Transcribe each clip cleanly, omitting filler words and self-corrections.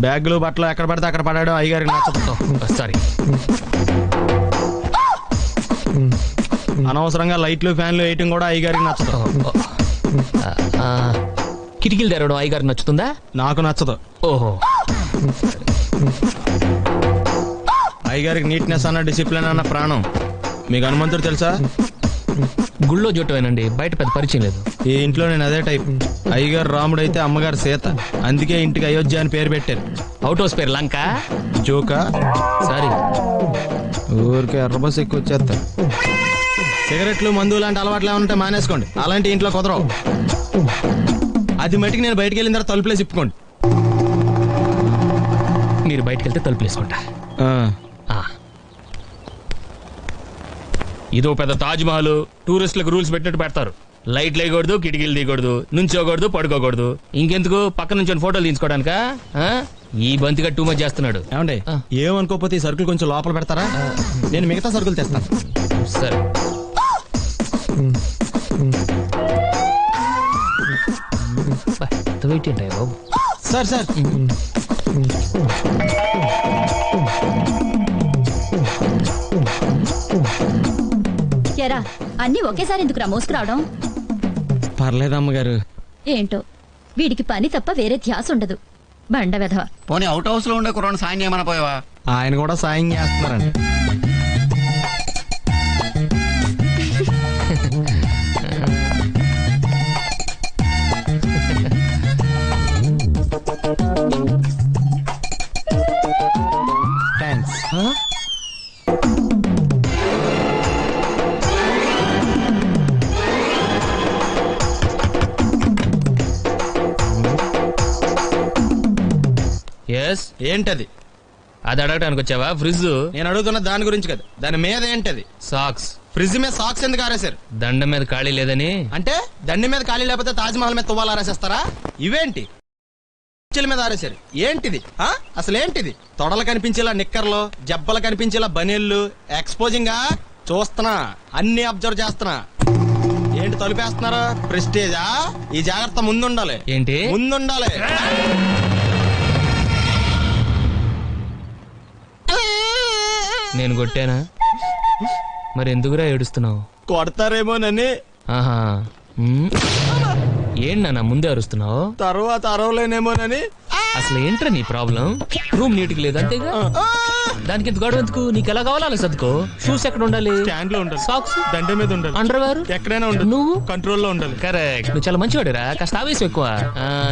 బ్యాగులు బట్టలు ఎక్కడ పడితే అక్కడ పడాడు అయ్యగారికి నచ్చదు. సారీ. అనవసరంగా లైట్లు ఫ్యాన్లు వేయటం కూడా అయ్యగారికి నచ్చదు. కిటికీలు తెరవడం అయ్యగారికి నచ్చుతుందా? నాకు నచ్చదు. ఓహో. అయ్యగారికి నీట్నెస్ అన్న డిసిప్లిన్ అన్న ప్రాణం. మీకు హనుమంతుడు తెలుసా? గుళ్ళో జోటమేనండి, బయట పెద్ద పరిచయం లేదు. ఈ ఇంట్లో నేను అదే టైప్. అయ్యగారు రాముడు అయితే అమ్మగారు సీత, అందుకే ఇంటికి అయోధ్య అని పేరు పెట్టారు. అవుట్ హౌస్ పేరు లంక. జోకా? సారీ. ఊరికే ఎర్ర బస్ ఎక్కువ వచ్చేస్తా. సిగరెట్లు మందు లాంటి అలవాట్లు ఏమంటే మానేసుకోండి, అలాంటి ఇంట్లో కుదరవు. అది మటుకు నేను బయటకు వెళ్ళిన తర్వాత తలుపులేసి ఇప్పుకోండి. మీరు బయటకు వెళ్తే తలుపులు వేసుకుంటా. ఇదో పెద్ద తాజ్ మహల్. టూరిస్టులకు రూల్స్ పెట్టినట్టు పెడతారు. లైట్లు వేయకూడదు, కిటికీలు తీయకూడదు, నుంచోకూడదు, పడుకోకూడదు. ఇంకెందుకు పక్క నుంచి ఫోటోలు తీసుకోవడానికా? ఈ బంతిగా టూ మచ్ చేస్తున్నాడు. ఏమండి ఏమనుకోకపోతే ఈ సరుకులు కొంచెం లోపల పెడతారా? నేను మిగతా సరుకులు తెస్తాను. సరే. వెయిట్ ఏంటి బాబు? సార్ సార్ ఎరా అన్ని ఒకేసారి ఎందుకురా మోసుకురావడం? పర్లేదు అమ్మగారు. ఏంటో వీడికి పని తప్ప వేరే ధ్యాస ఉండదు. బండ వెధవ. పోనీ అవుట్ హౌస్ లో ఉండే కుర్రాడు సాయం చేయమని పోయావా? ఆయన కూడా సాయం చేస్తున్నారండి. థ్యాంక్స్. ఏంటది? అది అడగటానికి వచ్చావా? ఫ్రిడ్జ్. నేను అడుగుతున్న దాని గురించి కదా, దాని మీద ఏంటది? సాక్స్. ఫ్రిడ్జ్ మీద సాక్స్ ఎందుకు ఆరేశారు? దండం మీద ఖాళీ లేదని. అంటే దండి మీద ఖాళీ లేకపోతే తాజ్ మహల్ మీద తువ్వాలు ఆరేసేస్తారా? ఇవేంటి మీద ఆరేశారు? ఏంటిది అసలు ఏంటిది? తొడలు కనిపించేలా నిక్కర్లు, జబ్బలు కనిపించేలా బనీళ్లు, ఎక్స్పోజింగ్ గా చూస్తున్నా, అన్ని అబ్జర్వ్ చేస్తున్నా. ఏంటి తలుపేస్తున్నారా? ప్రెస్టేజా? ఈ జాగ్రత్త ముందుండాలి. ఏంటి ముందుండాలి? నేను కొట్టానా? మరి ఎందుకురా ఏడుస్తున్నావు? కొడతారేమోనని. ఆహా. ఏంటి నాన్న ముందే అరుస్తున్నావు? తర్వాత అరవలేనేమోనని. అసలు ఏంట్రా నీ ప్రాబ్లం? రూమ్ నీట్గా లేదు అంతేగా, దానికి ఎంత గొడవ ఎందుకు? నీకు ఎలా కావాలో అలా సర్దుకో. షూస్ ఎక్కడ ఉండాలి? స్టాండ్ లో ఉండాలి. సాక్స్ దండ మీద ఉండాలి. అండర్వేర్ ఎక్కడైనా ఉండాలి. నువ్వు కంట్రోల్లో ఉండాలి. కరెక్ట్. నువ్వు చాలా మంచివాడురా, కాస్త ఆవేశం ఎక్కువ.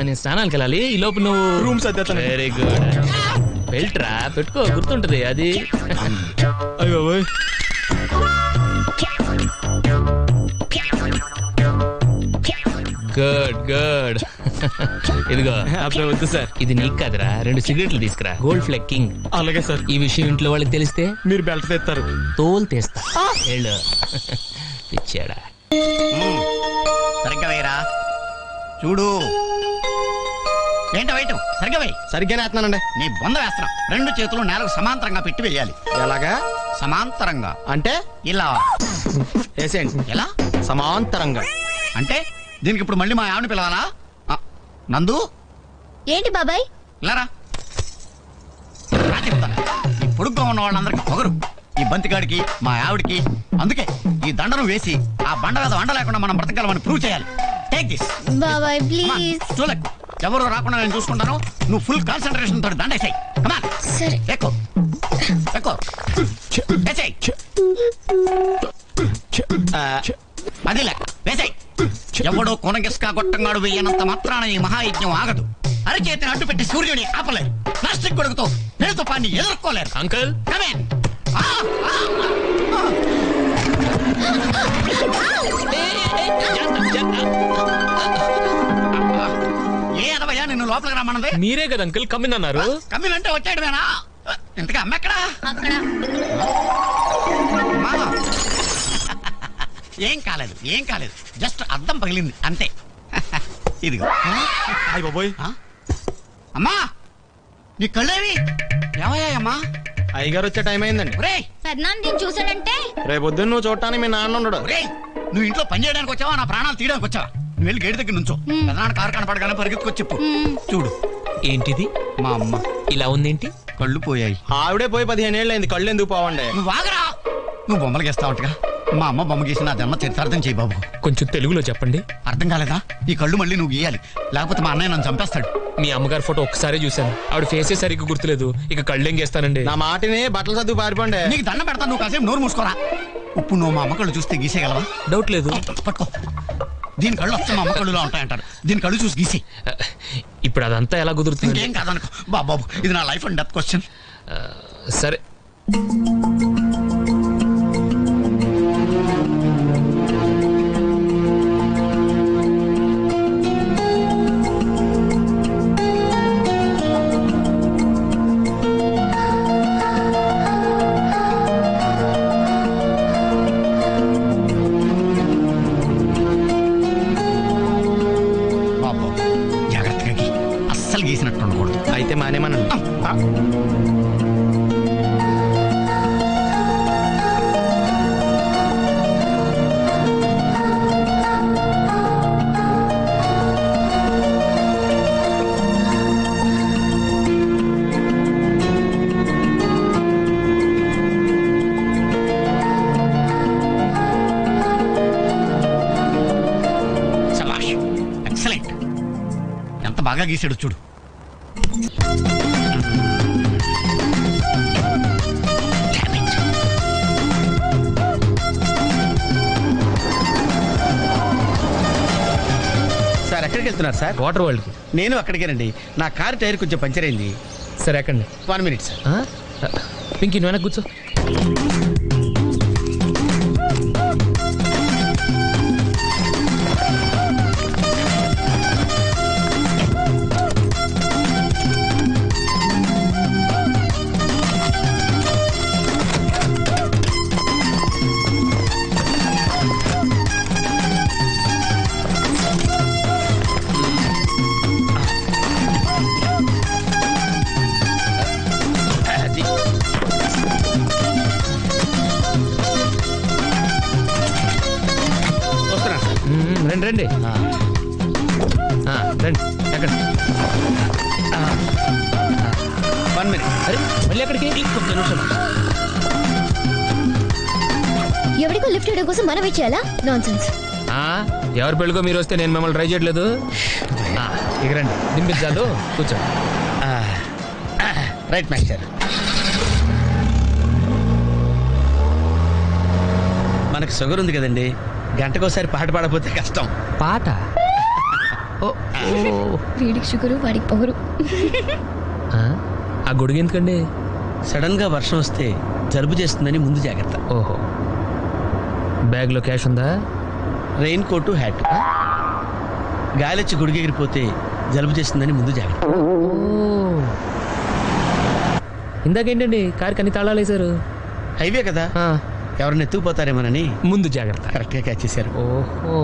నేను స్నానానికి వెళ్ళాలి, ఈ లోపు నువ్వు రూమ్ సర్దేస్తాను. Very good. బెల్ట్ రా పెట్టుకో, గుర్తుంటది అది. అయ్యో గుడ్ గుడ్. ఇదిగో అప్పుడు వద్దు సార్. ఇది నీకు కాదురా, 2 సిగరెట్లు తీసుకురా. Gold Flake King. అలాగే సార్. ఈ విషయం ఇంట్లో వాళ్ళకి తెలిస్తే మీరు బెల్ట్ తెస్తారు. తోలు తీస్తా. వెళ్ళు. పిచ్చాడా. సరిగ్గా వేయరా. చూడు ఏంటో వెయిట్. సరిగ్గా వేయి. సరిగ్గానే వేస్తున్నానండి. నీ బొంద వేస్తున్నాం. 2 చేతులు నేలకు సమాంతరంగా పెట్టి వేయాలి. ఎలాగా? సమాంతరంగా అంటే ఇలా వేసేయండి. ఎలా? సమాంతరంగా అంటే దీనికి ఇప్పుడు మళ్ళీ మా ఆవిడని పిలవాలా? నందు ఏంటి బాబాయ్? ఇలారా. ఈ పొడుగ్గా ఉన్న వాళ్ళందరికీ పొగరు, ఈ బంతిగాడికి మా ఆవిడికి. అందుకే ఈ దండను వేసి ఆ బండ మీద వండ లేకుండా మనం బ్రతకగలమని ప్రూవ్ చేయాలి. టేక్ దిస్ బాబాయ్ ప్లీజ్. చూడకు, ఎవరు రాకుండా నేను చూసుకుంటాను. నువ్వు ఫుల్ కాన్సన్ట్రేషన్ తోటి దండేసాయి. సరే. ఎక్కువ ఎక్కువ అది లెక్క వేసాయి. ఎవడో కొనగిస్కా గొట్టంగాడు వేయనంత మాత్రాన ఈ మహాయజ్ఞం ఆగదు. అరచేతిని అడ్డు పెట్టి సూర్యుని ఆపలేరు. ప్లాస్టిక్ గొడుగుతో పేరుతో పాన్ని ఎదుర్కోలేరు. అంకుల్ ఏ అదవయ్యా నిన్ను లోపలికి రమ్మన్నది? మీరే కదా అంకుల్ కమ్మిన్ అన్నారు. కమ్మిన్ అంటే వచ్చాడువేనా? ఇంతగా అమ్మ ఎక్కడా? ఏం కాలేదు, ఏం కాలేదు. జస్ట్ అద్దం పగిలింది అంతే. ఇదిగో. అయ్య బాబోయ్. అమ్మా నీ కళ్ళేవి ఏమయ్యాయమ్మా? అయ్యగారు వచ్చే టైం అయిందండి. ఫెర్నాండీని చూసాడంటే రేపు పొద్దున్న నువ్వు చూడటానికి మీ నాన్న ఉండడు. నువ్వు ఇంట్లో పని చేయడానికి వచ్చావా, నా ప్రాణాలు తీయడానికి వచ్చావా? నువ్వు వెళ్ళి గేట్ దగ్గర నుంచో పెదనాన్న కారు కనపడగానే పరిగెత్తుకొచ్చి చెప్పు. చూడు ఏంటిది మా అమ్మ ఇలా ఉందేంటి? కళ్ళు పోయాయి. ఆవిడే పోయి 15 ఏళ్ళు అయింది, కళ్ళు ఎందుకు పోవండి? నువ్వు ఆగరా. నువ్వు బొమ్మలు గీస్తావుగా, మా అమ్మ బొమ్మ గీసి నా జన్మ చరితార్థం చేయి బాబు. కొంచెం తెలుగులో చెప్పండి. అర్థం కాలేదా? ఈ కళ్ళు మళ్ళీ నువ్వు గీయాలి, లేకపోతే మా అన్నయ్య నన్ను చంపేస్తాడు. మీ అమ్మగారి ఫోటో ఒక్కసారే చూశాను, ఆవిడ ఫేసే సరిగ్గా గుర్తులేదు, ఇక కళ్ళేం చేస్తానండి. నా మాటిని బట్టలు చదువు పారిపోండి. నీకు దండం పెడతా, నువ్వు కాసేపు నోరు మూసుకోరా. ఇప్పుడు నువ్వు మా అమ్మ కళ్ళు చూస్తే గీసేయగలవా? డౌట్ లేదు. పట్టుకో. దీని కళ్ళు వస్తే మా అమ్మ కళ్ళులా ఉంటాయంటారు, దీని కళ్ళు చూసి గీసి. ఇప్పుడు అదంతా ఎలా కుదురుతుంది? ఇంకేం కాదనుకో బాబు, ఇది నా లైఫ్ అండ్ డెత్ క్వశ్చన్. సరే. బాబు జాగ్రత్తగా గీ, అస్సలు గీసినట్టు ఉండకూడదు. అయితే మానేమనండి. శభాష్, ఎక్సలెంట్. ఎంత బాగా గీసాడు చూడు. Damn it. సార్ ఎక్కడికి వెళ్తున్నారు సార్? వాటర్ వరల్డ్ కి. నేను అక్కడికేనండి. నా కారు టైర్ కొంచెం పంచర్ అయింది. సరే ఎక్కండి. 1 minute సార్. పింకీ నువ్వు వెనక్కి కూర్చో. అది. వస్తున్నా సార్. రండి రండి. రండి ఎక్కండి. 1 minute. అరే మళ్ళీ ఎక్కడికి? ఇంకొక నిమిషం. ఎవరికో లిఫ్ట్ ఇవ్వడం కోసం మనం ఇచ్చేయాలా? నాన్సెన్స్. ఎవరి పెళ్ళికో మీరు వస్తే నేను మిమ్మల్ని ట్రై చేయట్లేదు. ఇక రండి, దింపించాలు, కూర్చో. Right master. మనకు షుగర్ ఉంది కదండి, గంటకోసారి పాట పాడకపోతే కష్టం. పాట? వీడికి షుగరు, వాడికి పొగరు. ఆ గొడుగు ఎందుకండి? సడన్ గా వర్షం వస్తే జలుబు చేస్తుందని ముందు జాగ్రత్త. ఓహో, బ్యాగ్లో క్యాష్ ఉందా? Rain coat, hat. గాలిచ్చి గుడిగెగిరిపోతే జలుబు చేస్తుందని ముందు జాగ్రత్త. ఇందాకేంటండి కారుకి అన్ని తాళాలు వేశారు? హైవే కదా, ఎవరిని ఎత్తుకుపోతారేమోనని ముందు జాగ్రత్త. కరెక్ట్ గా క్యాచ్ చేశారు. ఓహో,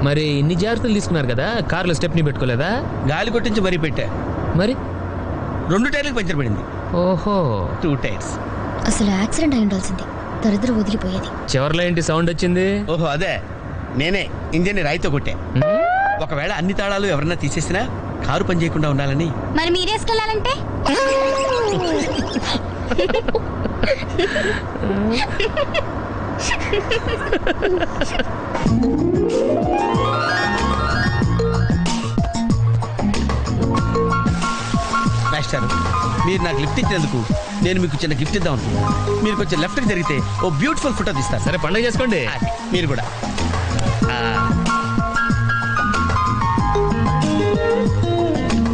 మరి ఇన్ని జాగ్రత్తలు తీసుకున్నారు కదా, కార్లో స్టెప్ని పెట్టుకోలేదా? గాలి కొట్టించి మరీ పెట్టా. మరి 2 టైర్లకు పంచర్ పడింది. ఓహో, 2 టైర్స్. అసలు యాక్సిడెంట్ అయి ఉండాల్సింది, దరిద్రం వదిలిపోయేది. చివర్లో ఏంటి సౌండ్ వచ్చింది? ఓహో అదే, నేనే ఇంజన్ రాయితో కొట్టా. ఒకవేళ అన్ని తాళాలు ఎవరన్నా తీసేసినా కారు పని చేయకుండా ఉండాలని. మరి మీరేసుకెళ్ళాలంటే మాస్టర్, మీరు నాకు లిఫ్ట్ ఇచ్చినందుకు నేను మీకు చిన్న గిఫ్ట్ ఇద్దాం అనుకున్నాను. మీరు కొంచెం లెఫ్ట్కి జరిగితే ఓ బ్యూటిఫుల్ ఫోటో తీస్తారు. సరే పండుగ చేసుకోండి. అది, మీరు కూడా.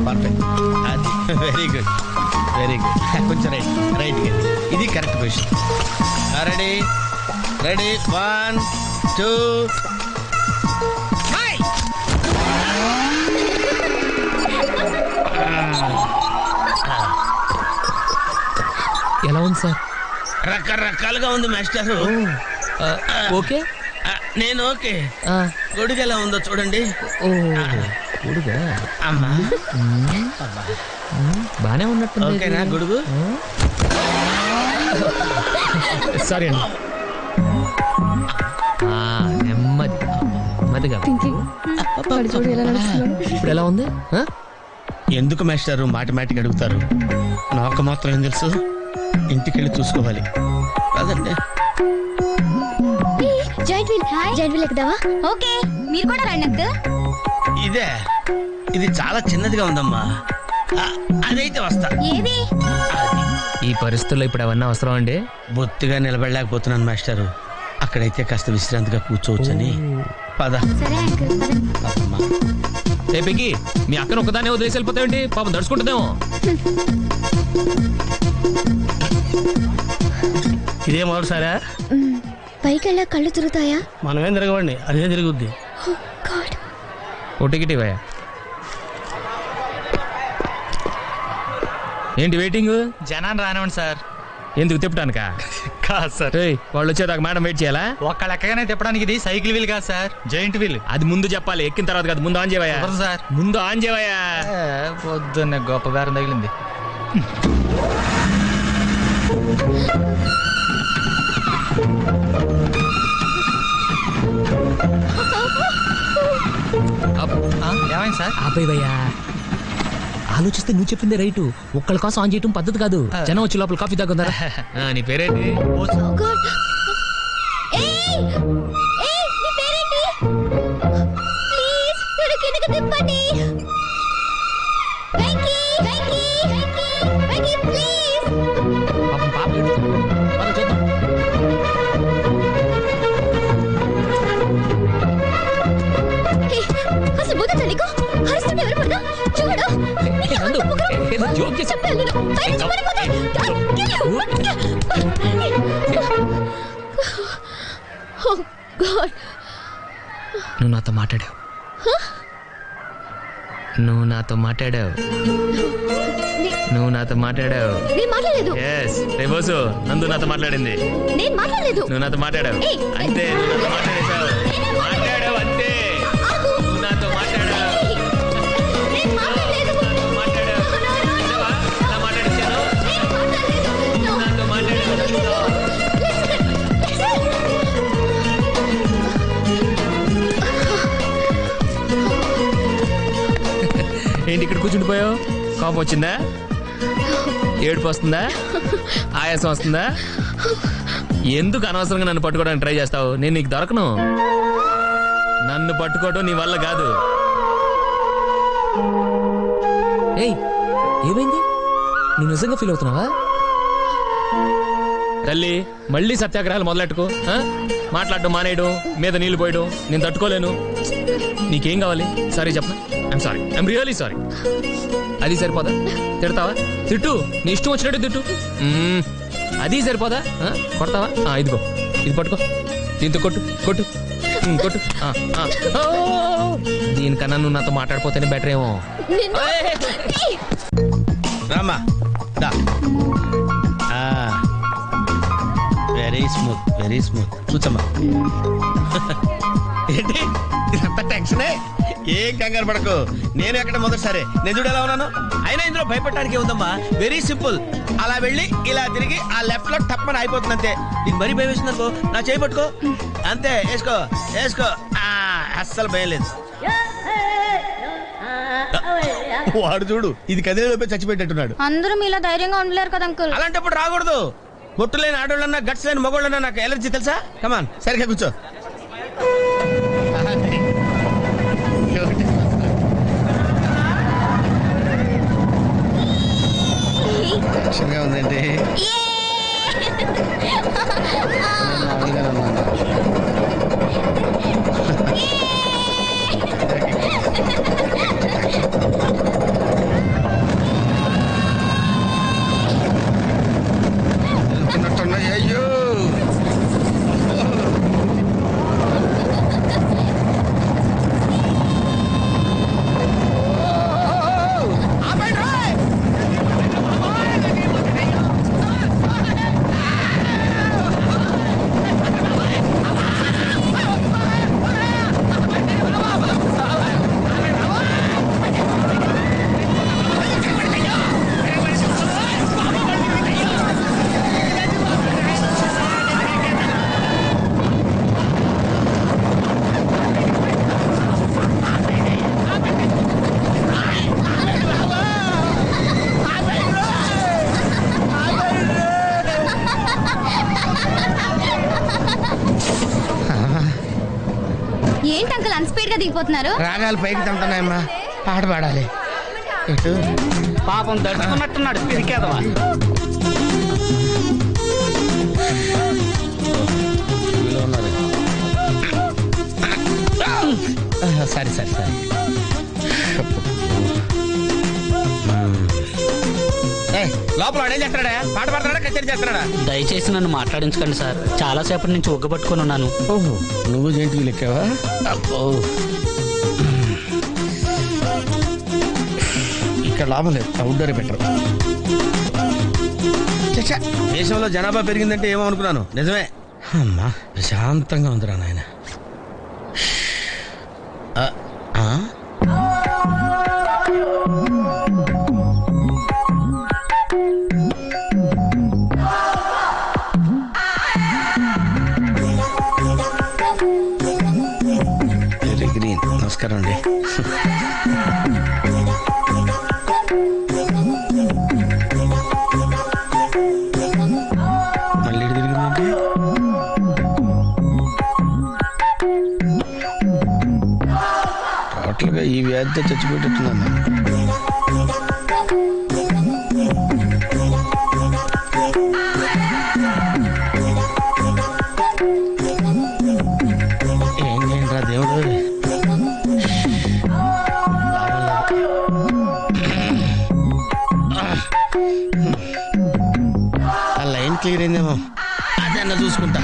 పర్ఫెక్ట్. అది వెరీ గుడ్, వెరీ గుడ్. కొంచెం రైట్ ఇది కరెక్ట్ పొజిషన్. Ready ready 1 2. ఎలా ఉంది సార్? రకరకాలుగా ఉంది మాస్టర్. ఓకే, నేను ఓకే. గొడుగు ఎలా ఉందో చూడండి. గొడుగా అమ్మా, బానే ఉన్నట్టు. ఓకేనా గొడుగు? సారీ అండి. నెమ్మది. చిన్నదిగా ఇప్పుడు ఎలా ఉంది ఆ? ఎందుకు మాస్టారు మాటిమాటికి అడుగుతారు? నాకు మాత్రం ఏం తెలుసు, ఇంటికి వెళ్ళి చూసుకోవాలి. కాదండి జాయింట్ వీల్ ఎక్కుదావా? ఓకే మీరు కూడా రండి అంకుల్. ఇదే, ఇది చాలా చిన్నదిగా ఉందమ్మా. అదైతే వస్తా. ఏది? ఈ పరిస్థితుల్లో ఇప్పుడు అవన్నీ అవసరం అండి. బొత్తిగా నిలబడలేకపోతున్నాను మాస్టారు. అక్కడైతే కాస్త విశ్రాంతిగా కూర్చోవచ్చని. పద. సరే అంకుల్ పదండి. పదమ్మా. ఏ పెగ్గి, మీ అక్కను ఒకదానే వదిలేసి వెళ్ళిపోతావేంటి? పాపం దడుచుకుంటుందేమో. ఇదే మొదటిసారా? పైకి వెళ్ళా కళ్ళు తిరుగుతాయా? మనమేం తిరగవండి, అదే తిరుగుద్ది. ఓ టికెట్ ఇవ్వయా. ఏంటి వెయిటింగ్? జనాన్ని రానివ్వండి సార్. ఎందుకు తిప్పటానికా? కాదు సార్, ఏయ్, వాళ్ళు వచ్చేదాకా మేడం వెయిట్ చేయాలా? ఒక్క లెక్కగానే తిప్పడానికి ఇది సైకిల్ వీల్ కాదు సార్, జైంట్ వీల్. అది ముందు చెప్పాలి, ఎక్కిన తర్వాత కాదు. ముందు ఆన్ చేయవయ్యా. కుదరదు సార్. ముందు ఆన్ చేయవయ్యా. పొద్దున్నే గొప్ప బేరం తగిలింది. ఏమైంది సార్? ఆపేవయ్యా. ఆలోచిస్తే నువ్వు చెప్పింది రైటు. ఒక్కళ్ళ కోసం ఆన్ చేయటం పద్ధతి కాదు. జనం వచ్చి లోపల కాఫీ తాగుందా? నీ పేరేంటి? పాపం పాప ఏడుస్తుంది. పద చూద్దాం. అసలు బుద్ధి నీకు హరిస్తుంటే ఎవరు పడదా? చూడు నందు, ఏదో జోక్ చేసి చెప్పాను నేను. పైన చూడకపోతే Oh God. నువ్వు నాతో మాట్లాడావు. నువ్వు నాతో మాట్లాడావు. నువ్వు నాతో మాట్లాడావు. నేను మాట్లాడలేదు. ఎస్ రేబోసు, నందు నాతో మాట్లాడింది. నేను మాట్లాడలేదు. నువ్వు నాతో మాట్లాడావు. ఏయ్, అంతే, నువ్వు నాతో మాట్లాడేశావు. మాట్లాడావు అంతే. నువ్వు నాతో మాట్లాడావు. నేను మాట్లాడలేదు. నాతో మాట్లాడావు. విన్నావా? ఎలా మాట్లాడించాను? నువ్వు నాతో మాట్లాడావు. ఏంటి ఇక్కడ కూర్చుండిపోయావు? కోపం వచ్చిందా? ఏడుపు వస్తుందా? ఆయాసం వస్తుందా? ఎందుకు అనవసరంగా నన్ను పట్టుకోవడానికి ట్రై చేస్తావు? నేను నీకు దొరకను. నన్ను పట్టుకోవడం నీ వల్ల కాదు. ఏయ్, ఏమైంది? నువ్వు నిజంగా ఫీల్ అవుతున్నావా? తల్లి, మళ్ళీ సత్యాగ్రహాలు మొదలెట్టుకో. మాట్లాడడం మానేయడం, మీద నీళ్లు పోయడం నేను తట్టుకోలేను. నీకేం కావాలి? సారీ చెప్పనా? I'm sorry, I'm really sorry. అది సరిపోదా? తిడతావా? తిట్టు, నీ ఇష్టం వచ్చినట్టు తిట్టు. అది సరిపోదా? కొడతావా? ఇదిగో, ఇది పట్టుకో, దీంతో కొట్టు కొట్టు కొట్టు. దీనికన్నా నువ్వు నాతో మాట్లాడిపోతేనే బెటర్ ఏమో. రామా, దా. Very smooth, very smooth. చూచమ్మా. ఏంటి ఇదంతా టెన్షనే? ఏం కంగారు పడకు, నేను ఎక్కడ మొదటిసారి. నేను చూడు ఎలా ఉన్నాను. అయినా ఇందులో భయపడటానికి ఉందమ్మా. Very simple. అలా వెళ్ళి ఇలా తిరిగి ఆ లెఫ్ట్ లో టప్పని అయిపోతుంది అంతే. నీకు మరీ భయం వేసింది అనుకో, నా చేయి పట్టుకో అంతే. వేసుకో వేసుకో. అస్సలు భయం లేదు. వాడు చూడు, ఇది కదిలేలోపే చచ్చిపెట్టేట్టున్నాడు. అందరూ మీలా ధైర్యంగా ఉండలేరు కదా అంకుల్. అలాంటప్పుడు రాకూడదు. బొట్టు లేని ఆడోళ్ళన్నా, గట్స్ లేని మగోళ్ళన్నా నాకు ఎలర్జీ తెలుసా? కమాన్, సరిగ్గా కూర్చో. టెన్షన్గా ఉందండి. అయ్యో స్పీడ్ గా దిగిపోతున్నారు? రాగాలు పైకి తంటున్నాయమ్మా, పాట పాడాలి. ఎటు? పాపం దడుచుకున్నట్టున్నాడు పిరికేదవా. సరే సరే సరే. లోపల వాడేం చేస్తున్నాడా? పాట పాడుతున్నాడా, కచేరీ చేస్తున్నాడా? దయచేసి నన్ను మాట్లాడించకండి సార్, చాలా సేపటి నుంచి ఒగ్గబట్టుకొని ఉన్నాను. ఓహో, నువ్వు జంటివి లెక్కావా? అబ్బో, ఇక్కడ లాభం లేదు, అవుట్డోర్ బెటర్. చచ్చా, దేశంలో జనాభా పెరిగిందంటే ఏమో అనుకున్నాను, నిజమే. అమ్మా ప్రశాంతంగా ఉందిరా నాయన. Very green. నమస్కారం అండి. మళ్ళీ తిరిగిందండి. టోటల్గా ఈ వ్యాధితో చచ్చిపోయేటట్టున్నాను. ఏం చేయండిరా దేవుడు. ఆ లైన్ క్లియర్ అయిందేమో, అదన్నా చూసుకుంటా.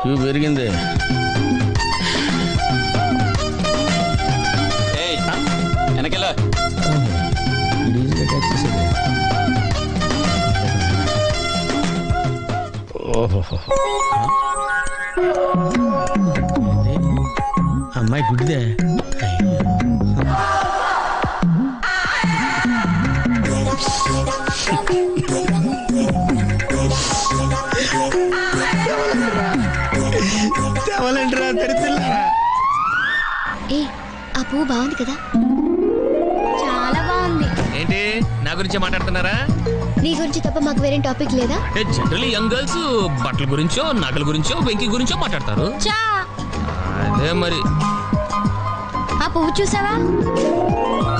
క్యూ పెరిగింది. వెనకెళ్ళ ఈజీగా క్యాచ్ చేసేది. ఓహో, అమ్మాయి గుడిదే. తెవలంటరా తెరిచిల్లారా. ఏ, ఆ పువ్వు బాగుంది కదా? చాలా బాగుంది. ఏంటి నా గురించే మాట్లాడుతున్నారా? నీ గురించి తప్ప మాకు వేరే టాపిక్ లేదా? జనరల్లీ యంగ్ గర్ల్స్ బట్టల గురించో నగల గురించో వెంకి గురించో మాట్లాడతారు. చా, అదే మరి. ఆ పువ్వు చూసావా?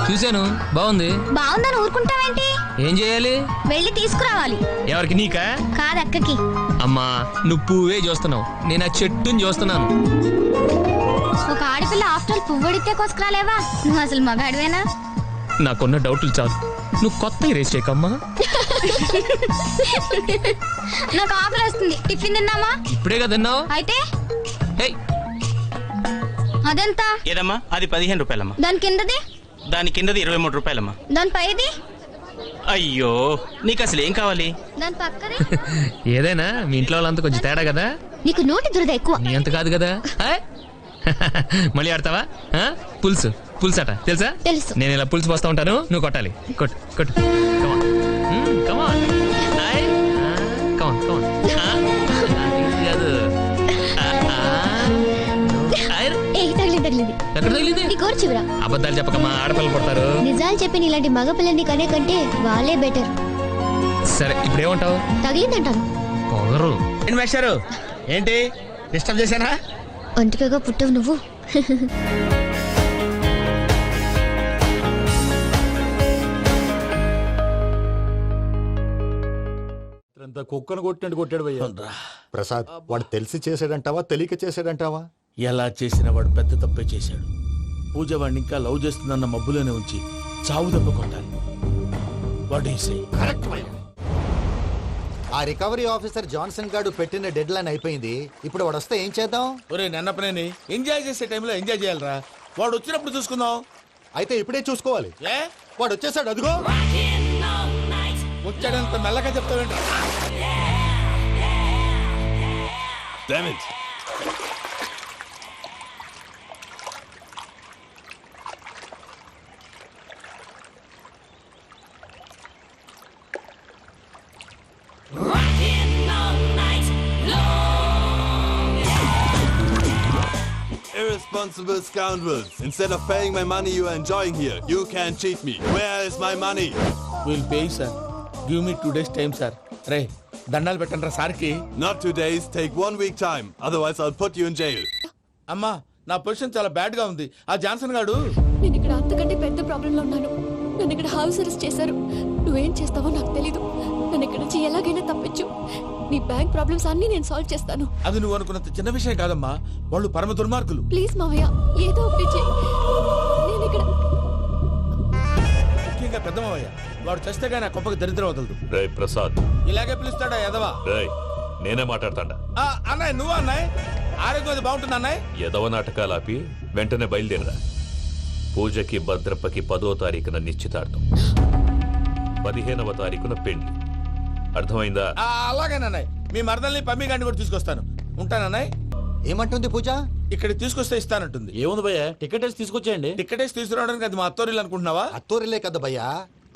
చూశాను, బాగుంది. బాగుందని ఊరుకుంటావేంటి? ఏం చేయాలి? వెళ్ళి తీసుకురావాలి. ఎవరికి, నీకా? కాదు, అక్కకి. అమ్మా, నువ్వు పువ్వే చూస్తున్నావు, నేను ఆ చెట్టుని చూస్తున్నాను. ఒక ఆడపిల్ల ఆఫ్టర్ పువ్వు అడిగితే కోసుకురాలేవా? నువ్వు అసలు మగాడివేనా? నాకున్న డౌట్లు చాలు, నువ్వు కొత్త రేస్ చేయకమ్మా. నాకు ఆకలి వస్తుంది, టిఫిన్ తిన్నామా? ఇప్పుడే కదా తిన్నావు. అయితే హేయ్, అదెంత? ఏదమ్మా? అది 15 రూపాయలమ్మా. దాని కిందది? దాని కిందది 23 రూపాయలమ్మా. దాని పైది? అయ్యో, నీకు అసలు ఏం కావాలి? దాని పక్కది? ఏదైనా మీ ఇంట్లో వాళ్ళంతా కొంచెం తేడా కదా. నీకు నోటి దురద ఎక్కువ. నీ అంత కాదు కదా. హాయ్. మళ్ళీ ఆడతావా? పులుసు పులుసు అట తెలుసా? తెలుసు. నేను ఇలా పులుసు పోస్తా ఉంటాను, నువ్వు కొట్టాలి. కొట్టు కొట్టు. కమాన్ కమాన్. హాయ్, కమాన్ కమాన్. తగిలింది. ఎక్కడ తగిలింది? నీ కోరు చివరా. అబద్ధాలు చెప్పకమ్మా, ఆడపిల్లలు పడతారు. నిజాలు చెప్పి నీలాంటి మగపిల్లని కనే కంటే వాళ్ళే బెటర్. సరే, ఇప్పుడు ఏమంటావు? తగిలిందంటాను. పొగరు. ఏంటి మేస్టారు, ఏంటి డిస్టర్బ్ చేశానా? ఒంటికగా పుట్టవు నువ్వు. కుక్కను కొట్టినట్టు కొట్టాడు భయ్యా. ప్రసాద్, వాడు తెలిసి చేసాడంటావా తెలియక చేసాడంటావా? ఎలా చేసిన వాడు పెద్ద తప్పే చేశాడు. పూజ వాడిని ఇంకా లవ్ చేస్తుందన్న మబ్బులోనే ఉంచి చావు దెబ్బ కొట్టాలి. ఆ రికవరీ ఆఫీసర్ జాన్సన్ గారు పెట్టిన డెడ్ లైన్ అయిపోయింది. ఇప్పుడు వాడు వస్తే ఏం చేద్దాం? ఒరే నన్నపనేని, ఎంజాయ్ చేసే టైంలో ఎంజాయ్ చేయాలరా. వాడు వచ్చినప్పుడు చూసుకుందాం. అయితే ఇప్పుడే చూసుకోవాలి. ఏ, వాడు వచ్చేసాడు, అదిగో. వచ్చాడంత మెల్లగా చెప్తావేంట? Irresponsible scoundrels. Instead of paying my money you are enjoying here, you can cheat me. Where is my money? We'll pay, sir. Give me 2 days time, sir. రే, దండాలు పెట్టండి రా సార్కి. Not 2 days, take 1 week time. Otherwise, I'll put you in jail. అమ్మా నా position చాలా bad గా ఉంది. ఆ జాన్సన్ గాడు నేను ఇక్కడ అంతకంటే పెద్ద ప్రాబ్లం లో ఉన్నాను. నన్ను ఇక్కడ హౌస్ అరెస్ట్ చేశారు. నువ్వేం చేస్తావో నాకు తెలీదు. నన్ను ఇక్కడ నుంచి ఎలాగైనా తప్పించు. నీ బ్యాంక్ ప్రాబ్లమ్స్ అన్ని నేను సాల్వ్ చేస్తాను. అది నువ్వు అనుకున్నంత చిన్న విషయం కాదమ్మా. వాళ్ళు పరమ దుర్మార్గులు. ప్లీజ్ మావయ్య, ఏదో ఒకటి చెయ్యి. నేను ఇక్కడ ముఖ్యంగా పెద్దమావయ్య వాడు చస్తే గానీ ఆ కొంపకి దరిద్రం వదలదు. రే ప్రసాద్, ఇలాగే పిలుస్తాడా ఎదవా? రేయ్ నేనే మాట్లాడతాడా. అన్నయ్య నువ్వు అన్నయ్య ఆరోగ్యం అది బాగుంటుంది అన్నయ్య. ఎదవ నాటకాలు ఆపి వెంటనే బయలుదేరరా. పూజకి భద్రప్పకి 10వ తారీఖున నిశ్చితార్థం, 15వ తారీఖున పెళ్లి. అర్థమైందా? అలాగేనన్నయ్య. మీ మరదల్ని పమ్మి గండి కూడా తీసుకొస్తాను. ఉంటానన్నయ్య. ఏమంటుంది పూజ? ఇక్కడ తీసుకొస్తే ఇస్తానంటుంది. ఏముంది భయ్య, టికెట్ వేసి తీసుకొచ్చేయండి. టికెట్ వేసి తీసుకురావడానికి అది మా అత్తోరిల్లు అనుకుంటున్నావా? అత్తూరిలే కదా భయ్యా.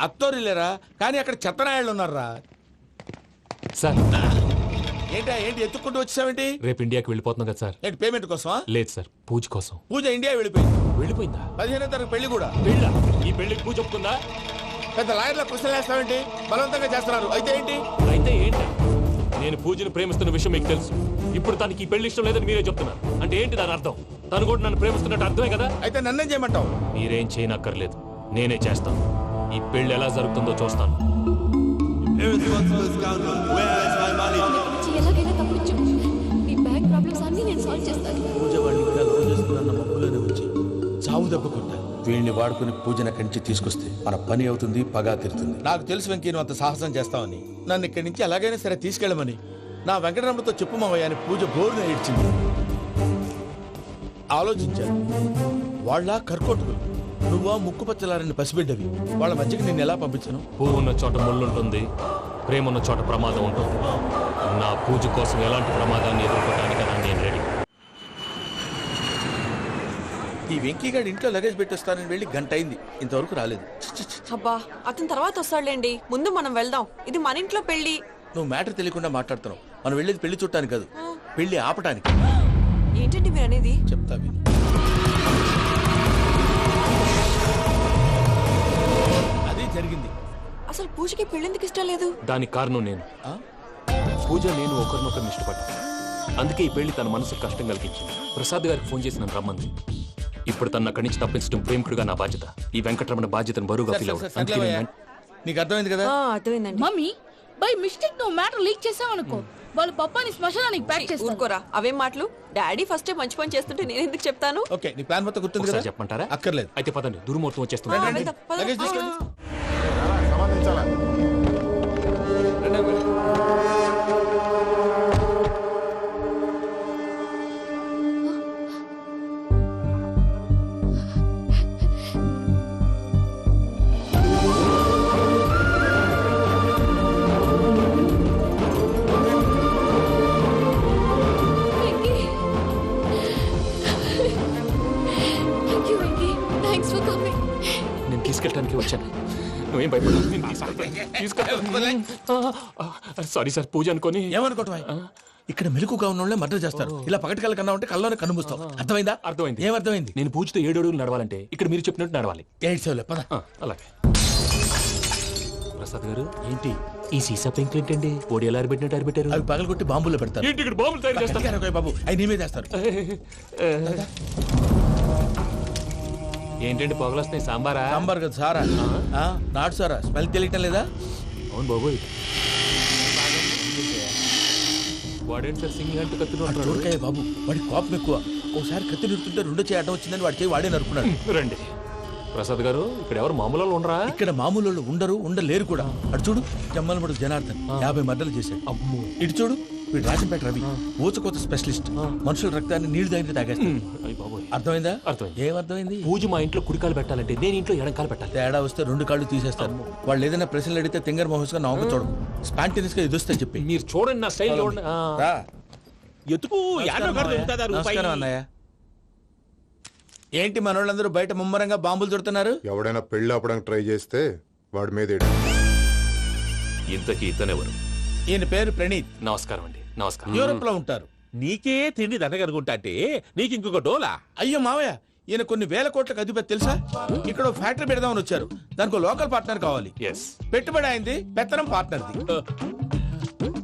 అత్తోరిల్లేరా, కానీ అక్కడ చెత్తనాయాళ్ళు ఉన్నారా. సార్ ఏంటి ఎత్తుక్కుంటూ వచ్చావేంటి? రేపు ఇండియాకి వెళ్ళిపోతున్నాం కదా సార్. ఏంటి పేమెంట్ కోసమా? లేదు సార్, పూజ కోసం. పూజ ఇండియా వెళ్ళిపోయింది. వెళ్ళిపోయిందా? 15వ తారీఖు పెళ్లి కూడా. పెళ్ళా? ఈ పెళ్లికి పూజ ఒప్పుకుందా? పెద్ద లాయర్ల క్వశ్చన్ వేస్తావేంటి? బలవంతంగా చేస్తున్నారు. అయితే ఏంటి? అయితే ఏంటి? నేను పూజను ప్రేమిస్తున్న విషయం మీకు తెలుసు. ఇప్పుడు తనకి ఈ పెళ్లి ఇష్టం లేదని మీరే చెప్తున్నారు. అంటే ఏంటి దాని అర్థం? తను కూడా నన్ను ప్రేమిస్తున్నట్టు అర్థమే కదా. అయితే నన్నేం చేయమంటావు? మీరేం చేయనక్కర్లేదు, నేనే చేస్తాను. ఈ పెళ్లి ఎలా జరుగుతుందో చూస్తాను. Irresponsible scoundrel, where is my money? నుంచి ఎలాగైనా తప్పించు. నీ బ్యాంక్ ప్రాబ్లమ్స్ అన్ని నేను సాల్వ్ చేస్తాను. పూజ వాడిని ఇంకా లవ్ చేస్తున్న మబ్బులోనే ఉంచి చావు దెబ్బ కొట్టాను. వీళ్ళని వాడుకుని పూజన కంచి తీసుకొస్తే మన పని అవుతుంది, పగా తీరుతుంది. నాకు తెలుసు వెంకీ నువ్వు అంత సాహసం చేస్తావని. నన్ను ఇక్కడి నుంచి ఎలాగైనా సరే తీసుకెళ్ళమని నా వెంకటరమణతో చెప్పు మావయ్య అని పూజ బోరున ఏడ్చింది. ఆలోచించాను. వాళ్ళ కర్కోటకులు, నువ్వా ముక్కు పచ్చలారని పసిబిడ్డవి. వాళ్ళ మధ్యకి నేను ఎలా పంపించను? పువ్వు ఉన్న చోట ముళ్ళుంటుంది, ప్రేమ ఉన్న చోట ప్రమాదం ఉంటుంది. నా పూజ కోసం ఎలాంటి ప్రమాదాన్ని ఎదుర్కోవడానికైనా నేను రెడీ. ఈ వెంకీగాడి ఇంట్లో లగేజ్ పెట్టొస్తానని వెళ్ళి గంట అయింది, ఇంతవరకు రాలేదు. అబ్బా అతని తర్వాత వస్తాడులేండి, ముందు మనం వెళ్దాం. ఇది మన ఇంట్లో పెళ్లి. నువ్వు మ్యాటర్ తెలియకుండా మాట్లాడుతున్నావు. మనం వెళ్ళేది పెళ్లి చుట్టానికి కాదు, పెళ్లి ఆపటానికి. ఏంటండి మీరు అనేది? చెప్తా విను. అది జరిగింది. అసలు పూజకి పెళ్ళెందుకు ఇష్టం లేదు? దానికి కారణం నేను. పూజ నేను ఒకరినొకరిని ఇష్టపడ్డా. అందుకే ఈ పెళ్లి తన మనసుకు కష్టం కలిగించింది. ప్రసాద్ గారికి ఫోన్ చేసి నన్ను రమ్మంది. ఇప్పుడు తన అక్కడి నుంచి తప్పించడం ప్రేమికుడుగా నా బాధ్యత. ఈ వెంకటరమణ బాధ్యతను బరువుగా ఫీల్ అవుతుంది. నీకు అర్థమైంది కదా? అర్థమైందండి. మమ్మీ బై మిస్టేక్ నువ్వు మ్యాటర్ లీక్ చేసావనుకో, వాళ్ళు పప్పాని శ్మశానానికి ప్యాక్ చేస్తారు. ఊరుకోరా, అవేం మాటలు. డాడీ ఫస్ట్ మంచి పని చేస్తుంటే నేను ఎందుకు చెప్తాను? ఓకే, నీ ప్లాన్ మొత్తం గుర్తుంది కదా? చెప్పమంటారా? అక్కర్లేదు. అయితే పదండి, దుర్ముహూర్తం వచ్చేస్తుంది. లగేజ్ తీసుకెళ్ళి. నేను తీసుకెళ్ళడానికి వచ్చాను, నువ్వేం భయపడదు. సారీ సార్, పూజ అనుకోని. ఏమనుకోవటం? ఇక్కడ మెలకుగా ఉన్న వాళ్ళే మర్డర్ చేస్తారు. ఇలా పగటి కళ్ళ కన్నా ఉంటే కళ్ళలోనే కనుమూస్తావు. అర్థమైందా? అర్థమైంది. ఏమర్థమైంది? నేను పూజతో 7 అడుగులు నడవాలంటే ఇక్కడ మీరు చెప్పినట్టు నడవాలి. 8 సెవెన్ పద. అలాగే. ప్రసాద్ గారు, ఏంటి ఈ సీసా పెంకులు ఏంటండి? ఓడి ఎలా అరబెట్టినట్టు అరబెట్టారు? అవి పగలగొట్టి బాంబుల్లో పెడతారు. ఏంటి ఇక్కడ బాంబులు తయారు చేస్తారు? బాబు అవి నీ మీద వేస్తారు. ఏంటండి పొగలొస్తాయి? సాంబారా? సాంబార్ కదా సారా. నాటు సారా. స్మెల్ తెలియటం లేదా? అవును బాబోయ్. వాడేంటి సార్ సింగిల్ హ్యాండ్ కత్తి చూడకాయ బాబు, వాడి కోపం ఎక్కువ. ఒకసారి కత్తి నిరుతుంటే 2 చేయడం వచ్చిందని వాడి చేయి వాడే నరుకున్నాడు. రండి ప్రసాద్ గారు, ఇక్కడ ఎవరు మామూలు వాళ్ళు ఉండరా? ఇక్కడ మామూలు వాళ్ళు ఉండరు, ఉండలేరు కూడా. అటు చూడు, జమ్మలమడు జనార్దన్ 50 మర్డర్లు చేశాడు. అమ్మో. ఇటు చూడు, వీడు రాజంపేట రవి ఊచకోత స్పెషలిస్ట్. మనుషుల రక్తాన్ని నీళ్లు దగ్గర తాగేస్తాడు. అర్థమైందా? అర్థమైంది. ఏమర్థమైంది? పూజ మా ఇంట్లో కుడికాలు పెట్టాలంటే నేను ఇంట్లో ఎడంకాలు పెట్టాలి. తేడా వస్తే 2 కాళ్ళు తీసేస్తారు. వాళ్ళు ఏదైనా ప్రశ్నలు అడిగితే తింగర్ మహోస్ గా నవ్వు చూడదు. స్పాంటినియస్ గా ఎదుస్తా చెప్పి. మీరు చూడండి నా స్టైల్. ఎతుకు నమస్కారం అన్నయ్య. ఏంటి మనోళ్ళందరూ బయట ముమ్మరంగా బాంబులు చుడుతున్నారు? ఎవడైనా పెళ్లి ఆపడానికి ట్రై చేస్తే వాడి మీద ఇంతకీ ఇతనెవరు? ఈయన పేరు ప్రణీత్. నమస్కారం అండి. నమస్కారం. యూరోప్ లో ఉంటారు. నీకే తిండి దండగనుకుంటా అంటే నీకు ఇంకొక డోలా? అయ్యో మావయ్య, ఈయన కొన్ని వేల కోట్లకు అధిపతి తెలుసా? ఇక్కడ ఫ్యాక్టరీ పెడదామని వచ్చారు. దానికి లోకల్ పార్ట్నర్ కావాలి. పెట్టుబడి అయింది, పెత్తనం పార్ట్నర్ది.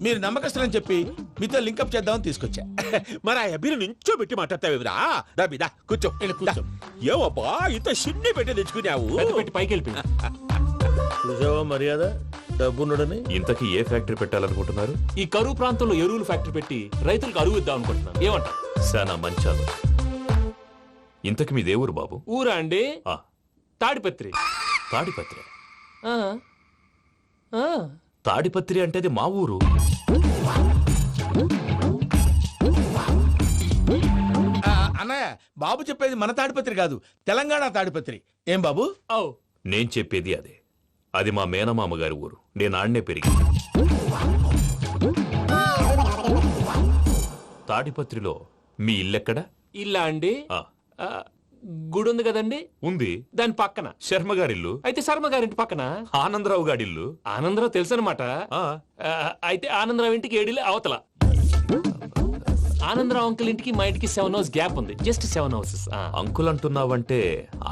మీరు నమ్మకస్తులని చెప్పి మీతో లింకప్ చేద్దామని తీసుకొచ్చా. మరి ఆ అబ్బిని నుంచో పెట్టి మాట్లాడతావేమిరా? దాబిదా కూర్చో. కూర్చో. ఏవబ్బా ఇంత సిన్ని పెట్టి తెచ్చుకున్నావు? పెట్టి పైకి వెళ్ళిపోయి చూసావా మర్యాద డబ్బున్నడని. ఇంతకీ ఏ ఫ్యాక్టరీ పెట్టాలనుకుంటున్నారు? ఈ కరువు ప్రాంతంలో ఎరువులు ఫ్యాక్టరీ పెట్టి రైతులకు అరువు ఇద్దాం అనుకుంటున్నాను. ఏమంటారు? శానా మంచాలు. ఇంతకి మీ దేవురు బాబు? ఊరా అండి? ఆ, తాడిపత్రి. తాడిపత్రి. ఆ, ఆ. తాడిపత్రి అంటే అది మా ఊరు. అన్నయ్య బాబు చెప్పేది మన తాడిపత్రి కాదు, తెలంగాణ తాడిపత్రి. ఏం బాబు? నేను చెప్పేది అదే. అది మా మేనమామ గారి ఊరు. నేను ఆడనే పెరిగి. తాడిపత్రిలో మీ ఇల్లెక్కడ? ఇల్లా అండి? ఆ, గుడి ఉంది కదండి? ఉంది. దాని పక్కన శర్మ గారిల్లు. అయితే శర్మ గారింటి పక్కన ఆనందరావు గారిల్లు. ఆనందరావు తెలుసు అనమాట. అయితే ఆనందరావు ఇంటికి ఏడిలే అవతల. ఆనందరావు అంకుల్ ఇంటికి మా ఇంటికి 7 హౌస్ గ్యాప్ ఉంది. Just 7 houses. అంకుల్ అంటున్నావంటే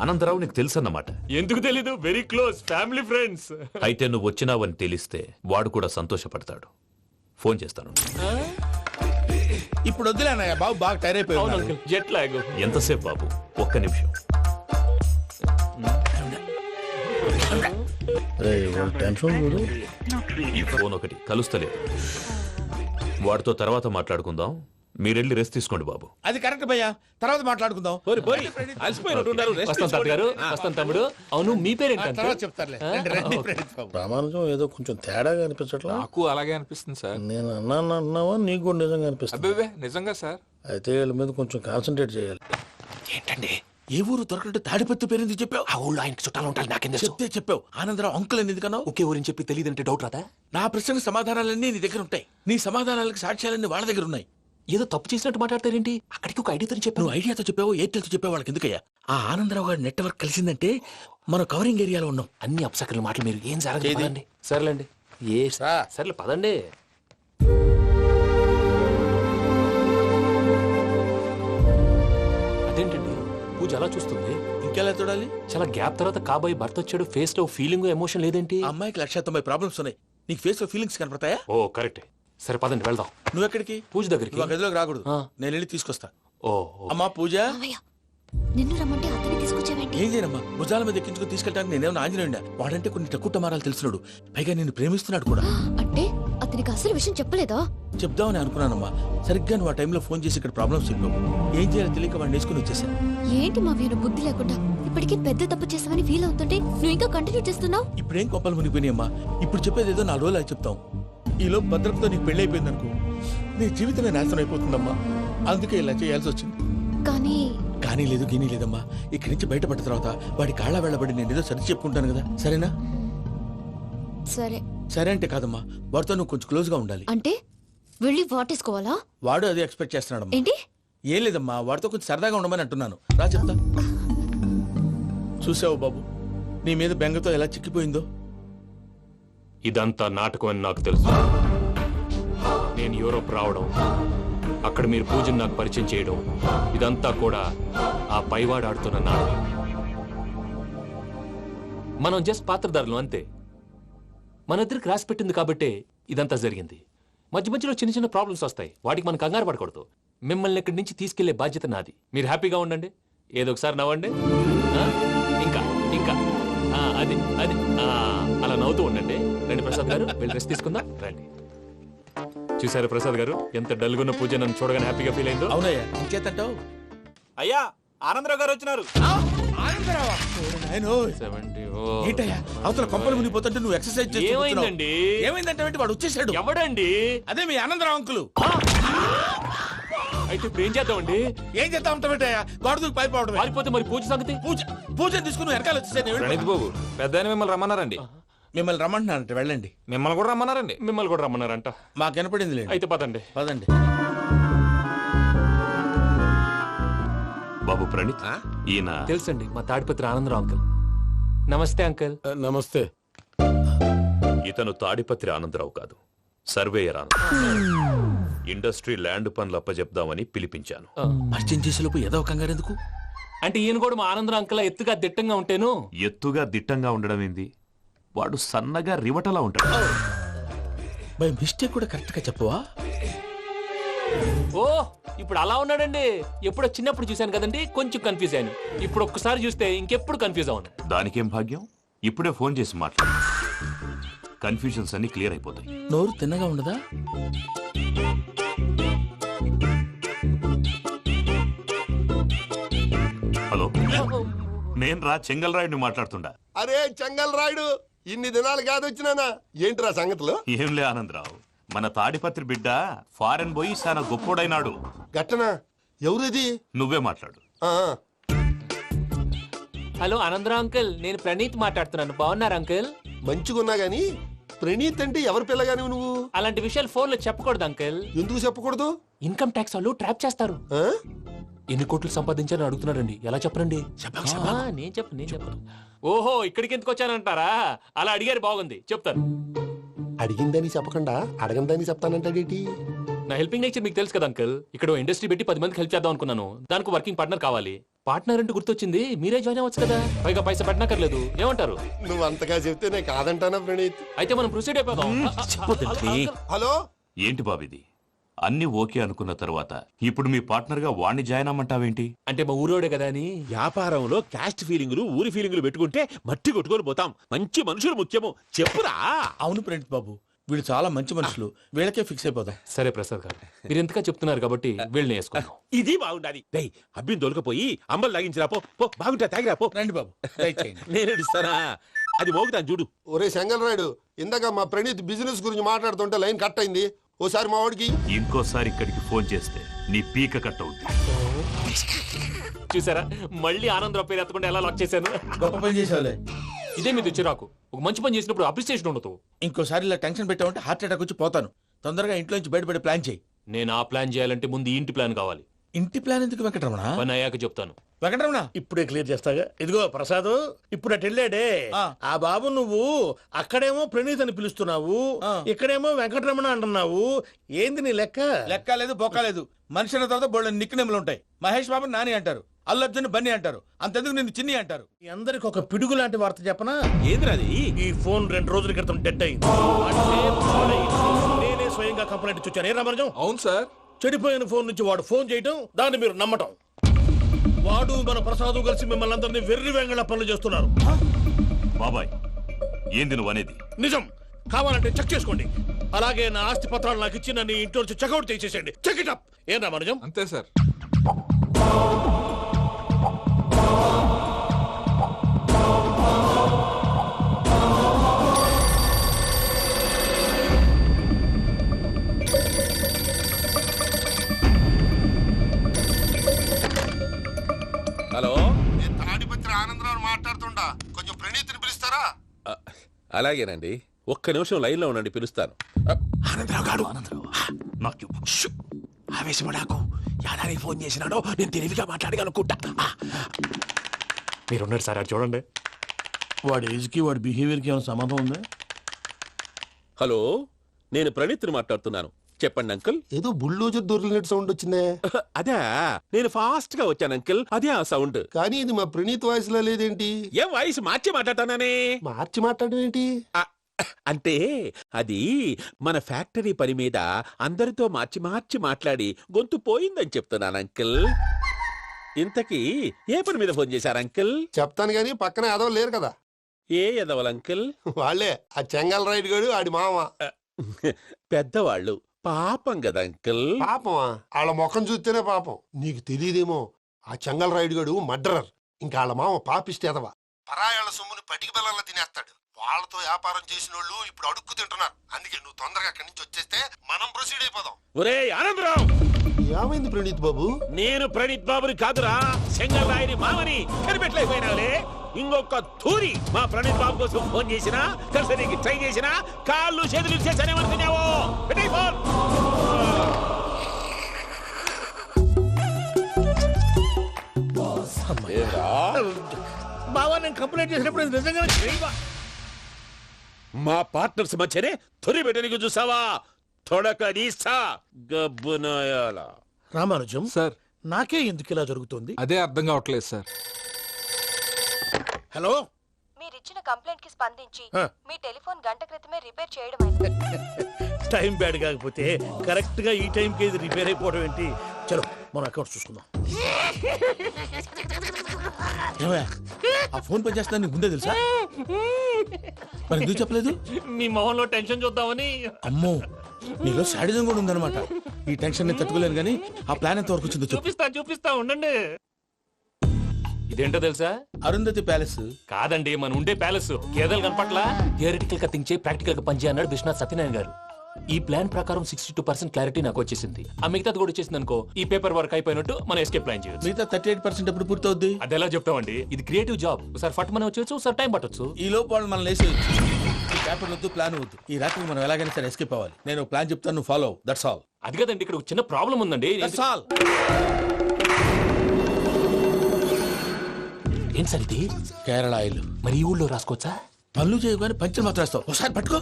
ఆనందరావు నీకు తెలుసు అన్నమాట. ఎందుకు తెలీదు? Very close family friends. అయితే నువ్వు వచ్చినావని తెలిస్తే వాడు కూడా సంతోషపడతాడు. ఫోన్ చేస్తాను. ఇప్పుడు వద్దులే అన్నయ్య, బాబు బాగా టైర్ అయిపోయి. Jet lag. ఎంతసేపు బాబు? ఒక్క నిమిషం. ఈ ఫోన్ ఒకటి కలుస్తలేదు. వాడితో తర్వాత మాట్లాడుకుందాం. మీరెళ్ళి రెస్ట్ తీసుకోండి బాబు. అది కరెక్ట్ భయ్యా, తర్వాత మాట్లాడుకుందాం. వస్తాం గారు, వస్తాం తమ్ముడు. అవును మీ పేరేంటి? తర్వాత చెప్తారులే. ప్రామాణికం ఏదో కొంచెం తేడాగా అనిపించట్లా? నాకు అలాగే అనిపిస్తుంది సార్. నేను అన్నావా నీకు కూడా నిజంగా అనిపిస్తుంది? అబ్బే నిజంగా సార్. అయితే వీళ్ళ మీద కొంచెం కాన్సన్ట్రేట్ చేయాలి. ఏంటండి ఏ ఊరు దొరకట్టు తాడిపత్రి పేరు ఎందుకు చెప్పావు? ఆ ఊళ్ళో ఆయనకి చుట్టాలు ఉంటారు. నాకేం చెప్తే చెప్పావు. ఆనందరావు అంకుల్ అని ఎందుకన్నావు? ఒకే ఊరిని చెప్పి తెలియదంటే డౌట్ రాదా? నా ప్రశ్నకు సమాధానాలన్నీ నీ దగ్గర ఉంటాయి. నీ సమాధానాలకు సాక్ష్యాలన్నీ వాళ్ళ దగ్గర ఉన్నాయి. ఏదో తప్పు చేసినట్టు మాట్లాడతారేంటి? అక్కడికి ఒక ఐడియాతో చెప్పావు. నువ్వు ఐడియాతో చెప్పావు, ఎయిర్టెల్తో చెప్పావు. వాళ్ళకి ఎందుకయ్యా? ఆ ఆనందరావు గారి నెట్వర్క్ కలిసిందంటే మనం కవరింగ్ ఏరియాలో ఉన్నాం. అన్ని అప్సకర్ల మాటలు మీరు ఏం జరగదండి. సర్లేండి. సర్లే పదండి. అదేంటండి పూజ అలా చూస్తుంది? ఇంకెలా చూడాలి? చాలా గ్యాప్ తర్వాత కాబోయే భర్త వచ్చాడు. ఫేస్ లో ఫీలింగ్ ఎమోషన్ లేదేంటి? అమ్మాయికి 190 ప్రాబ్లమ్స్ ఉన్నాయి. నీకు ఫేస్ లో ఫీలింగ్స్ కనపడతాయా? ఓ కరెక్టే. సరే పదండి వెళ్దాం. నువ్వు ఎక్కడికి? పూజ దగ్గరికి. నువ్వు గదిలోకి రాకూడదు. నేను వెళ్ళి తీసుకొస్తా. ఓ అమ్మా పూజ, నిన్ను రమ్మంటే అతన్ని తీసుకొచ్చావేంటి? ఏం చేయనమ్మా, భుజాల మీద ఎక్కించుకుని తీసుకెళ్ళడానికి నేనేమన్నా ఆంజనేయుడా? వాడంటే కొన్ని తక్కువ టమారాలు తెలిసినాడు, పైగా నిన్ను ప్రేమిస్తున్నాడు కూడా. అంటే అతనికి అసలు విషయం చెప్పలేదా? చెప్దామని అనుకున్నానమ్మా. సరిగ్గా నువ్వు ఆ టైంలో ఫోన్ చేసి ఇక్కడ ప్రాబ్లమ్స్ చెప్పావు. ఏం చేయాలో తెలియక వాడిని వేసుకుని వచ్చేసాను. ఏంటి మా వీరు బుద్ధి లేకుండా ఇప్పటికే పెద్ద తప్పు చేసావని ఫీల్ అవుతుంటే నువ్వు ఇంకా కంటిన్యూ చేస్తున్నావు? ఇప్పుడేం కొప్పలు మునిగిపోయినాయమ్మా. ఇప్పుడు చెప్పేది ఏదో 4 రోజులు చెప్తాం. ఈలో భద్రతతో నీకు పెళ్లి అయిపోయింది అనుకో, నీ జీవితమే నాశనం అయిపోతుందమ్మా. అందుకే ఇలా చేయాల్సి వచ్చింది. కానీ లేదు గీనీ లేదమ్మా. ఇక్కడి నుంచి బయటపడ్డ తర్వాత వాడి కాళ్ళ వెళ్ళబడి నేను ఏదో సరి చెప్పుకుంటాను కదా, సరేనా? సరే అంటే కాదమ్మా, వాడితో నువ్వు కొంచెం క్లోజ్ గా ఉండాలి. అంటే వెళ్ళి వాటేసుకోవాలా? వాడు అదే ఎక్స్పెక్ట్ చేస్తున్నాడమ్మా. ఏంటి? ఏం లేదమ్మా, వాడితో కొంచెం సరదాగా ఉండమని అంటున్నాను. రా చెప్తా. చూసావు బాబు, నీ మీద బెంగతో ఎలా చిక్కిపోయిందో. ఇదంతా నాటకం అని నాకు తెలుసు. నేను యూరోప్ రావడం, అక్కడ మీరు పూజను నాకు పరిచయం చేయడం, ఇదంతా కూడా ఆ పైవాడు ఆడుతున్న నాటకం. మనం జస్ట్ పాత్రధారులు అంతే. మన ఇద్దరికి రాసి పెట్టింది కాబట్టే ఇదంతా జరిగింది. మధ్య మధ్యలో చిన్న చిన్న ప్రాబ్లమ్స్ వస్తాయి, వాటికి మనం కంగారు పడకూడదు. మిమ్మల్ని ఇక్కడి నుంచి తీసుకెళ్లే బాధ్యత నాది. మీరు హ్యాపీగా ఉండండి, ఏదో ఒకసారి నవ్వండి. ఇంకా ఇంకా అది అది అలా నవ్వుతూ ఉండండి. రండి ప్రసాద్ గారు, వెళ్ళి రెస్ట్ తీసుకుందాం. రండి. చూసారా ప్రసాద్ గారు, ఎంత డల్గున్న పూజ నన్ను చూడగానే హ్యాపీగా ఫీల్ అయిందో? అవునయ్యా, ఇంకేతంటావు? అయ్యా ఆనందరావు గారు వచ్చినారు. ఏంటయ్యా అవతల కొంపలు మునిగిపోతుంటే నువ్వు ఎక్సర్సైజ్ చేస్తూ ఏమైందండి? ఏమైందంటే వాడు వచ్చేసాడు. ఎవడండి? అదే మీ ఆనందరావు అంకులు. అయితే ఇప్పుడు ఏం చేద్దామండి? ఏం చేద్దాం ఉంటావేటయ్యా, గొడవకు పైపోవడం. పారిపోతే మరి పూజ సంగతి? పూజ తీసుకుని వెనకాల వచ్చేసాను. ప్రణీత్ బాబు, పెద్ద మిమ్మల్ని రమ్మన్నారండి. మిమ్మల్ని రమ్మంటున్నారంట, వెళ్ళండి. మిమ్మల్ని కూడా రమ్మన్నారండి. మిమ్మల్ని కూడా రమ్మన్నారంట. మాకు వినపడింది. అయితే పదండి. పదండి. బాబు ప్రణీత్, ఈయన తెలుసండి, మా తాడిపత్రి ఆనందరావు అంకుల్. నమస్తే అంకుల్. నమస్తే. ఇతను తాడిపత్రి ఆనందరావు కాదు, సర్వేయర్ ఆనందరావు. ఇండస్ట్రీ ల్యాండ్ పనులు అప్పచెప్దామని పిలిపించాను. పరిచయం చేసేలోపు ఏదో కంగారు ఎందుకు? అంటే ఈయన కూడా మా ఆనందరావు అంకుల్ ఎత్తుగా దిట్టంగా ఉంటాను. ఎత్తుగా దిట్టంగా ఉండడం ఏంది? వాడు సన్నగా రివటలా ఉంటాడు. బై మిస్టేక్ కూడా కరెక్ట్ గా చెప్పవా? ఓ ఇప్పుడు అలా ఉన్నాడండి. ఎప్పుడో చిన్నప్పుడు చూశాను కదండి, కొంచెం కన్ఫ్యూజ్ అయ్యాను. ఇప్పుడు ఒక్కసారి చూస్తే ఇంకెప్పుడు కన్ఫ్యూజ్ అవును. దానికేం భాగ్యం, ఇప్పుడే ఫోన్ చేసి మాట్లాడు. కన్ఫ్యూజన్స్ అన్ని క్లియర్ అయిపోతాయి. నోరు తిన్నగా ఉండదా? హలో, నేను రా చెంగల్ రాయుడిని మాట్లాడుతుండా. అరే చెంగల్ రాయుడు, ఇన్ని దినాలు కాదు వచ్చినానా? ఏంట్రా సంగతులు? ఏంలే ఆనందరావు, మన తాడిపత్రి బిడ్డ ఫారెన్ పోయి చాలా గొప్పోడైనాడు. గట్టనా? ఎవరిది? నువ్వే మాట్లాడు. హలో ఆనందరావు అంకుల్, నేను ప్రణీత్ మాట్లాడుతున్నాను. బాగున్నారు అంకుల్? మంచిగున్నా గాని ప్రణీత్ అంటే ఎవరి పిల్లగాని నువ్వు? అలాంటి విషయాలు ఫోన్ లో చెప్పకూడదు అంకుల్. ఎందుకు చెప్పకూడదు? ఇన్కమ్ ట్యాక్స్ వాళ్ళు ట్రాప్ చేస్తారు. ఎన్ని కోట్లు సంపాదించాలని అడుగుతున్నారండి. ఎలా చెప్పరండి? నేను చెప్పను. ఓహో, ఇక్కడికి ఎందుకు వచ్చానంటారా? అలా అడిగారు, బాగుంది, చెప్తాను. అడిగిందని చెప్పకుండా అడగందని చెప్తానంటాడేటి? నా హెల్పింగ్ నేచర్ మీకు తెలుసు కదా అంకుల్. ఇక్కడ ఇండస్ట్రీ పెట్టి 10 మందికి హెల్ప్ చేద్దాం అనుకున్నాను. దానికి వర్కింగ్ పార్ట్నర్ కావాలి. పార్ట్నర్ అంటే గుర్తొచ్చింది, మీరే జాయిన్ అవ్వచ్చు కదా. పైగా పైసా పెట్టనక్కర్లేదు. ఏమంటారు? నువ్వు అంతగా చెప్తే నేను కాదంటానా ప్రణీత్? అయితే మనం ప్రొసీడ్ అయిపోదాం. హలో, ఏంటి బాబిది? అన్ని ఓకే అనుకున్న తర్వాత ఇప్పుడు మీ పార్ట్నర్ గా వాణ్ణి జాయిన్ అమ్మంటావేంటి? అంటే మా ఊరోడే కదా అని. వ్యాపారంలో క్యాస్ట్ ఫీలింగులు, ఊరి ఫీలింగులు పెట్టుకుంటే మట్టి కొట్టుకొని పోతాం. మంచి మనుషులు ముఖ్యము, చెప్పురా. అవును ప్రణీత్ బాబు, వీళ్ళు చాలా మంచి మనుషులు. వీళ్ళకే ఫిక్స్ అయిపోదాం. సరే ప్రసాద్ గారు, మీరు ఎంతగా చెప్తున్నారు కాబట్టి వీళ్ళని వేసుకుందాం. ఇది బాగుండాలి. డై అబ్బిని దొలకపోయి అంబలు లాగించిరా పో. బాగుంటా తాగిరా పో. రండి బాబు, నేను ఇస్తానా? అది మోగుతాను చూడు. ఒరే చెంగల్ రాయుడు, ఇందాక మా ప్రణీత్ బిజినెస్ గురించి మాట్లాడుతుంటే లైన్ కట్ అయింది. ఓసారి మా వాడికి ఇంకోసారి ఇక్కడికి ఫోన్ చేస్తే నీ పీక కట్ అవుతుంది. చూసారా, మళ్ళీ ఆనందరావు పేరు ఎత్తకుండా ఎలా లాక్ చేశాను. గొప్ప పని చేసేవాళ్ళే. ఇదే మీద చిరాకు. ఒక మంచి పని చేసినప్పుడు అప్రిసియేషన్ ఉండదు. ఇంకోసారి ఇలా టెన్షన్ పెట్టామంటే హార్ట్ అటాక్ వచ్చి పోతాను. తొందరగా ఇంట్లో నుంచి బయటపడే ప్లాన్ చేయి. నేను ఆ ప్లాన్ చేయాలంటే ముందు ఈ ఇంటి ప్లాన్ కావాలి. ఇంటి ప్లాన్ ఎందుకు వెంకటరమణ? పని అయ్యాక చెప్తాను. వెంకటరమణ ఇప్పుడే క్లియర్ చేస్తాగా. ఇదిగో ప్రసాద్, ఇప్పుడు అటు వెళ్ళాడే ఆ బాబు, నువ్వు అక్కడేమో ప్రణీత్ అని పిలుస్తున్నావు, ఇక్కడేమో వెంకటరమణ అంటున్నావు. ఏంది నీ లెక్క? లెక్క లేదు, బొక్క లేదు. మనిషి అన్న తర్వాత బోళ్ళ నిక్నెములు ఉంటాయి. మహేష్ బాబు నాని అంటారు, అల్లు అర్జున్ బన్నీ అంటారు, అంతెందుకు నిన్ను చిన్ని అంటారు. అందరికి ఒక పిడుగు లాంటి వార్త చెప్పనా? ఏంద్రది? ఈ ఫోన్ 2 రోజుల క్రితం డెడ్ అయింది. అంటే నేనే స్వయంగా కంప్లైంట్ ఇచ్చాను. ఏ రామరాజం? అవును సార్. చెడిపోయిన ఫోన్ నుంచి వాడు ఫోన్ చేయటం, దాన్ని మీరు నమ్మటం. వాడు మన ప్రసాదు కలిసి మిమ్మల్ని అందరినీ వెర్రి వెంగళ పనులు చేస్తున్నారు. బాబాయ్, ఏంది నువ్వు అనేది? నిజం. కావాలంటే చెక్ చేసుకోండి. అలాగే నా ఆస్తి పత్రాలు నాకు ఇచ్చి నన్ను ఇంట్లో నుంచి చెక్అౌట్ చేసేసండి. Check it up. ఏం రామరాజం? అంతే సార్. హలో, నేను తాడిపత్రి ఆనందరావు మాట్లాడుతుండా. కొంచెం ప్రణీత్ని పిలుస్తారా? అలాగేనండి. ఒక్క నిమిషం లైన్ లో ఉండండి, పిలుస్తాను. ఆనందరావు గాడు, ఆవేశపడాకు. యాదానికి ఫోన్ చేసినాడో నేను తెలివిగా మాట్లాడగలనుకుంటా. మీరున్నారు సార్, అది చూడండి. వాడి ఏజ్ కి వాడి బిహేవియర్ కి ఏమైనా సంబంధం ఉందా? హలో, నేను ప్రణీత్ని మాట్లాడుతున్నాను. చెప్పండి అంకుల్. ఏదో బుల్డోజర్ దొరికినట్టు సౌండ్ వచ్చిందే. అదే, నేను ఫాస్ట్ గా వచ్చాను అంకుల్. అదే ఆ సౌండ్. కానీ ఇది మా ప్రణీత్ వాయిస్ లో లేదేంటి? ఏ వాయిస్ మార్చి మాట్లాడతానే? మార్చి మాట్లాడడం ఏంటి? అంటే అది మన ఫ్యాక్టరీ పని మీద అందరితో మార్చి మార్చి మాట్లాడి గొంతు పోయిందని చెప్తున్నాను అంకుల్. ఇంతకీ ఏ పని మీద ఫోన్ చేశారు అంకుల్? చెప్తాను గానీ పక్కన ఏదో లేరు కదా. ఏ ఎదవలు అంకుల్? వాళ్ళే ఆ చెంగల్ రైడ్ గడు, ఆడి మామ. పెద్దవాళ్ళు, పాపం కదా అంకుల్. పాపమా? వాళ్ళ ముఖం చూస్తేనే పాపం. నీకు తెలియదేమో, ఆ చెంగల్ రైడ్ గడు మర్డరర్. ఇంకా వాళ్ళ మామ పాపిస్తేదవా. పరాయాళ్ళ సొమ్ముని పటికి బెల్లంలో తినేస్తాడు. వాళ్ళతో వ్యాపారం చేసిన వాళ్ళు ఇప్పుడు అడుక్కు తింటున్నారు. అందుకే నువ్వు తొందరగా అక్కడి నుంచి వచ్చేస్తే మనం ప్రొసీడ్ అయిపోదాం. ఒరే ఆనందరావు! ఏమైంది ప్రణీత్ బాబు? నేను ప్రణీత్ బాబుని కాదురా, చెంగల్ రాయని మామని. కనిపెట్టలేకపోయినావులే. ఇంకొక తూరి మా ప్రణీత్ బాబు కోసం ఫోన్ చేసినా, కలిసి ట్రై చేసినా కాళ్ళు చేతులు చేశానేమనుకున్నావో. బావా, నేను కంప్లైంట్ చేసినప్పుడు ఇది నిజంగానే చేయవా? మా పార్ట్నర్స్ మధ్యనే తొలి పెట్టడానికి చూసావా? తొడక నీస్తా గబ్బునాయాల. రామానుజం సార్, నాకే ఎందుకు ఇలా జరుగుతుంది? అదే అర్థం కావట్లేదు సార్. హలో, మీరు మీరిచ్చిన కంప్లైంట్ కి స్పందించి ఆ. మీ టెలిఫోన్ గంట క్రితమే రిపేర్ చేయడమైంది. టైం బ్యాడ్ కాకపోతే కరెక్ట్ గా ఈ టైం కి ఇది రిపేర్ అయిపోవడం ఏంటి? చలో మన అకౌంట్ చూసుకుందాం. ఏమయ్య, ఆ ఫోన్ పనిచేస్తుందని నీకు ముందే తెలుసా? మరి ఎందుకు చెప్పలేదు? మీ మొహంలో టెన్షన్ చూద్దామని. అమ్మో, నీలో శాడిజం కూడా ఉందన్నమాట. ఈ టెన్షన్ నేను తట్టుకోలేను కానీ ఆ ప్లాన్ ఎంత వరకు వచ్చిందో చెప్పు. చూపిస్తా ఉండండి. ఇదేంటో తెలుసా? అరుంధతి ప్యాలెస్ కాదండి, మన ఉండే ప్యాలెస్. గేదెలు కనపట్లా? థియరిటికల్ గా థింక్ చేయి, ప్రాక్టికల్ గా పనిచేయ అన్నాడు విశ్వనాథ్ సత్యనారాయణ గారు. ఈ ప్లాన్ ప్రకారం 62% క్లారిటీ నాకు వచ్చేసింది. ఆ మిగతాది కూడా వచ్చేసింది అనుకో, ఈ పేపర్ వర్క్ అయిపోయినట్టు మనం ఎస్కేప్ ప్లాన్ చేయొచ్చు. మిగతా 38% ఎప్పుడు పూర్తవుద్ది? అది ఎలా చెప్తామండి? ఇది క్రియేటివ్ జాబ్. ఒకసారి ఫట్ మనం వచ్చేచ్చు, ఒకసారి టైం పట్టొచ్చు. ఈ లోపు వాళ్ళు మనం లేసేయచ్చు. ఈ పేపర్ వద్దు, ప్లాన్ వద్దు. ఈ రాత్రికి మనం ఎలాగైనా సరే ఎస్కేప్ అవ్వాలి. నేను ప్లాన్ చెప్తాను, నువ్వు ఫాలో. That's all. అది కదండి, ఇక్కడ ఒక చిన్న ప్రాబ్లం ఉందండి. That's all. ఏం సార్ ఇది? కేరళ ఆయిల్. మరి ఈ ఊళ్ళో రాసుకోవచ్చా? పనులు చేయగానే పంచర్ మాత్రం వేస్తావు. ఒకసారి పట్టుకో.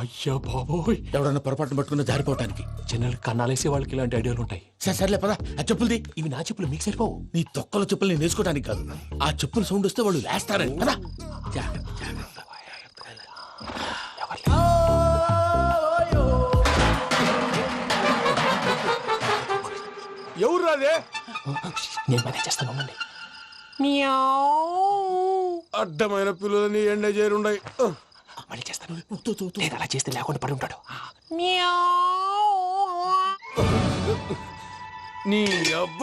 అయ్యా బాబోయ్, ఎవడన్నా పొరపాటున పట్టుకున్న జారిపోవటానికి. జనరల్ కన్నాలేసే వాళ్ళకి ఇలాంటి ఐడియాలు ఉంటాయి. సర్లే పదా, ఆ చెప్పులది. ఇవి నా చెప్పులు, మీకు సరిపోవు. నీ తొక్కల చెప్పులు నేను వేసుకోవడానికి కాదు, ఆ చెప్పులు సౌండ్ వస్తే వాళ్ళు వేస్తారని. పదా. ఎవరు రాదే? నేను పని చేస్తాను, ఉండండి. అడ్డమైన పిల్లలని ఎండ చేరుండయి. మళ్ళీ చేస్తాను. నేను అలా చేస్తే లేకుండా పడి ఉంటాడు. నీ అబ్బ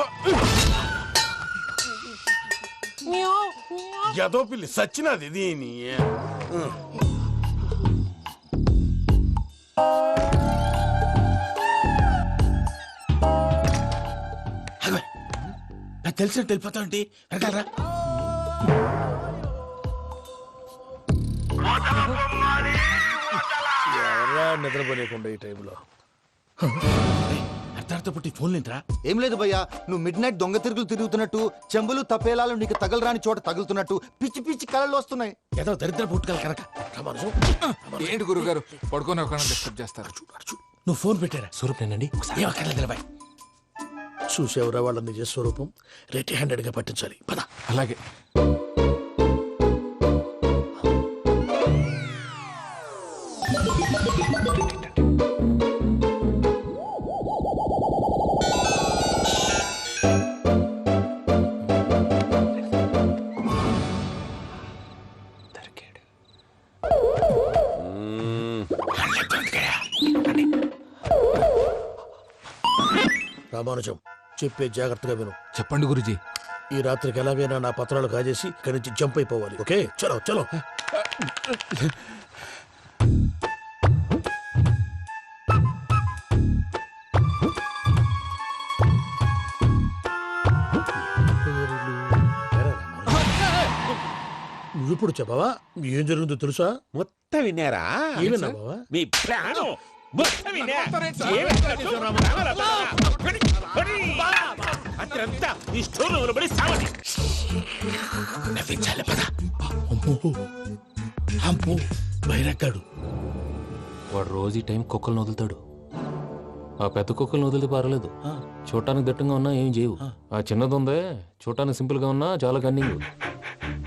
ఎదో పిల్లి సచ్చినది దీని. నాకు తెలిసినట్టు వెళ్ళిపోతా ఉంటే వెనకాలరా. ఎవరా నిద్రపోలేకుండా ఈ టైంలో? అర్ధార్థ పుట్టి ఫోన్ లేంట్రా? ఏం లేదు భయ్యా, నువ్వు మిడ్ నైట్ దొంగ తిరుగులు తిరుగుతున్నట్టు, చెంబులు తపేలాలు నీకు తగలరాని చోట తగులుతున్నట్టు పిచ్చి పిచ్చి కళలు వస్తున్నాయి. ఏదో దరిద్ర పుట్టుకల కనుక. ఏంటి గురుగారు పడుకొని ఒక డిస్టర్బ్ చేస్తారు? నువ్వు ఫోన్ పెట్టారా? స్వరూపేనండి. చూసేవరా వాళ్ళ నిజ స్వరూపం. రెట్టి హ్యాండెడ్ గా పట్టించాలి. పద. అలాగే. రామానుజం, చెప్పే జాగ్రత్తగా విను. చెప్పండి గురుజీ. ఈ రాత్రికి ఎలాగైనా నా పత్రాలు కాజేసి ఇక్కడి నుంచి జంప్ అయిపోవాలి. ఓకే, చలో చలో. నువ్వు ఇప్పుడు చెప్పవా? ఏం జరుగుతుందో తెలుసా? మొత్తం విన్నారా? ఏమన్నా బావా? మీ ప్లాన్ బైరక్కాడు. వాడు రోజు ఈ టైం కుక్కలను వదులుతాడు. ఆ పెద్ద కుక్కలను వదిలితే పర్వాలేదు, చూడటానికి దట్టంగా ఉన్నా ఏం చేయవు. ఆ చిన్నది ఉందే, చూడటానికి సింపుల్ గా ఉన్నా చాలా కన్నింగ్.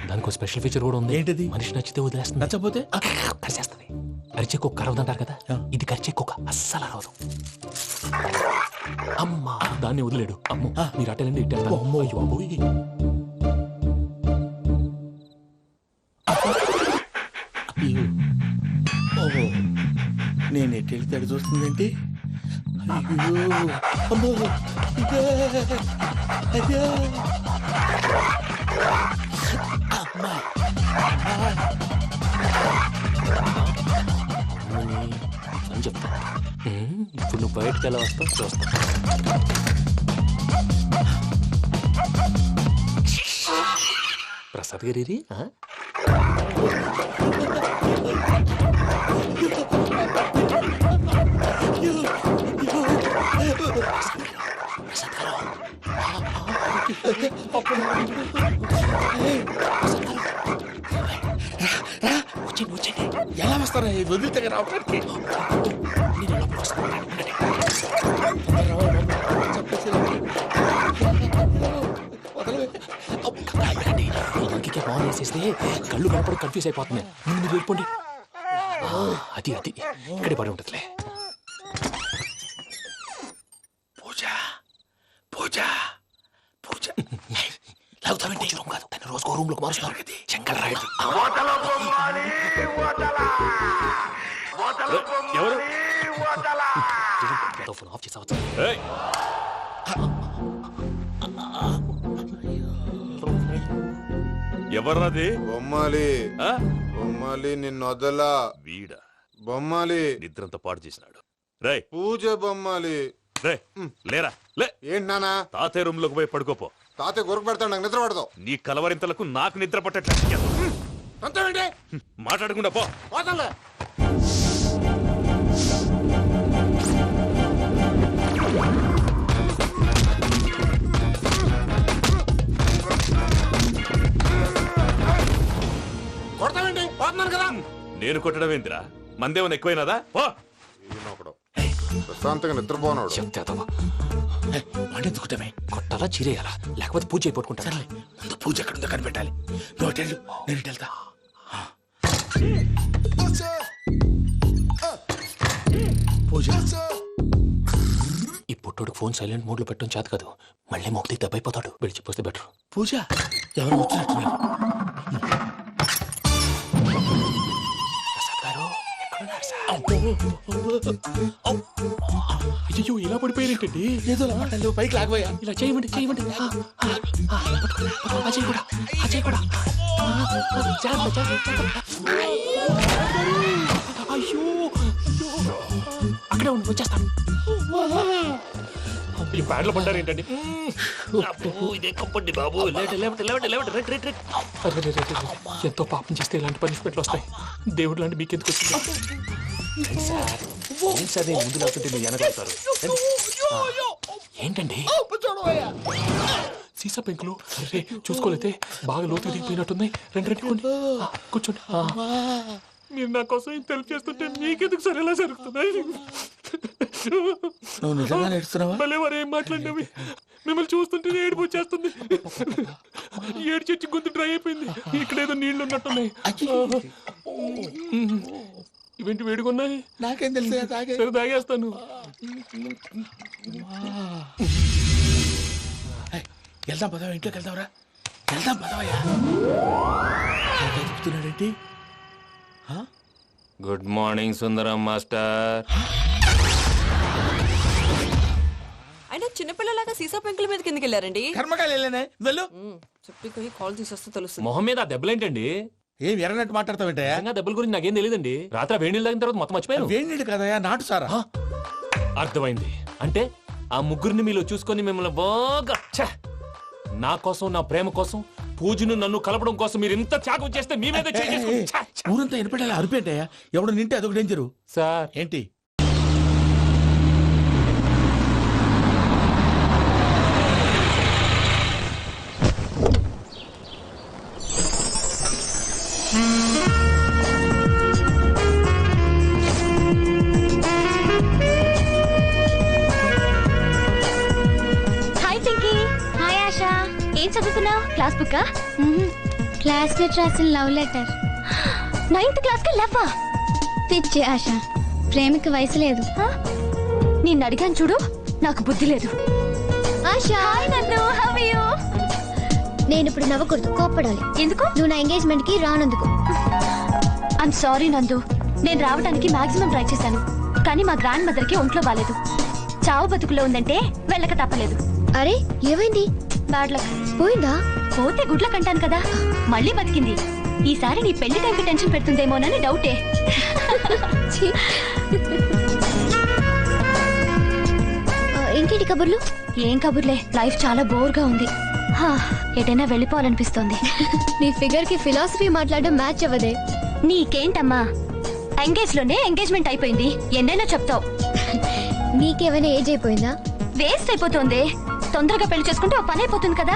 దానికి స్పెషల్ ఫీచర్ కూడా ఉంది. ఏంటిది? మనిషి నచ్చితే వదిలేస్తుంది, నచ్చపోతే కరిచేస్తుంది. అరిచే కుక్క అరవదంటారు కదా, ఇది కరిచే కుక్క అస్సలు అరవదు. అమ్మా, దాన్ని వదిలేడు. అమ్మో, మీరు అటెండి ఇట్టే. నేను ఎటు వెళ్తాడు చూస్తుందంటే, అయ్యో అమ్మో, ఇదే అదే అమ్మా. అని చెప్తా. ఇప్పుడు నువ్వు బయటకు ఎలా వస్తావు చూస్తా. ప్రసాద్ గారి ఎలా వస్తారా? వదిలితే రావడానికి చేస్తే కళ్ళు కనపడి కన్ఫ్యూజ్ అయిపోతున్నాయి. ముందు మీరు వెళ్ళిపోండి. అది అది ఇక్కడే పడి ఉంటుందిలే. పూజ పూజ పూజ లాగుతామంటే రూమ్ కాదు, తను రోజుకో రూమ్ లోకి మారుస్తున్నారు కదా. శంకర్ రాయుడు ఎవరు ఫోన్ ఆఫ్ చేసావచ్చు. ఎవర్రాది? బొమ్మాలి బొమ్మాలి నిన్ను వదలా. వీడ బొమ్మాలి నిద్రంతా పాడు చేసినాడు. రే పూజ బొమ్మాలి. రే లేరా లే. ఏంటి నానా? తాతయ్య రూమ్ లోకి పోయి పడుకోపో. తాతయ్య గొరకు పెడతాడు, నాకు నిద్ర పడతావు. నీ కలవరింతలకు నాకు నిద్ర పట్టట్లేదు. మాట్లాడకుండా పో. కొడతామండి, పోతున్నాను కదా. నేను కొట్టడం ఏంటిరా? మందేమన్నా ఎక్కువైనదా? పో. ప్రశాంతంగా నిద్రపోనాడు. పండించుకుంటామే. కొట్టాలా చీరేయాలా లేకపోతే పూజ అయిపోట్టుకుంటా. ముందు పూజ ఎక్కడుందో కనిపెట్టాలి. నువ్వు వెళ్ళు, నేను వెళ్తా. పూజ ఈ పుట్టోడు ఫోన్ సైలెంట్ మోడ్ లో పెట్టడం చేత కాదు. మళ్ళీ మొక్కి దెబ్బైపోతాడు. విడిచిపోతే బెటర్. పూజ ఎవరు వచ్చినట్టున్నారు. అయ్యో ఇలా పడిపోయినట్టండి. ఏదో పైకి లాగబోయా. ఇలా చేయమండి చేయమండి. అజయ్ కూడా అజయ్ కూడా. అయ్యో అక్కడే ఉండి వచ్చేస్తాను. ఈ బ్యాడ్లో పడ్డారు ఏంటండి? ఇదే కప్పండి బాబు. ఎంతో పాపం చేస్తే ఇలాంటి పనిష్మెంట్లు వస్తాయి. దేవుడు లాంటి మీకెందుకు వచ్చింది? అదే ముందు లేకుంటే మీరు వెనకాడతారు. ఏంటండి సీసా పెంకులు? అరే చూసుకోలేతే బాగా లోతు దిగిపోయినట్టున్నాయి. రెండు కూర్చోండి. మీరు నా కోసం ఇంత హెల్ప్ చేస్తుంటే మీకెందుకు సరే ఎలా జరుగుతున్నాయి? నువ్వు నిజంగా నేర్చుకున్నావా? మళ్ళీ వారు ఏం మాట్లాడినవి? మిమ్మల్ని చూస్తుంటే ఏడుపు వచ్చేస్తుంది. ఏడ్చి గొంతు డ్రై అయిపోయింది. ఇక్కడేదో నీళ్లు ఉన్నట్టున్నాయి. ఇవేంటి వేడుకున్నాయి? నాకేం తెలుసు. సరే తాగేస్తాను. వెళ్దాం పదవా, ఇంట్లోకి వెళ్దాంరా. వెళ్దాం పదవయ్యా. చెప్తున్నాడేంటి? గుడ్ మార్నింగ్ సుందరం మాస్టర్. అయినా చిన్నపిల్లలాగా సీసా పెంకుల మీద కిందకి వెళ్ళారండి. కర్మకాయలు వెళ్ళానే. వెళ్ళు. చెప్పి కాల్ తీసేస్తే తెలుస్తుంది. మొహం మీద ఆ దెబ్బలేంటండి? ఏం ఎర్రనట్టు మాట్లాడతావేంటయా? దెబ్బల గురించి నాకేం తెలియదండి. రాత్రి వేణీళ్ళు తాగిన తర్వాత మొత్తం మర్చిపోయాను. వేణీళ్ళు కదయా, నాటు సారా. అర్థమైంది. అంటే ఆ ముగ్గురిని మీలో చూసుకొని మిమ్మల్ని బాగా నా కోసం, నా ప్రేమ కోసం, పూజను నన్ను కలపడం కోసం మీరు ఇంత త్యాగం చేస్తే మీ మీద ఊరంతా వినపడేలా అరిపేంటయ్యా. ఎవడు నింటే అదొక డేంజరు. సార్ ఏంటి? హాయ్ పింకీ. హాయ్ ఆశా. ఏం చదువుతున్నావు? క్లాస్ బుక్కా? క్లాస్మేట్ రాసిన లవ్ లెటర్. 9th క్లాస్ కి లవ్వా? పిచ్చి ఆశ, ప్రేమికి వయసు లేదు. నిన్ను అడిగాను చూడు, నాకు బుద్ధి లేదు. ఆశా, హాయ్ నందు, హౌ ఆర్ యు? నేను ఇప్పుడు నవ్వకూడదు, కోప్పడాలి. ఎందుకు? నువ్వు నా ఎంగేజ్మెంట్ కి రానందుకు. ఐమ్ సారీ నందు. నేను రావడానికి మాక్సిమం ట్రై చేశాను, కానీ మా గ్రాండ్ మదర్ కి ఒంట్లో బాలేదు. చావు బతుకులో ఉందంటే వెళ్ళక తప్పలేదు. అరే ఏమైంది? Bad luck. పోయిందా? పోతే గుడ్ల కంటాను కదా, మళ్ళీ బతికింది. ఈసారి నీ పెళ్లి టైంకి టెన్షన్ పెడుతుందేమోనని డౌటే. ఇంకేంటి కబుర్లు? ఏం కబుర్లే, లైఫ్ చాలా బోర్ గా ఉంది. ఎటైనా వెళ్ళిపోవాలనిపిస్తోంది. నీ ఫిగర్ కి ఫిలాసఫీ మాట్లాడడం మ్యాచ్ అవ్వదే. నీకేంటమ్మా, ఎంగేజ్ లోనే ఎంగేజ్మెంట్ అయిపోయింది. ఎన్నైనా చెప్తావు. నీకేమైనా ఏజ్ అయిపోయిందా? వేస్ట్ అయిపోతుంది. తొందరగా పెళ్లి చేసుకుంటే ఓ పని అయిపోతుంది కదా.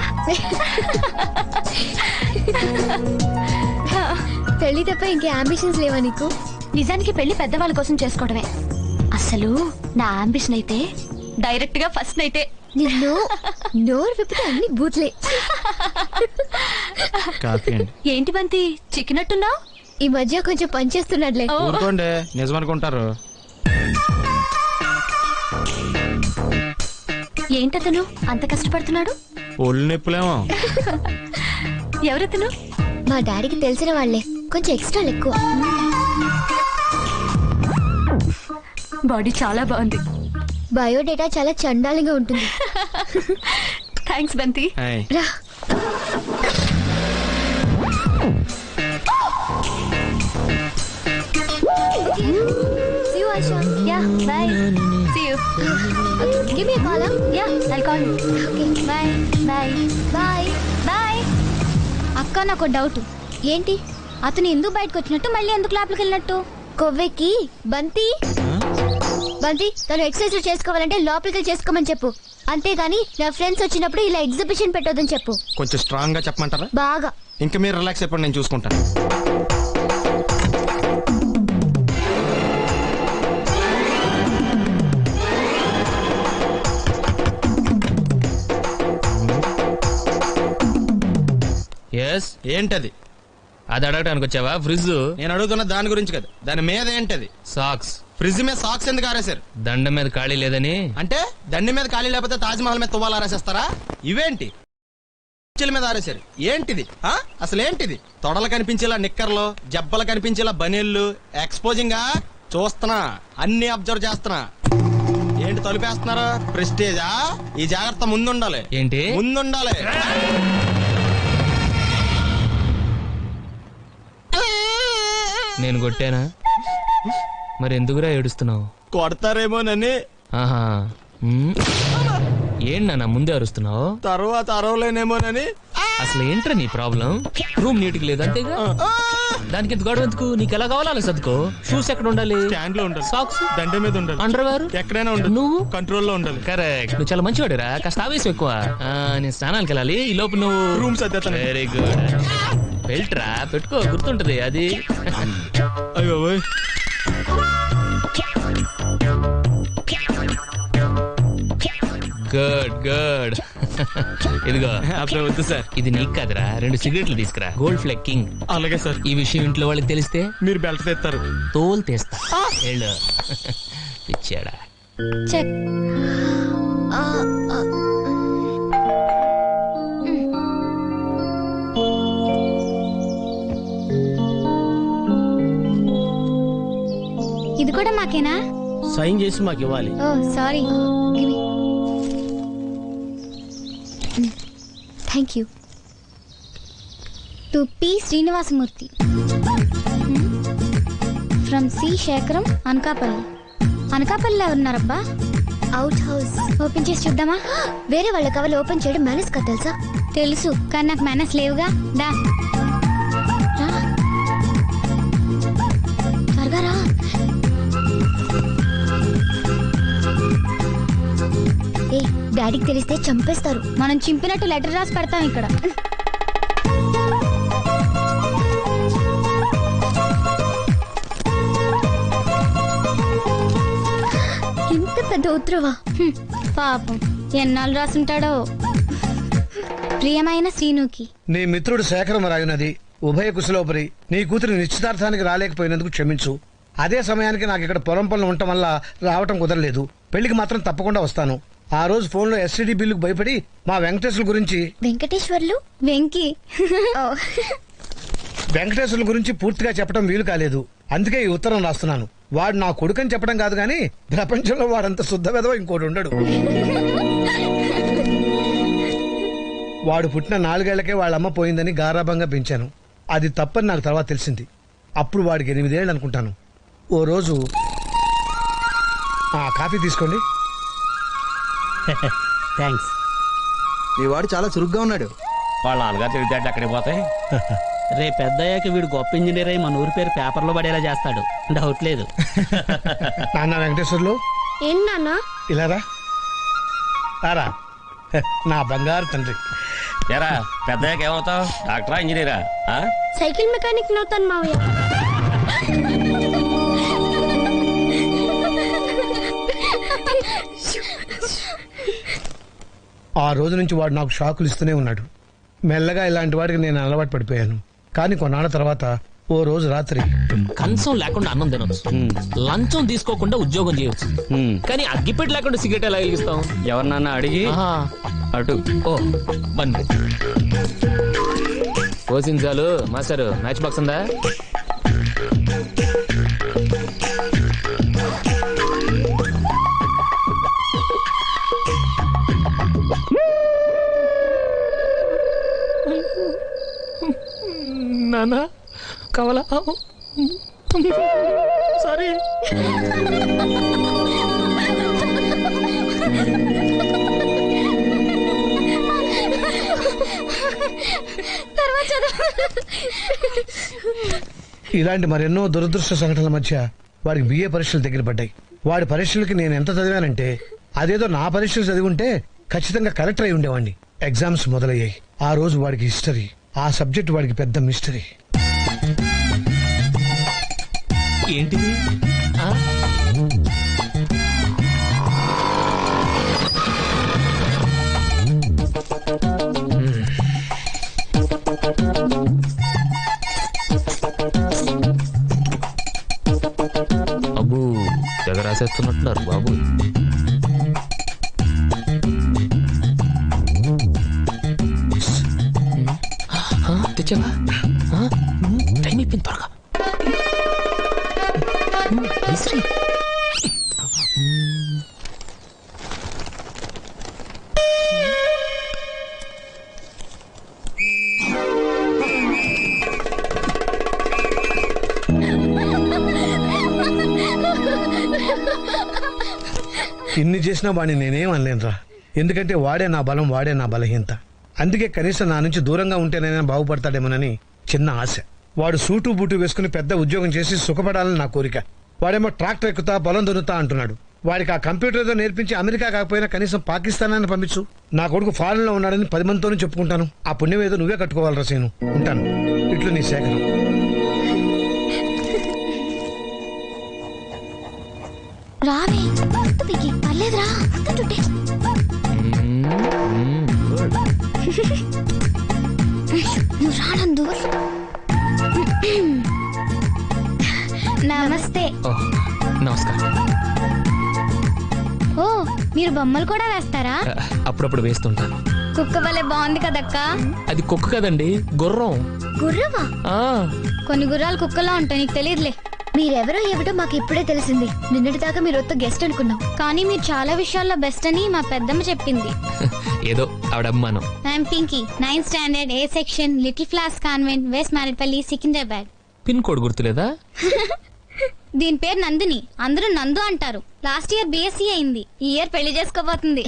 పెళ్లి తప్ప ఇంకే అంబిషన్స్ లేవా నీకు? నిజానికి పెళ్లి పెద్దవాళ్ళ కోసం చేసుకోవడమే. అసలు నా అంబిషన్ అయితే డైరెక్ట్ గా ఫస్ట్ నైటే. నిన్ను నోరు విప్పితే అన్ని బూత్లే. కాఫీ అండి. ఏంటి బంతి చిక్కినట్టున్నావు? ఈ మధ్య కొంచెం పనిచేస్తున్నాడులే. ఊరుకోండి, నిజమనుకుంటారు. ఏంటతను అంత కష్టపడుతున్నాడు? ఒళ్ళు నొప్పులేమో. ఎవరతను? మా డాడీకి తెలిసిన వాళ్ళే, కొంచెం ఎక్స్ట్రా ఎక్కువ. బాడీ చాలా బాగుంది. బయోడేటా చాలా చండాలంగా ఉంటుంది. థ్యాంక్స్ బంతి. రా. See you, Aisha. Yeah, bye. See you. Okay, give me a call, huh? Yeah, I'll call you. Okay, Bye. Bye. bye. Bye. అక్క నాకు డౌట్. ఏంటి? అతను ఎందుకు బయటకు వచ్చినట్టు, మళ్ళీ ఎందుకు లోపలికి వెళ్ళినట్టు? కొవ్వెక్కి బంతి తను ఎక్సర్సైజ్ చేసుకోవాలంటే లోపలికి వెళ్ళి చేసుకోమని చెప్పు. అంతేగాని నా ఫ్రెండ్స్ వచ్చినప్పుడు ఇలా ఎగ్జిబిషన్ పెట్టొద్దని చెప్పు. కొంచెం స్ట్రాంగ్ గా చెప్పమంటారా? బాగా. ఇంకా మీరు రిలాక్స్ అయిపోండి, నేను చూసుకుంటాను. ఎస్. ఏంటది? అది అడగడానికి వచ్చావా? ఫ్రిడ్జ్. నేను అడుగుతున్న దాని గురించి కదా, దాని మీద ఏంటది? సాక్స్. ఫ్రిడ్జ్ మీద సాక్స్ ఎందుకు ఆరేశారు? దండం మీద ఖాళీ లేదని. అంటే దండి మీద ఖాళీ లేకపోతే తాజ్ మహల్ మీద తువ్వాలు ఆరేసేస్తారా? ఇవేంటి కుర్చీల మీద ఆరేశారు? ఏంటిది? అసలు ఏంటిది? తొడలు కనిపించేలా నిక్కర్లు, జబ్బలు కనిపించేలా బనీళ్లు, ఎక్స్పోజింగ్ గా చూస్తున్నా, అన్ని అబ్జర్వ్ చేస్తున్నా. ఏంటి తలుపేస్తున్నారు? ప్రెస్టేజా? ఈ జాగ్రత్త ముందుండాలి. ఏంటి? ముందుండాలి. నేను కొట్టానా? మరి ఎందుకురా ఏడుస్తున్నావు? కొడతారేమోనని. ఆహా. ఏంటి నాన్న ముందే అరుస్తున్నావు? తర్వాత అరవలేనేమోనని. అసలు ఏంట్రా నీ ప్రాబ్లం? రూమ్ నీట్ గా లేదు అంతేగా? దానికి ఎంత గొడవ ఎందుకు? నీకు ఎలా కావాలో అలా సర్దుకో. షూస్ ఎక్కడ ఉండాలి? స్టాండ్ లో ఉండాలి. సాక్స్ దండ మీద ఉండాలి. అండర్ వేర్ ఎక్కడైనా ఉండాలి. నువ్వు కంట్రోల్ లో ఉండాలి. కరెక్ట్. నువ్వు చాలా మంచివాడురా, కాస్త ఆవేశం ఎక్కువ. నేను స్నానానికి వెళ్ళాలి, ఈ లోపు నువ్వు రూమ్ సర్దేస్తాను. Very good. బెల్ట్రా పెట్టుకో, గుర్తుంటది అది. అయ్యో గుడ్ గుడ్. ఇదిగో అప్పుడు వద్దు సార్, ఇది నీకు కాదురా, 2 సిగరెట్లు తీసుకురా. గోల్డ్ ఫ్లెక్కింగ్. అలాగే సార్. ఈ విషయం ఇంట్లో వాళ్ళకి తెలిస్తే మీరు బెల్ట్ తెస్తారు. తోలు తీస్తా. వెళ్ళు. పిచ్చాడా. చెక్. ఇది కూడా మాకేనా? సైన్ చేసి మాకు ఇవ్వాలి. ఓ sorry. Thank you. To P Srinivasamurthy from C Sekharam, Anakapalli. అనకాపల్లిలో ఉన్నారబ్బా. అవుట్ హౌస్ ఓపెన్ చేసి చూద్దామా? వేరే వాళ్ళ కవర్లు ఓపెన్ చేయడం మేనేజ్ కదా తెలుసా? తెలుసు, కానీ నాకు మేనేజ్ లేవుగా. దా త్వరగా రా. ఏ డాడీకి తెలిస్తే చంపేస్తారు. మనం చింపినట్టు లెటర్ రాసి పెడతాం ఇక్కడ. ఇంత పెద్ద ఉత్తరవా? పాపం ఎన్నాళ్ళు రాసుంటాడో. ప్రియమైన శ్రీనుకి, నీ మిత్రుడు శేఖరం రాయునది ఉభయ కుశలోపరి. నీ కూతురు నిశ్చితార్థానికి రాలేకపోయినందుకు క్షమించు. అదే సమయానికి నాకు ఇక్కడ పొలం పనులు ఉండటం వల్ల రావటం కుదరలేదు. పెళ్లికి మాత్రం తప్పకుండా వస్తాను. ఆ రోజు ఫోన్ లో ఎస్టీడీ బిల్లుకు భయపడి మా వెంకటేశ్వర్ల గురించి వెంకటేశ్వర్లు వెంకీ వెంకటేశ్వర్ల గురించి పూర్తిగా చెప్పడం వీలు కాలేదు. అందుకే ఈ ఉత్తరం రాస్తున్నాను. వాడు నా కొడుకని చెప్పడం కాదు గాని ప్రపంచంలో వాడంత శుద్ధ వెధవ ఇంకోటి ఉండడు. వాడు పుట్టిన 4 ఏళ్లకే వాళ్ళమ్మ పోయిందని గారాభంగా పెంచాను. అది తప్పని నాకు తర్వాత తెలిసింది. అప్పుడు వాడికి 8 ఏళ్ళు అనుకుంటాను. ఓ రోజు కాఫీ తీసుకోండి. థ్యాంక్స్. మీ వాడు చాలా చురుగ్గా ఉన్నాడు. వాళ్ళ నాన్నగారు తెలివితేటలు అక్కడికి పోతాయి. రేపు పెద్దయ్యాక వీడు గొప్ప ఇంజనీర్ అయి మన ఊరి పేరు పేపర్లో పడేలా చేస్తాడు, డౌట్ లేదు. నాన్న వెంకటేశ్వర్లు ఏంటి నాన్న? ఇలా రారా, నా బంగారు తండ్రి. ఎరా పెద్దయ్యాక ఏమవుతావు? డాక్టరా, ఇంజనీరా? సైకిల్ మెకానిక్ నవుతాను మావయ్య. ఆ రోజు నుంచి వాడు నాకు షాకులు ఇస్తూనే ఉన్నాడు. మెల్లగా ఇలాంటి వాడికి నేను అలవాటు పడిపోయాను. కానీ కొన్నాళ్ళ తర్వాత ఓ రోజు రాత్రి కంచం లేకుండా అన్నం తినొచ్చు, లంచం తీసుకోకుండా ఉద్యోగం చేయొచ్చు, కానీ అగ్గిపెట్టి లేకుండా సిగరెట్ ఎలా వెలిగిస్తాం? ఎవరినన్నా అడిగి అటు ఓ బండి పోసించాలు. మాస్టర్ మ్యాచ్ బాక్స్ ఉందా? నానా కావాలా? సారీ. ఇలాంటి మరెన్నో దురదృష్ట సంఘటనల మధ్య వాడికి బిఏ పరీక్షలు దగ్గర పడ్డాయి. వాడి పరీక్షలకి నేను ఎంత చదివానంటే అదేదో నా పరీక్షలు చదివి ఉంటే ఖచ్చితంగా కలెక్టర్ అయి ఉండేవాడిని. ఎగ్జామ్స్ మొదలయ్యాయి. ఆ రోజు వాడికి హిస్టరీ, ఆ సబ్జెక్ట్ వాడికి పెద్ద మిస్టరీ. ఏంటిది? అబ్బు తెగ రాసేస్తున్నట్టున్నారు బాబు. తెచ్చావా? టైం అయిపోయింది, త్వరగా. ఇన్ని చేసినా వాడిని నేనేం అనలేనురా. ఎందుకంటే వాడే నా బలం, వాడే నా బలహీనత. అందుకే కనీసం నా నుంచి దూరంగా ఉంటేనైనా బాగుపడతాడేమోనని చిన్న ఆశ. వాడు సూటు బూటు వేసుకుని పెద్ద ఉద్యోగం చేసి సుఖపడాలని నా కోరిక. వాడేమో ట్రాక్టర్ ఎక్కుతా పొలం దున్నుతా అంటున్నాడు. వాడికి ఆ కంప్యూటర్ ఏదో నేర్పించి అమెరికా కాకపోయినా కనీసం పాకిస్తాన్ పంపించు. నా కొడుకు ఫారెన్ లో ఉన్నాడని 10 మందితోనూ చెప్పుకుంటాను. ఆ పుణ్యం ఏదో నువ్వే కట్టుకోవాలి రసేను. ఉంటాను. ఇట్లు నీ శేఖరం. రావే పర్లేదురా. నువ్వు రానందు. నమస్తే. నమస్కారం. ఓ మీరు బొమ్మలు కూడా వేస్తారా? అప్పుడప్పుడు వేస్తుంటాను. కుక్క వల్లే బాగుంది కదక్క. అది కుక్క కదండి, గుర్రం. గుర్రమా? కొన్ని గుర్రాలు కుక్కలా ఉంటాయి, నీకు తెలియదులే. మీరెవరో ఏమిటో మాకు ఇప్పుడే తెలిసింది. నిన్నటి దాకా మీరు వద్ద గెస్ట్ అనుకున్నాం, కానీ మీరు చాలా విషయాల్లో బెస్ట్ అని మా పెద్దమ్మ చెప్పింది. ఏదో ఆవిడ అభిమానం. I'm Pinky, 9th standard, A section, little floss convent, west Marredpally, Secunderabad. Pin code గుర్తులేదా? దీని పేరు నందిని, అందరూ నందు అంటారు. లాస్ట్ ఇయర్ బిఎస్సీ అయింది, ఈ ఇయర్ పెళ్లి చేసుకోబోతుంది.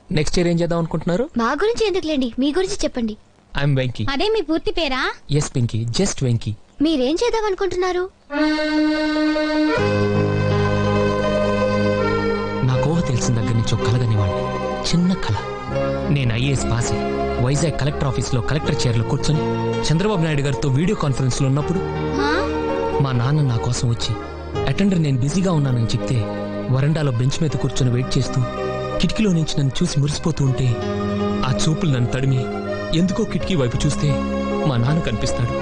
నెక్స్ట్ ఇయర్ ఏం చేద్దాం అనుకుంటున్నారు? మా గురించి ఎందుకులేండి, మీ గురించి చెప్పండి. ఐఎమ్ వెంకీ. అదే మీ పూర్తి పేరా? Yes Pinky, just Venky. మీరేం చేద్దాం అనుకుంటున్నారు? నా కోహ తెలిసిన దగ్గర నుంచి ఒక కలగనివ్వండి, చిన్న కళ. నేను ఐఏఎస్ పాస్ అయ్యి వైజాగ్ కలెక్టర్ ఆఫీస్ లో కలెక్టర్ చైర్లో కూర్చొని చంద్రబాబు నాయుడు గారితో వీడియో కాన్ఫరెన్స్ లో ఉన్నప్పుడు మా నాన్న నా కోసం వచ్చి అటెండర్ నేను బిజీగా ఉన్నానని చెప్తే వరండాలో బెంచ్ మీద కూర్చొని వెయిట్ చేస్తూ కిటికీలో నుంచి నన్ను చూసి మురిసిపోతూ ఉంటే ఆ చూపులు నన్ను తడిమి ఎందుకో కిటికీ వైపు చూస్తే మా నాన్న కనిపిస్తాడు.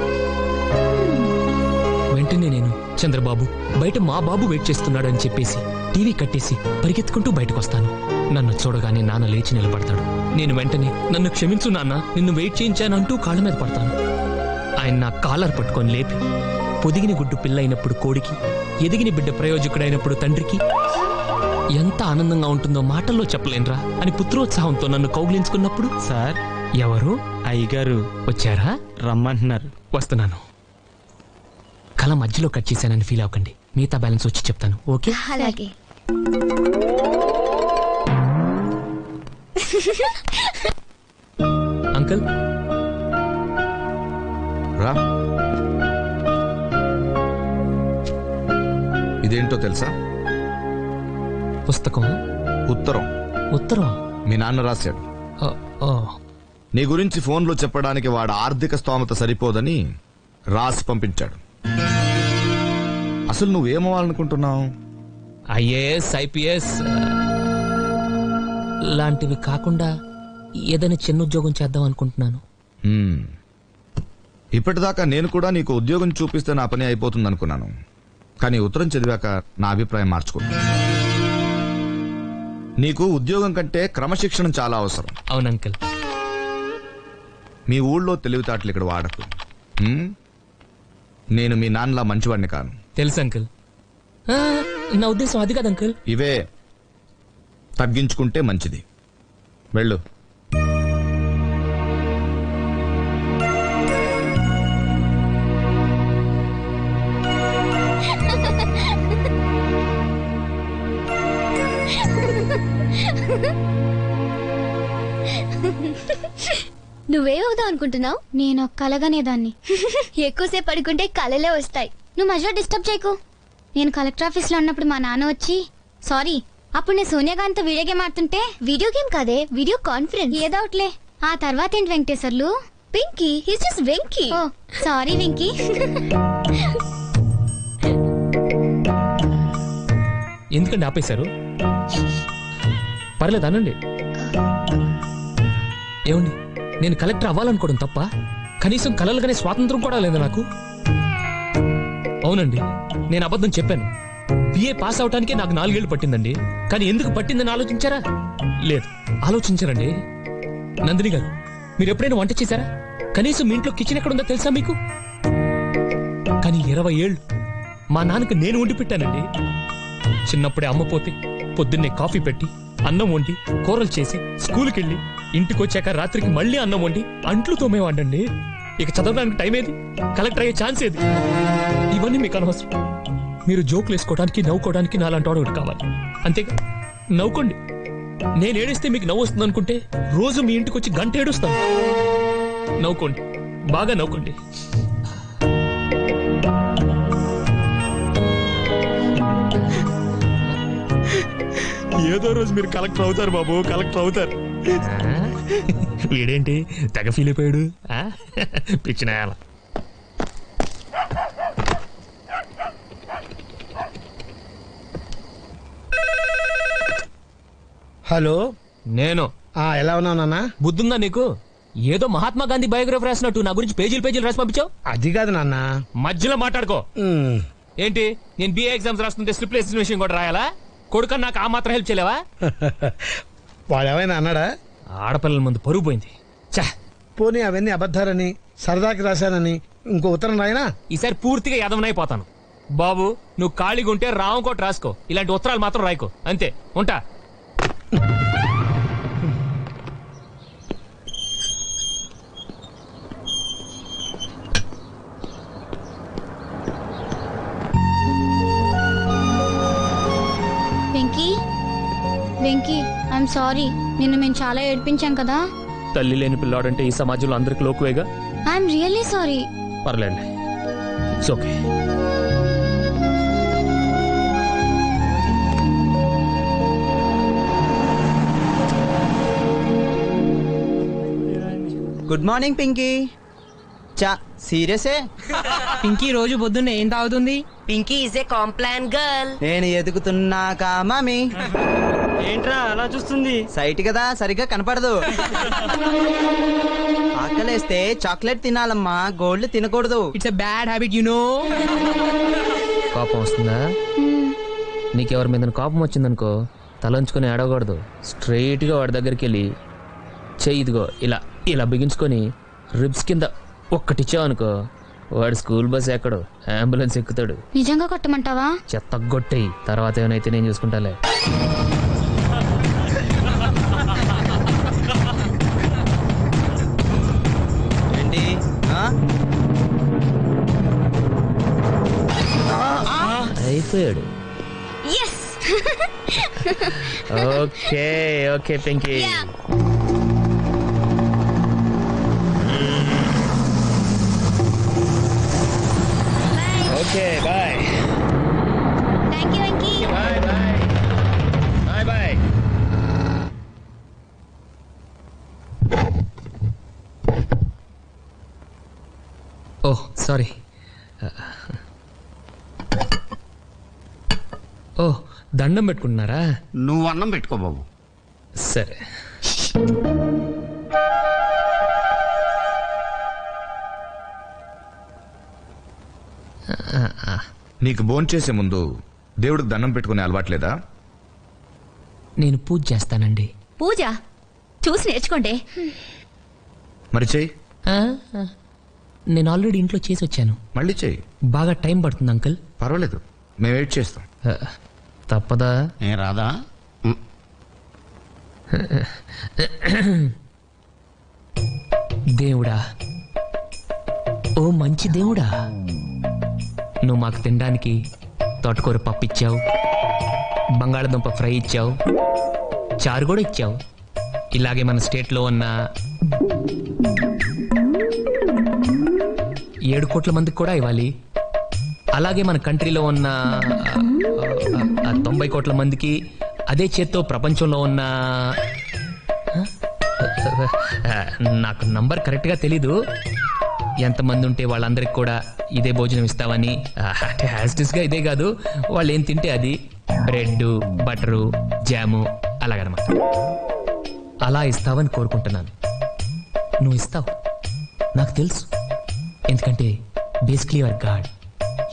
వెంటనే నేను చంద్రబాబు బయట మా బాబు వెయిట్ చేస్తున్నాడు అని చెప్పేసి టీవీ కట్టేసి పరిగెత్తుకుంటూ బయటకు వస్తాను. నన్ను చూడగానే నాన్న లేచి నిలబడతాడు. నేను వెంటనే నన్ను క్షమించు నాన్న, నిన్ను వెయిట్ చేయించానంటూ కాళ్ళ మీద పడతాను. ఆయన నా కాలర్ పట్టుకొని లేపి పొదిగిన గుడ్డు పిల్ల అయినప్పుడు కోడికి, ఎదిగిన బిడ్డ ప్రయోజకుడైనప్పుడు తండ్రికి ఎంత ఆనందంగా ఉంటుందో మాటల్లో చెప్పలేనురా అని పుత్రోత్సాహంతో నన్ను కౌగిలించుకున్నప్పుడు, సార్ ఎవరు? అయ్యగారు వచ్చారా? రమ్మంటున్నారు. వస్తున్నాను. కళ మధ్యలో కట్ చేశానని ఫీల్ అవ్వకండి, మిగతా బ్యాలెన్స్ వచ్చి చెప్తాను. ఓకే? అలాగే. అంకుల్ రా. ఇదేంటో తెలుసా? పుస్తకం. ఉత్తరం. ఉత్తరం మీ నాన్న రాశాడు. నీ గురించి ఫోన్లో చెప్పడానికి వాడు ఆర్థిక స్తోమత సరిపోదని రాసి పంపించాడు. అసలు నువ్వేమవ్వాలనుకుంటున్నావు? ఐఏఎస్, ఐపీఎస్ లాంటివి కాకుండా ఏదైనా చిన్న ఉద్యోగం చేద్దాం అనుకుంటున్నాను. ఇప్పటిదాకా నేను కూడా నీకు ఉద్యోగం చూపిస్తే నా పని అయిపోతుంది అనుకున్నాను, కానీ ఉత్తరం చదివాక నా అభిప్రాయం మార్చుకున్నాను. నీకు ఉద్యోగం కంటే క్రమశిక్షణ చాలా అవసరం. అవును అంకుల్. మీ ఊళ్ళో తెలివితేటలు ఇక్కడ వాడకు. నేను మీ నాన్నలా మంచివాడిని కాను. తెలుసు అంకుల్. నా ఉద్దేశం అది కాదు అంకుల్. ఇవే తగ్గించుకుంటే మంచిది. వెళ్ళు. నువ్వేమవుదాం అనుకుంటున్నావు? నేను కలగనేదాన్ని. ఎక్కువసేపు పడుకుంటే కలలే వస్తాయి. నువ్వు మధ్యలో డిస్టర్బ్ చేయకు. నేను కలెక్టర్ ఆఫీస్ లో ఉన్నప్పుడు మా నాన్న వచ్చి సారీ, అప్పుడు నేను సోనియా గాంధీతో వీడియో గేమ్ ఆడుతుంటే, వీడియో గేమ్ కాదే వీడియో కాన్ఫరెన్స్, ఏదోట్లే. ఆ తర్వాత ఏంటి వెంకటేశ్వర్లు, పింకీ హిస్ జస్ట్ వెంకీ. ఓ సారీ వెంకీ. ఎందుకండి ఆపేశారు? పర్లేదు అనండి. ఏమండి, నేను కలెక్టర్ అవ్వాలనుకోవడం తప్ప? కనీసం కలలుగానే స్వాతంత్రం కూడా లేదు నాకు. అవునండి, నేను అబద్ధం చెప్పాను. బిఏ పాస్ అవటానికే నాకు 4 ఏళ్లు పట్టిందండి. కానీ ఎందుకు పట్టిందని ఆలోచించారా? లేదు, ఆలోచించారండి. నందిని గారు, మీరు ఎప్పుడైనా వంట చేశారా? కనీసం మీ ఇంట్లో కిచెన్ ఎక్కడుందో తెలుసా మీకు? కానీ 20 ఏళ్ళు మా నాన్నకు నేను వండి పెట్టానండి. చిన్నప్పుడే అమ్మ పోతే పొద్దున్నే కాఫీ పెట్టి, అన్నం వండి, కూరలు చేసి, స్కూల్కి వెళ్ళి, ఇంటికి వచ్చాక రాత్రికి మళ్ళీ అన్నం వండి అంట్లు తోమేవాడండి. ఇక చదవడానికి టైం ఏది? కలెక్టర్ అయ్యే ఛాన్స్ ఏది? ఇవన్నీ మీకు అనవసరం. మీరు జోకులు వేసుకోవడానికి, నవ్వుకోవడానికి నాలాంటి వాడు ఒకటి కావాలి. అంతేగా, నవ్వుకోండి. నేను ఏడిస్తే మీకు నవ్వు వస్తుంది అనుకుంటే రోజు మీ ఇంటికి వచ్చి గంట ఏడుస్తాను. నవ్వుకోండి, బాగా నవ్వుకోండి. ఏదో రోజు మీరు కలెక్టర్ అవుతారు బాబు, కలెక్టర్ అవుతారు. వీడేంటి తెగ ఫీల్ అయిపోయాడు? పిచ్చినాయాల. హలో, నేను. ఎలా ఉన్నావు నాన్న? బుద్ధుందా నీకు? ఏదో మహాత్మా గాంధీ బయోగ్రఫీ రాసినట్టు నా గురించి పేజీలు రాసి పంపించావు. అది కాదు నాన్న. మధ్యలో మాట్లాడుకో. ఏంటి, నేను బిఏ ఎగ్జామ్స్ రాస్తుంటే స్లిప్ విషయం కూడా రాయాలా? కొడుకని నాకు ఆ మాత్రం హెల్ప్ చేయలేవా? వాడేమైనా అన్నాడా? ఆడపిల్లల ముందు పరుగు పోయింది. పోనీ అవన్నీ అబద్ధాలని, సరదాకి రాశానని ఇంకో ఉత్తరం రాయనా? ఈసారి పూర్తిగా యదవనైపోతాను. బాబు, నువ్వు ఖాళీగా ఉంటే రామకోట రాసుకో, ఇలాంటి ఉత్తరాలు మాత్రం రాయకో. అంతే, ఉంటా. Venky, Venky, I'm sorry. నిన్ను మేము చాలా ఏడ్పించాం కదా. తల్లి లేని పిల్లాడంటే ఈ సమాజంలో అందరికి లోకువేగా. I'm really sorry. పర్లేదు, it's okay. Good morning Pinky. చా సీరియసే? పింకీ రోజు పొద్దున్నే ఏం తాగుతుంది? Pinky is a Complan girl. నేను ఎదుగుతున్నాకా మామీ. ఏంట్రా అలా చూస్తుంది? సైట్ కదా, సరిగ్గా కనపడదు. ఆకలేస్తే చాక్లెట్ తినాలమ్మా, గోల్డ్ తినకూడదు. It's a bad habit you know. కోపం వస్తుందా? నీకెవరి మీద కోపం వచ్చిందనుకో, తలంచుకొని అడగకూడదు. స్ట్రైట్ గా వాడి దగ్గరికి వెళ్ళి చెయ్యి ఇదిగో ఇలా ఇలా బిగించుకొని రిబ్స్ కింద ఒక్కటిచ్చావనుకో, వాడు స్కూల్ బస్ ఎక్కడు, అంబులెన్స్ ఎక్కుతాడు. నిజంగా కొట్టమంటావా? చెత్త కొట్టేయి, తర్వాత ఏమైనా నేను చూసుకుంటాలే. ఏంటి? అయిపోయాడు. Okay okay Pinky. Okay bye. Thank you Venky. Bye bye bye bye. Oh sorry. ఓ దండం పెట్టుకుంటున్నారా? నువ్వు అన్నం పెట్టుకో బాబు. సరే. నీకు భోంచేసే ముందు దేవుడికి దండం పెట్టుకునే అలవాట్లేదా? నేను పూజ చేస్తానండి. పూజ చూసి నేర్చుకోండి. మరి చెయ్యి. నేను ఆల్రెడీ ఇంట్లో చేసి వచ్చాను. మళ్ళీ చెయ్యి. బాగా టైం పడుతుంది అంకుల్. పర్వాలేదు, మేము వెయిట్ చేస్తాం. తప్పదా? ఏ రాదా? దేవుడా, ఓ మంచి దేవుడా, నువ్వు మాకు తినడానికి తోటకూర పప్పు ఇచ్చావు, బంగాళదుంప ఫ్రై ఇచ్చావు, చారు కూడా ఇచ్చావు. ఇలాగే మన స్టేట్లో ఉన్న 7 కోట్ల మందికి కూడా ఇవ్వాలి. అలాగే మన కంట్రీలో ఉన్న 90 కోట్ల మందికి, అదే చేత్తో ప్రపంచంలో ఉన్న నాకు నంబర్ కరెక్ట్గా తెలీదు, ఎంతమంది ఉంటే వాళ్ళందరికి కూడా ఇదే భోజనం ఇస్తావని. హ్యాస్టిస్గా ఇదే కాదు, వాళ్ళు ఏం తింటే అది, బ్రెడ్, బటరు, జాము అలాగనమాట. అలా ఇస్తావని కోరుకుంటున్నాను. నువ్వు ఇస్తావు, నాకు తెలుసు. ఎందుకంటే basically your God,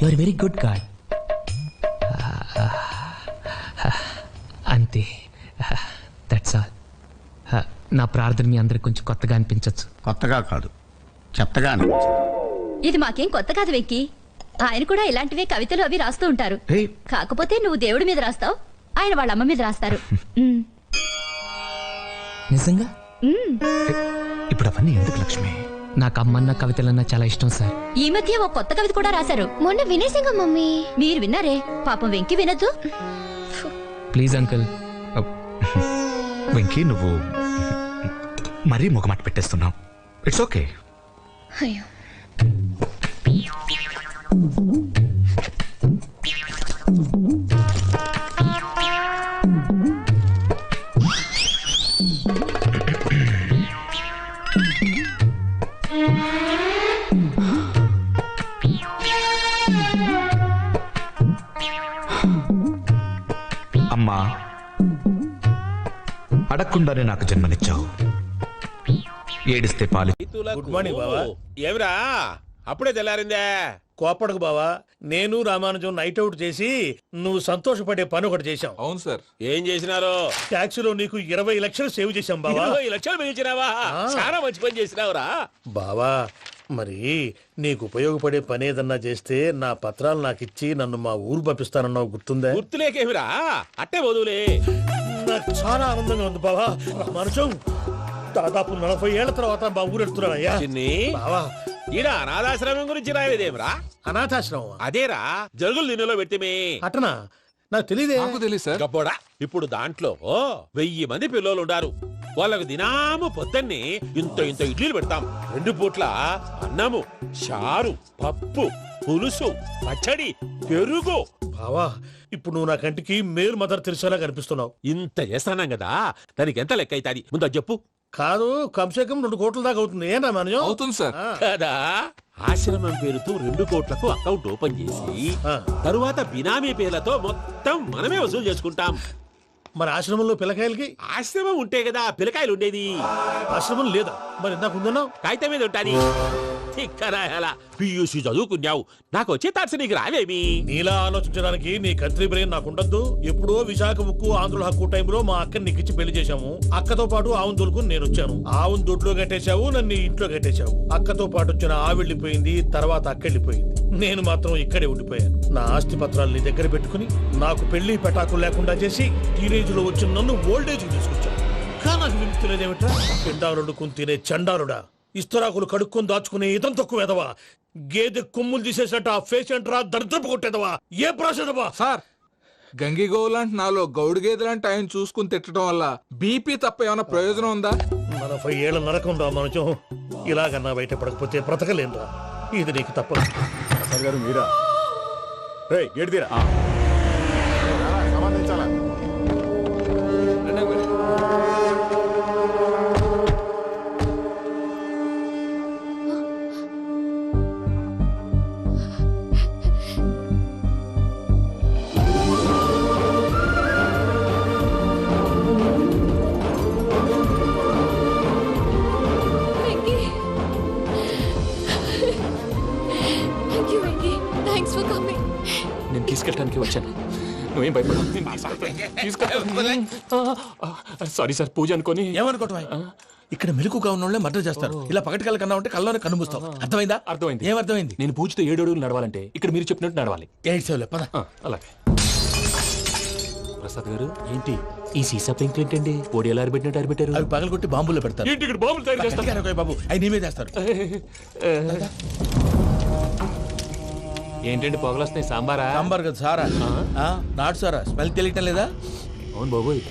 your very good God. అంతే, దట్స్ ఆల్. నా ప్రార్థన మీ అందరికి కొంచెం కొత్తగా అనిపించవచ్చు. కొత్తగా కాదు, చెత్తగా అనిపించదు. ఇది మాకేం కొత్త కాదు వెంకీ. ఆయన కూడా ఇలాంటివే కవితలు అవి రాస్తూ ఉంటారు. కాకపోతే నువ్వు దేవుడి మీద రాస్తావు, ఆయన వాళ్ళ అమ్మ మీద రాస్తారు. నిజంగా? ఇప్పుడు అవన్నీ ఎందుకు లక్ష్మి? నాకు అమ్మన్న కవితలన్నా చాలా ఇష్టం సార్. ఈ మధ్య ఒక కొత్త కవిత కూడా రాశారు. మొన్న వినేసింగా మమ్మీ. మీరు విన్నారే? పాపం వెంకీ వినొద్దు. Please uncle. వెంకీ, నువ్వు మరీ మొగమాట పెట్టేస్తున్నావు. It's okay. అయ్యో, అమ్మా, అడగకుండానే నాకు జన్మనిచ్చావు. ఏడిస్తే పాలి. గుడ్ మార్నింగ్ బావా. ఏమిరా అప్పుడే తెల్లారిందే? కోపడకు బావా, నేను రామానుజం నైట్ అవుట్ చేసి నువ్వు సంతోషపడే పని ఒకటి చేశాం. అవును సార్. ఏం చేసినారో? ట్యాక్సీలో నీకు 20 లక్షలు సేవ్ చేశాం బావా. 20 లక్షలు మిగిల్చినావా? చాలా మంచి పని చేసినావురా బావా. మరి నీకు ఉపయోగపడే పని ఏదన్నా చేస్తే నా పత్రాలు నాకు ఇచ్చి నన్ను మా ఊరు పంపిస్తానన్నావు, గుర్తుందా? గుర్తులేకేమిరా, అట్టే వదులే. నాకు చాలా ఆనందంగా ఉంది బావా. రామానుజం, దాదాపు 40 ఏళ్ల తర్వాత మా ఊరు వెళ్తున్నానయ్యా. బావా, ఈడ అనాథాశ్రమం గురించి రాయలేదేమిరా? అనాథాశ్రమం అదేరా, జరుగులు దీనిలో పెట్టిమే. అటనా? నాకు తెలియదే. నాకు తెలియదు సార్. గబ్బోడా, ఇప్పుడు దాంట్లో 1000 మంది పిల్లలు ఉండారు. వాళ్ళకు దినాము పొద్దున్నే ఇంత ఇంత ఇడ్లీలు పెడతాం. 2 పూట్ల అన్నము, చారు, పప్పు, పులుసు, పచ్చడి, పెరుగు. బావా, ఇప్పుడు నువ్వు నా కంటికి మేలు మదర్ తెరిసేలా కనిపిస్తున్నావు. ఇంత చేస్తానం కదా, దానికి ఎంత లెక్క అవుతుంది ముందు చెప్పు. కాదు, కంసే కం 2 కోట్ల దాకా అవుతుంది. ఏం రామానుజం? అవుతుంది సార్. కదా, ఆశ్రమం పేరుతో 2 కోట్లకు అకౌంట్ ఓపెన్ చేసి తరువాత బినామీ పేర్లతో మొత్తం మనమే వసూలు చేసుకుంటాం. మరి ఆశ్రమంలో పిల్లకాయలకి? ఆశ్రమం ఉంటే కదా పిల్లకాయలు ఉండేది. ఆశ్రమం లేదా? మరి నాకు ఉందన్నావు. కాగితం మీద ఉంటాది. పియూసీ చదువుకున్నావు, నాకు వచ్చే తాట్స్ నీకు రావేమి? నీలా ఆలోచించడానికి నీ కంట్రీ బ్రెయిన్ నాకు ఉండద్దు. ఎప్పుడో విశాఖ ముక్కు ఆంధ్రుల హక్కు టైంలో మా అక్కని నీకిచ్చి పెళ్లి చేశాము. అక్కతో పాటు ఆవును దొడుకుని నేను వచ్చాను. ఆవును దొడ్లో కట్టేశావు, నన్ను ఇంట్లో కట్టేశావు. అక్కతో పాటు వచ్చిన ఆవిళ్ళిపోయింది, తర్వాత అక్కెళ్ళిపోయింది. నేను మాత్రం ఇక్కడే ఉండిపోయాను. నా ఆస్తి పత్రాలు నీ దగ్గర పెట్టుకుని నాకు పెళ్లి పెటాకులు లేకుండా చేసి టీనేజ్ లో వచ్చిన నన్ను ఓల్డేజ్ తీసుకొచ్చాను. కానీ నాకు విముక్తులేదేమిట్రా? పిండారుడుకుని తినే చండారుడా, ఇస్తరాకులు కడుక్కొని దాచుకునే ఇతం తక్కువ ఎదవా, గేదె కొమ్ములు తీసేసినట్టు ఆ పేషెంట్ రా దరిద్రపు కొట్టేదవా, ఏ ప్రాసెదవా? సార్, గంగిగోవులాంటి నాలో గౌడు గేదెలాంటి ఆయన చూసుకుని తిట్టడం వల్ల బీపీ తప్ప ఏమైనా ప్రయోజనం ఉందా? 40 ఏళ్ల నరకం రా మనచం. ఇలాగన్నా బయటపడకపోతే బ్రతకలేనురా. ఇది నీకు తప్పదు. సార్ గారు మీరా? గేడిదీరా సంబంధించాలా? Thank you, Vicky. Thanks for coming. తీసుకెళ్ళడానికి వచ్చాను. నువ్వేం భయపడవు. సారీ సార్, పూజ అనుకొని. ఏమనుకోవటం ఇక్కడ మెలకుగా ఉన్న వాళ్ళే మర్డర్ చేస్తారు. ఇలా పగటి కళ్ళ కన్నా ఉంటే కళ్ళలోనే కనుమూస్తావు. అర్థమైందా? అర్థమైంది. ఏమర్థమైంది? నేను పూజతో 7 అడుగులు నడవాలంటే ఇక్కడ మీరు చెప్పినట్టు నడవాలి. 8 సెవెన్ పద. అలాగే. ప్రసాద్ గారు, ఏంటి ఈ సీసా పెంకులు ఏంటండి? పొడి ఎలా అరబెట్టినట్టు అరబెట్టారు? అవి పగలగొట్టి బాంబులో పెడతారు. ఏంటి ఇక్కడ బాంబులు తయారు చేస్తారు? బాబు అవి నీవే చేస్తారు. ఏంటండి పొగలు వస్తున్నాయి? సాంబారా? సాంబార్ కదా సారా. నాటు సారా. స్మెల్ తెలియటం లేదా? అవును బాబోయ్.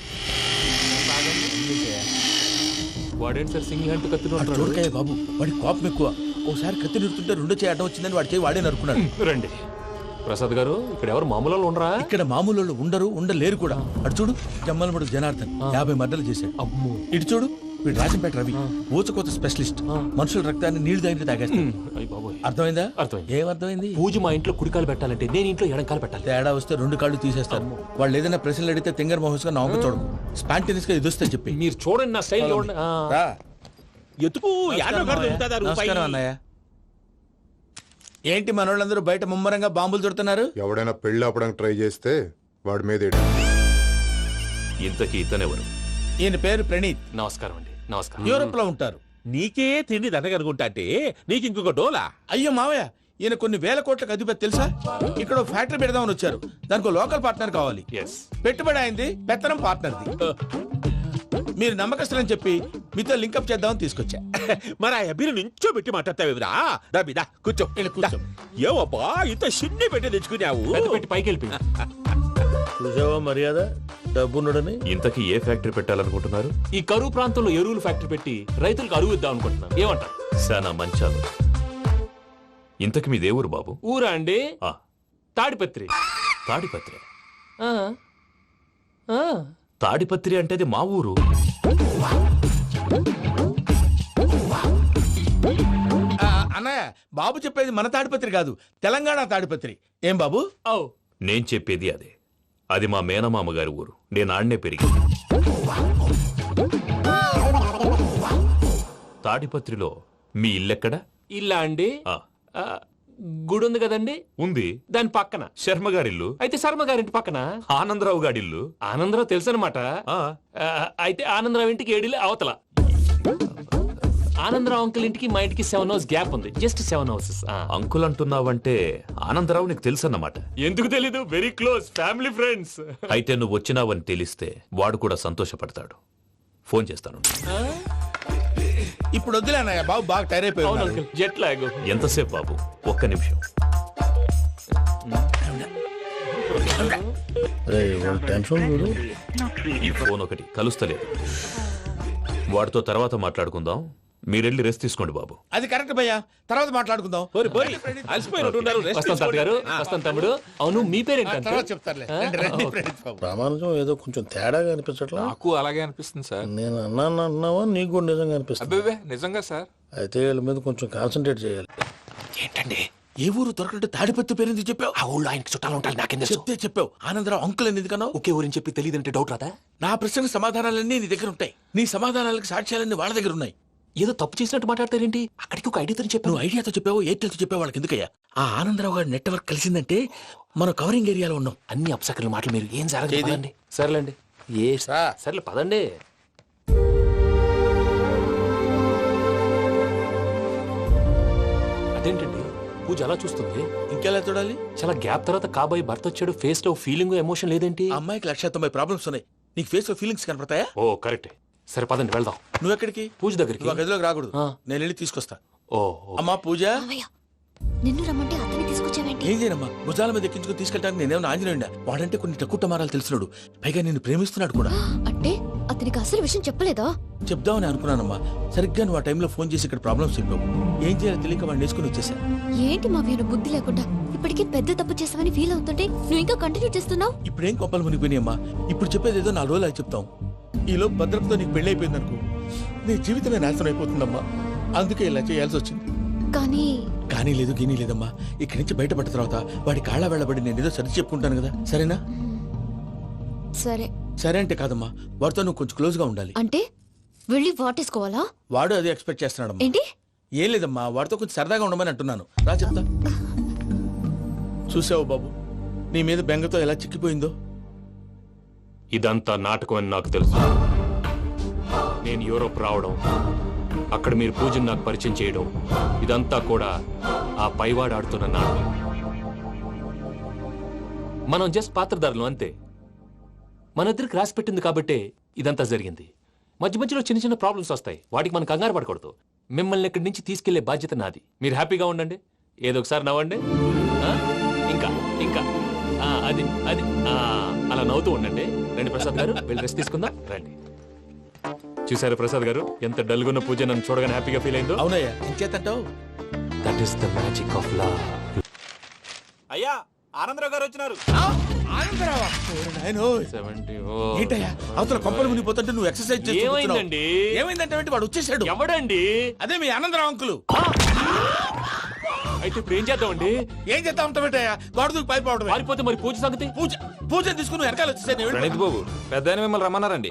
వాడేంటి సార్ సింగిల్ హ్యాండ్ కత్తి చూడకాయ బాబు, వాడి కోపం ఎక్కువ. ఒకసారి కత్తి నిరుతుంటే 2 చేయి అడ్డం వచ్చిందని వాడి చేయి వాడే నరుకున్నాడు. రండి ప్రసాద్ గారు, ఇక్కడ ఎవరు మామూలు వాళ్ళు ఉండరా? ఇక్కడ మామూలు వాళ్ళు ఉండరు, ఉండలేరు కూడా. అటు చూడు, జమ్మలమడుగు జనార్దన్ 50 మర్డర్లు చేశాడు. అమ్మో. ఇటు చూడు, వీడు రాజంపేట రవి ఊచకోత స్పెషలిస్ట్. మనుషుల రక్తాన్ని నీళ్లు దగ్గర తాగేస్తాడు. అర్థమైందా? అర్థమైంది. ఏమర్థమైంది? పూజ మా ఇంట్లో కుడికాలు పెట్టాలంటే నేను ఇంట్లో ఎడంకాలు పెట్టాలి. తేడా వస్తే 2 కాళ్ళు తీసేస్తారు. వాళ్ళు ఏదైనా ప్రశ్నలు అడిగితే తింగర్ మహోస్ గా నవ్వు చూడకు. స్పాంటినియస్ గా ఎదుస్తే చెప్పి. మీరు చూడండి నా స్టైల్. ఎతుకు నమస్కారం అన్నయ్య. ఏంటి మనోళ్ళందరూ బయట ముమ్మరంగా బాంబులు చుడుతున్నారు? ఎవడైనా పెళ్లి ఆపడానికి ట్రై చేస్తే వాడి మీద ఇంతకీ ఇతనెవరు? ఈయన పేరు ప్రణీత్. నమస్కారం అండి. నమస్కారం. యూరోప్ లో ఉంటారు. నీకే తిండి దండగనుకుంటా అంటే నీకు ఇంకొక డోలా? అయ్యో మావయ్య, ఈయన కొన్ని వేల కోట్లకు అధిపతి తెలుసా? ఇక్కడ ఫ్యాక్టరీ పెడదామని వచ్చారు. దానికి లోకల్ పార్ట్నర్ కావాలి. పెట్టుబడి అయింది, పెత్తనం పార్ట్నర్ది. మీరు నమ్మకస్తులని చెప్పి మీతో లింకప్ చేద్దామని తీసుకొచ్చా. మరి ఆ అబ్బిని నుంచో పెట్టి మాట్లాడతావేమిరా? దాబిదా కూర్చో. కూర్చో. ఏవబ్బా ఇంత సిన్ని పెట్టి తెచ్చుకున్నావు? పెట్టి పైకి వెళ్ళి చూసావా మర్యాద డబ్బున్నడని. ఇంతకీ ఏ ఫ్యాక్టరీ పెట్టాలనుకుంటున్నారు? ఈ కరువు ప్రాంతంలో ఎరువులు ఫ్యాక్టరీ పెట్టి రైతులకు అరువు ఇద్దాం అనుకుంటున్నాను. ఏమంటారు? శానా మంచాలు. ఇంతకి మీ దేవురు బాబు? ఊరా అండి? తాడిపత్రి. తాడిపత్రి? తాడిపత్రి అంటే అది మా ఊరు. అన్నయ్య, బాబు చెప్పేది మన తాడిపత్రి కాదు, తెలంగాణ తాడిపత్రి. ఏం బాబు? నేను చెప్పేది అదే. అది మా మేనమామ గారి ఊరు. నేను ఆడనే పెరిగింది. తాడిపత్రిలో మీ ఇల్లెక్కడ? ఇల్లా అండి? గుడి ఉంది కదండి. ఉంది. దాని పక్కన శర్మ గారిల్లు. అయితే శర్మ గారింటి పక్కన ఆనందరావు గారిల్లు. ఆనందరావు తెలుసు అనమాట. అయితే ఆనందరావు ఇంటికి 7 అవతల. ఆనందరావు అంకుల్ ఇంటికి మా ఇంటికి 7 హౌస్ గ్యాప్ ఉంది. Just 7 houses. అంకుల్ అంటున్నావంటే ఆనందరావు నీకు తెలుసు అన్నమాట. ఎందుకు తెలీదు? Very close family friends. అయితే నువ్వు వచ్చినావని తెలిస్తే వాడు కూడా సంతోషపడతాడు. ఫోన్ చేస్తాను. ఇప్పుడు వద్దులే అన్నయ్య, బాబు బాగా టైర్ అయిపోయాడు. Jet lag. ఎంతసేపు బాబు? ఒక్క నిమిషం. ఈ ఫోన్ ఒకటి కలుస్తలేదు. వాడితో తర్వాత మాట్లాడుకుందాం. మీరెళ్ళి రెస్ట్ తీసుకోండి బాబు. అది కరెక్ట్ భయ్యా, తర్వాత మాట్లాడుకుందాం. వస్తాను తమ్ముడు. అవును, మీ పేరేంటి? చెప్తారులే. ప్రామాణికం ఏదో కొంచెం తేడాగా అనిపించట్లా? నాకు అలాగే అనిపిస్తుంది సార్. నేను అన్నావా నీకు కూడా నిజంగా అనిపిస్తుంది? అబ్బే నిజంగా సార్. అయితే వీళ్ళ మీద కొంచెం కాన్సన్ట్రేట్ చేయాలి. ఏంటండి ఏ ఊరు దొరకట్టు తాడిపత్రి పేరు ఎందుకు చెప్పావు? ఆ ఊళ్ళో ఆయనకి చుట్టాలు ఉంటారు. నాకేం చెప్తే చెప్పావు. ఆనందరావు అంకుల్ అని ఎందుకన్నావు? ఒకే ఊరిని చెప్పి తెలియదంటే డౌట్ రాదా? నా ప్రశ్నకు సమాధానాలన్నీ నీ దగ్గర ఉంటాయి. నీ సమాధానాలకు సాక్ష్యాలన్నీ వాళ్ళ దగ్గర ఉన్నాయి. ఏదో తప్పు చేసినట్టు మాట్లాడతారేంటి? అక్కడికి ఒక ఐడియాతో చెప్పావు. నువ్వు ఐడియాతో చెప్పావు, ఎయిర్టెల్తో చెప్పావు, వాళ్ళకి ఎందుకయ్యా? ఆ ఆనందరావు గారి నెట్వర్క్ కలిసిందంటే మనం కవరింగ్ ఏరియాలో ఉన్నాం. అన్ని అప్సకర్ల మాటలు మీరు ఏం జరగదండి. సర్లేండి. సర్లే పదండి. అదేంటండి పూజ అలా చూస్తుంది? ఇంకెలా చూడాలి? చాలా గ్యాప్ తర్వాత కాబోయే భర్త వచ్చాడు. ఫేస్ లో ఫీలింగ్ ఎమోషన్ లేదేంటి? అమ్మాయికి 190 ప్రాబ్లమ్స్ ఉన్నాయి. నీకు ఫేస్ లో ఫీలింగ్స్ కనపడతాయా? ఓ కరెక్ట్. సరే పదండి వెళ్దాం. నువ్వు ఎక్కడికి? పూజ దగ్గరికి. నువ్వు గదిలోకి రాకూడదు, నేను వెళ్ళి తీసుకొస్తా. ఓ అమ్మా పూజ, నిన్ను రమ్మంటే అతన్ని తీసుకొచ్చావేంటి? ఏం చేయనమ్మా, భుజాల మీద ఎక్కించుకుని తీసుకెళ్ళడానికి నేనేమన్నా ఆంజనేయుడా? వాడంటే కొన్ని టక్కుటమారాలు తెలిసినాడు, పైగా నిన్ను ప్రేమిస్తున్నాడు కూడా. అంటే అతనికి అసలు విషయం చెప్పలేదా? చెప్దామని అనుకున్నానమ్మా. సరిగ్గా నువ్వు ఆ టైంలో ఫోన్ చేసి ఇక్కడ ప్రాబ్లమ్స్ చెప్పావు. ఏం చేయాలో తెలియక వాడిని వేసుకుని వచ్చేసా. ఏంటి మా వీరు బుద్ధి లేకుండా ఇప్పటికీ పెద్ద తప్పు చేసావని ఫీల్ అవుతుంటే నువ్వు ఇంకా కంటిన్యూ చేస్తున్నావు? ఇప్పుడేం కొప్పలు మునిగిపోయినాయమ్మా. ఇప్పుడు చెప్పేది ఏదో 4 రోజులు చెప్తాం. ఈలో భద్రతతో నీకు పెళ్లి అయిపోయింది అనుకో, నీ జీవితమే నాశనం అయిపోతుందమ్మా. అందుకే ఇలా చేయాల్సి వచ్చింది. కానీ లేదు గీనీ లేదమ్మా. ఇక్కడి నుంచి బయటపడ్డ తర్వాత వాడి కాళ్ళ వెళ్ళబడి నేను ఏదో సరి చెప్పుకుంటాను కదా, సరేనా? సరే. సరే అంటే కాదమ్మా, వాడితో నువ్వు కొంచెం క్లోజ్ గా ఉండాలి. అంటే వెళ్ళి వాటేసుకోవాలా? వాడు అదే ఎక్స్పెక్ట్ చేస్తున్నాడమ్మా. ఏంటి? ఏం లేదమ్మా, వాడితో కొంచెం సరదాగా ఉండమని అంటున్నాను. రా చెప్తా. చూసావు బాబు, నీ మీద బెంగతో ఎలా చిక్కిపోయిందో. ఇదంతా నాటకం అని నాకు తెలుసు. నేను యూరోప్ రావడం, అక్కడ మీరు పూజను నాకు పరిచయం చేయడం, ఇదంతా కూడా ఆ పైవాడు ఆడుతున్న నాటకం. మనం జస్ట్ పాత్రధారులు అంతే. మన ఇద్దరికి రాసి పెట్టింది కాబట్టే ఇదంతా జరిగింది. మధ్య మధ్యలో చిన్న చిన్న ప్రాబ్లమ్స్ వస్తాయి, వాటికి మనం కంగారు పడకూడదు. మిమ్మల్ని ఇక్కడి నుంచి తీసుకెళ్లే బాధ్యత నాది. మీరు హ్యాపీగా ఉండండి, ఏదో ఒకసారి నవ్వండి. ఇంకా ఇంకా అది అది అలా నవ్వుతూ ఉండండి. రండి ప్రసాద్ గారు, వెళ్ళి రెస్ట్ తీసుకుందాం. రండి. చూసారు ప్రసాద్ గారు, ఎంత డల్గున్న పూజ నన్ను చూడగానే హ్యాపీగా ఫీల్ అయిందో. అవునయ్యా, ఇంకేతంటావు? That is the magic of love. అయ్యా, ఆనందరావు గారు వచ్చినారు. ఏంటయ్యా అవతల కొంపలు మునిగిపోతుంటే నువ్వు ఎక్సర్సైజ్ చేస్తూ ఏమైందండి? ఏమైందంటే వాడు వచ్చేసాడు. ఎవడండి? అదే మీ ఆనందరావు అంకులు. అయితే ఇప్పుడు ఏం చేద్దామండి? ఏం చేద్దాం అంటావేంటయ్యా? గోడ దూకి పైపోవడం. పారిపోతే మరి పూజ సంగతి? పూజ తీసుకుని వెనకాల వచ్చేసాను. ప్రణీత్ బాబు, పెద్ద మిమ్మల్ని రమ్మన్నారండి.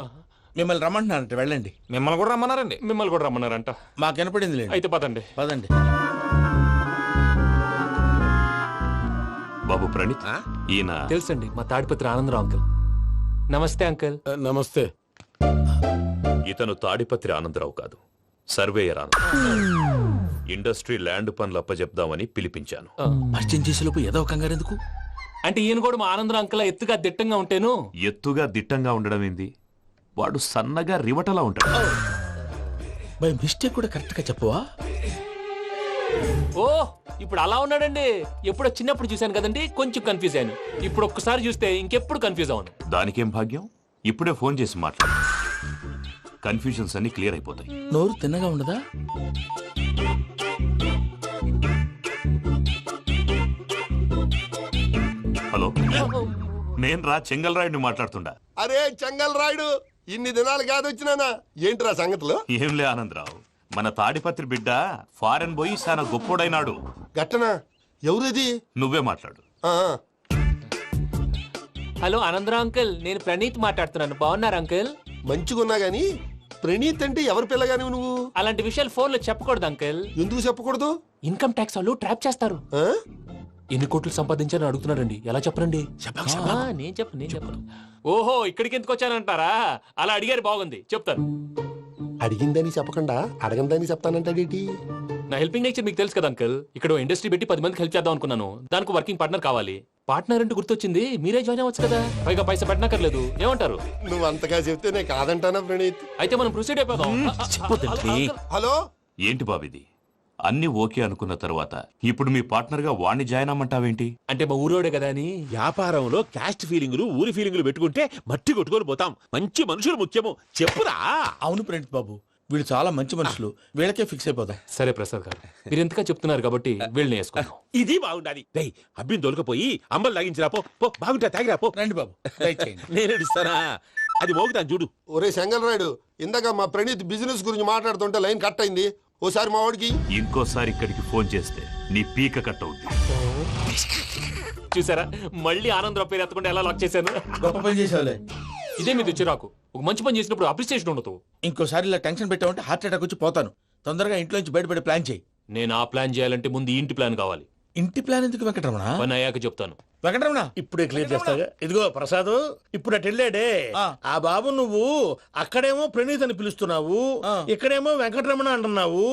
మిమ్మల్ని రమ్మంటున్నారంట, వెళ్ళండి. మిమ్మల్ని కూడా రమ్మన్నారండి. మిమ్మల్ని కూడా రమ్మన్నారంట. మాకు వినపడింది. అయితే పదండి. పదండి. బాబు ప్రణీత్, ఈయన తెలుసండి, మా తాడిపత్రి ఆనందరావు అంకుల్. నమస్తే అంకుల్. నమస్తే. ఇతను తాడిపత్రి ఆనందరావు కాదు, సర్వేయర్ ఆనందరావు. ఇండస్ట్రీ ల్యాండ్ పనులు అప్పచెప్దామని పిలిపించాను. పరిచయం చేసేలోపు ఏదో కంగారు ఎందుకు? అంటే ఈయన కూడా మా ఆనందరావు అంకుల్ ఎత్తుగా దిట్టంగా ఉంటాను. ఎత్తుగా దిట్టంగా ఉండడం ఏంది? వాడు సన్నగా రివటలా ఉంటాడు. బై మిస్టేక్ కూడా కరెక్ట్ గా చెప్పవా? ఓ, ఇప్పుడు అలా ఉన్నాడండి. ఎప్పుడో చిన్నప్పుడు చూశాను కదండి, కొంచెం కన్ఫ్యూజ్ అయ్యాను. ఇప్పుడు ఒక్కసారి చూస్తే ఇంకెప్పుడు కన్ఫ్యూజ్ అవ్వను. దానికేం భాగ్యం, ఇప్పుడే ఫోన్ చేసి మాట్లాడు. కన్ఫ్యూజన్స్ అన్ని క్లియర్ అయిపోతాయి. నోరు తిన్నగా ఉండదా? హలో, నేను రా చెంగల్ రాయుడిని మాట్లాడుతుండా. అరే చెంగల్ రాయుడు, ఇన్ని దినాలు కాదు వచ్చినానా? ఏంట్రా సంగతులు? ఏంలే ఆనందరావు, మన తాడిపత్రి బిడ్డ ఫారెన్ పోయి చాలా గొప్పోడైనాడు. గట్టనా? ఎవరిది? నువ్వే మాట్లాడు. హలో ఆనందరావు అంకుల్, నేను ప్రణీత్ మాట్లాడుతున్నాను. బాగున్నారు అంకుల్? మంచిగున్నా గాని ప్రణీత్ అంటే ఎవరి పిల్లగాని నువ్వు? అలాంటి విషయాలు ఫోన్ లో చెప్పకూడదు అంకుల్. ఎందుకు చెప్పకూడదు? ఇన్కమ్ ట్యాక్స్ వాళ్ళు ట్రాప్ చేస్తారు. ఎన్ని కోట్లు సంపాదించాలని అడుగుతున్నారండి, ఎలా చెప్పరండి? నేను చెప్పను. ఓహో, ఇక్కడికి ఎందుకు వచ్చానంటారా? అలా అడిగారు, బాగుంది, చెప్తాను. అడిగిందని చెప్పకుండా అడగందని చెప్తానంటాడేటి? నా హెల్పింగ్ నేచర్ మీకు తెలుసు కదా అంకుల్. ఇక్కడ ఇండస్ట్రీ పెట్టి 10 మందికి హెల్ప్ చేద్దాం అనుకున్నాను. దానికి వర్కింగ్ పార్ట్నర్ కావాలి. పార్ట్నర్ అంటే గుర్తొచ్చింది, మీరే జాయిన్ అవ్వచ్చు కదా, పైగా పైసా పెట్టనక్కర్లేదు. ఏమంటారు? నువ్వు అంతగా చెప్తే నేను కాదంటానా ప్రణీత్? అయితే మనం ప్రొసీడ్ అయిపోదాం. హలో, ఏంటి బాబిది? అన్ని ఓకే అనుకున్న తర్వాత ఇప్పుడు మీ పార్ట్నర్ గా వాణ్ణి జాయిన్ అమ్మంటావేంటి? అంటే మా ఊరోడే కదా అని. వ్యాపారంలో క్యాస్ట్ ఫీలింగులు, ఊరి ఫీలింగులు పెట్టుకుంటే మట్టి కొట్టుకొని పోతాం. మంచి మనుషులు ముఖ్యము, చెప్పురా. అవును ప్రణీత్ బాబు, వీళ్ళు చాలా మంచి మనుషులు, వీళ్ళకే ఫిక్స్ అయిపోదాం. సరే ప్రసాద్ గారు, మీరు ఎంతగా చెప్తున్నారు కాబట్టి వీళ్ళని వేసుకుందాం. ఇది బాగుండాలి. డై అబ్బిని దొలకపోయి అంబలు లాగించిరా పో. బాగుంటా, తాగిరా పో. రండి బాబు, నేను ఇస్తానా? అది మోగుతాను చూడు. ఒరే చెంగల్ రాయుడు, ఇందాక మా ప్రణీత్ బిజినెస్ గురించి మాట్లాడుతుంటే లైన్ కట్ అయింది. ఓసారి మా వాడికి ఇంకోసారి ఇక్కడికి ఫోన్ చేస్తే నీ పీక కట్ అవుద్ది. చూసారా, మళ్ళీ ఆనందరావు పేరు ఎత్తకుండా ఎలా లాక్ చేశాను. గొప్ప పని చేసేవాళ్ళే. ఇదే మీ చిరాకు. ఒక మంచి పని చేసినప్పుడు అప్రిసియేషన్ ఉండదు. ఇంకోసారి ఇలా టెన్షన్ పెట్టామంటే హార్ట్ అటాక్ వచ్చి పోతాను. తొందరగా ఇంట్లో నుంచి బయటపడే ప్లాన్ చేయి. నేను ఆ ప్లాన్ చేయాలంటే ముందు ఈ ఇంటి ప్లాన్ కావాలి. ఇంటి ప్లాన్ ఎందుకు వెంకటరమణ? పని అయ్యాక చెప్తాను. వెంకటరమణ ఇప్పుడే క్లియర్ చేస్తాగా. ఇదిగో ప్రసాద్, ఇప్పుడు అటు వెళ్ళాడే ఆ బాబు, నువ్వు అక్కడేమో ప్రణీత్ అని పిలుస్తున్నావు, ఇక్కడేమో వెంకటరమణ అంటున్నావు.